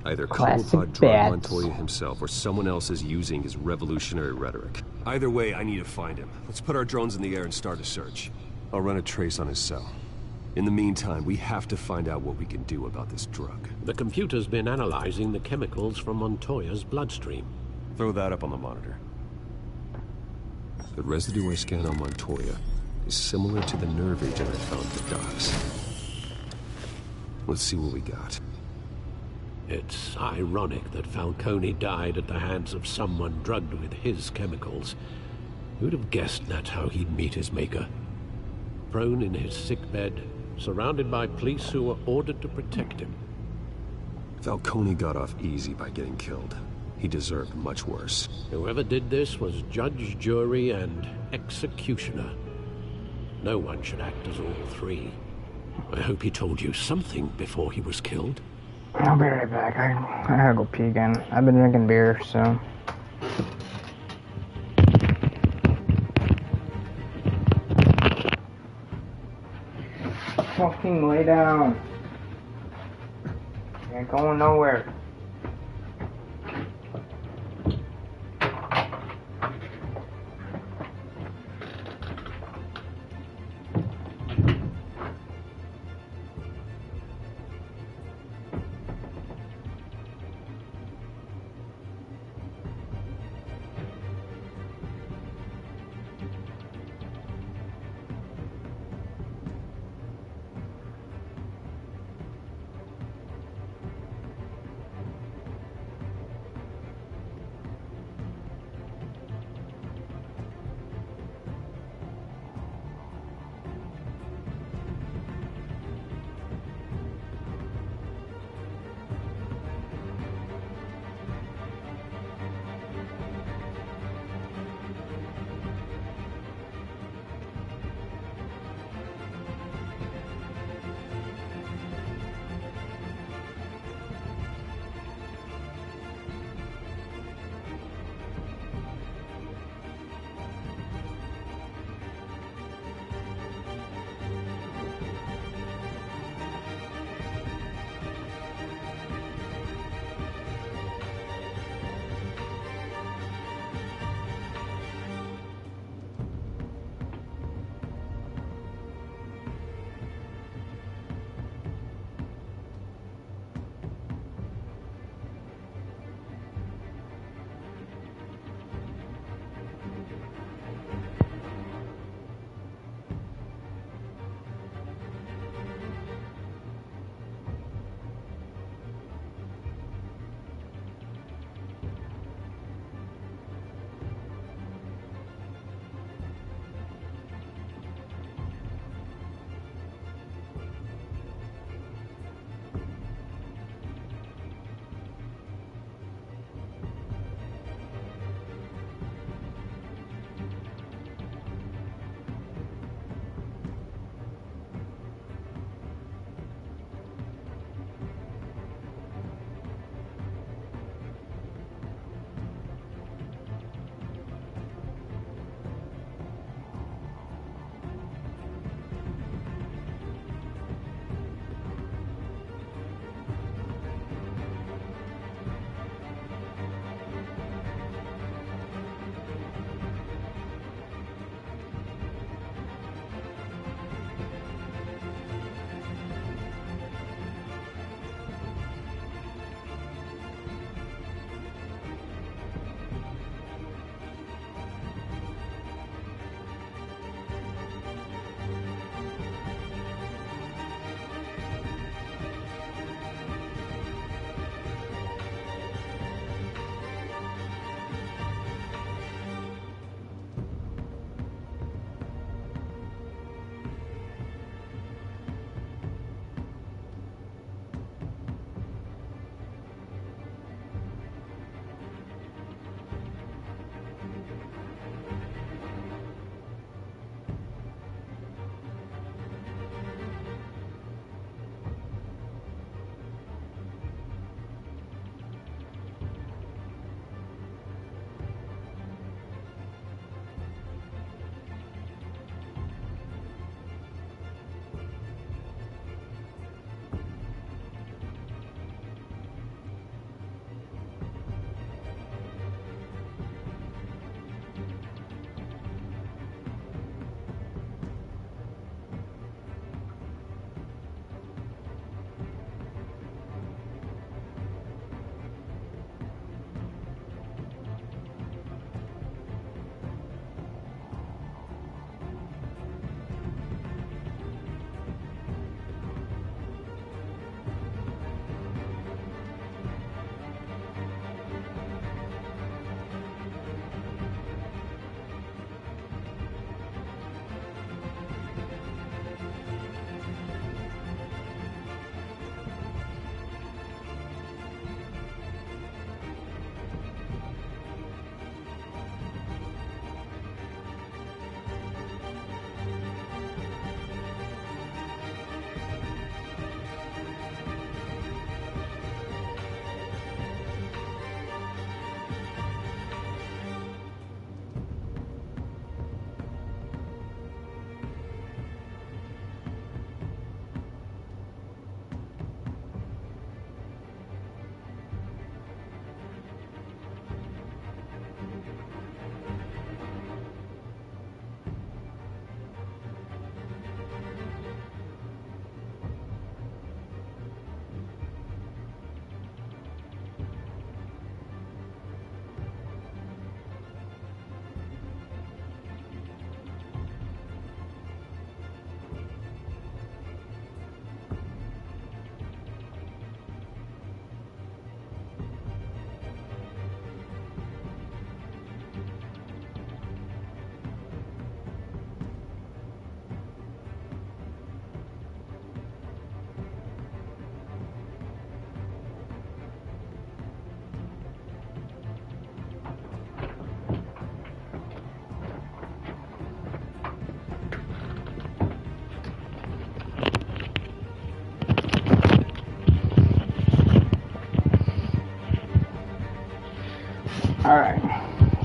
Either Cobblepot drugged Montoya himself, or someone else is using his revolutionary rhetoric. Either way, I need to find him. Let's put our drones in the air and start a search. I'll run a trace on his cell. In the meantime, we have to find out what we can do about this drug. The computer's been analyzing the chemicals from Montoya's bloodstream. Throw that up on the monitor. The residue I scan on Montoya is similar to the nerve agent I found at the docks. Let's see what we got. It's ironic that Falcone died at the hands of someone drugged with his chemicals. Who'd have guessed that's how he'd meet his maker? Prone in his sickbed, surrounded by police who were ordered to protect him. Falcone got off easy by getting killed. He deserved much worse. Whoever did this was judge, jury, and executioner. No one should act as all three. I hope he told you something before he was killed. I'll be right back. I gotta go pee again. I've been drinking beer, so... Fucking lay down. Ain't going nowhere.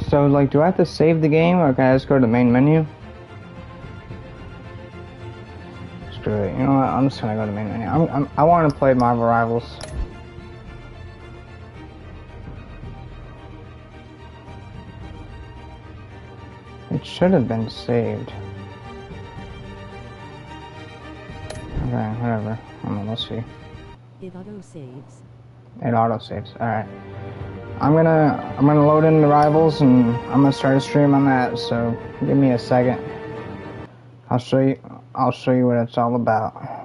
So, like, do I have to save the game, or can I just go to the main menu? Screw it. You know what? I'm just gonna go to the main menu. I want to play Marvel Rivals. It should have been saved. Okay, whatever. Let's see. It auto saves. It auto saves. All right. I'm gonna load in the Rivals, and I'm gonna start a stream on that. So give me a second. I'll show you what it's all about.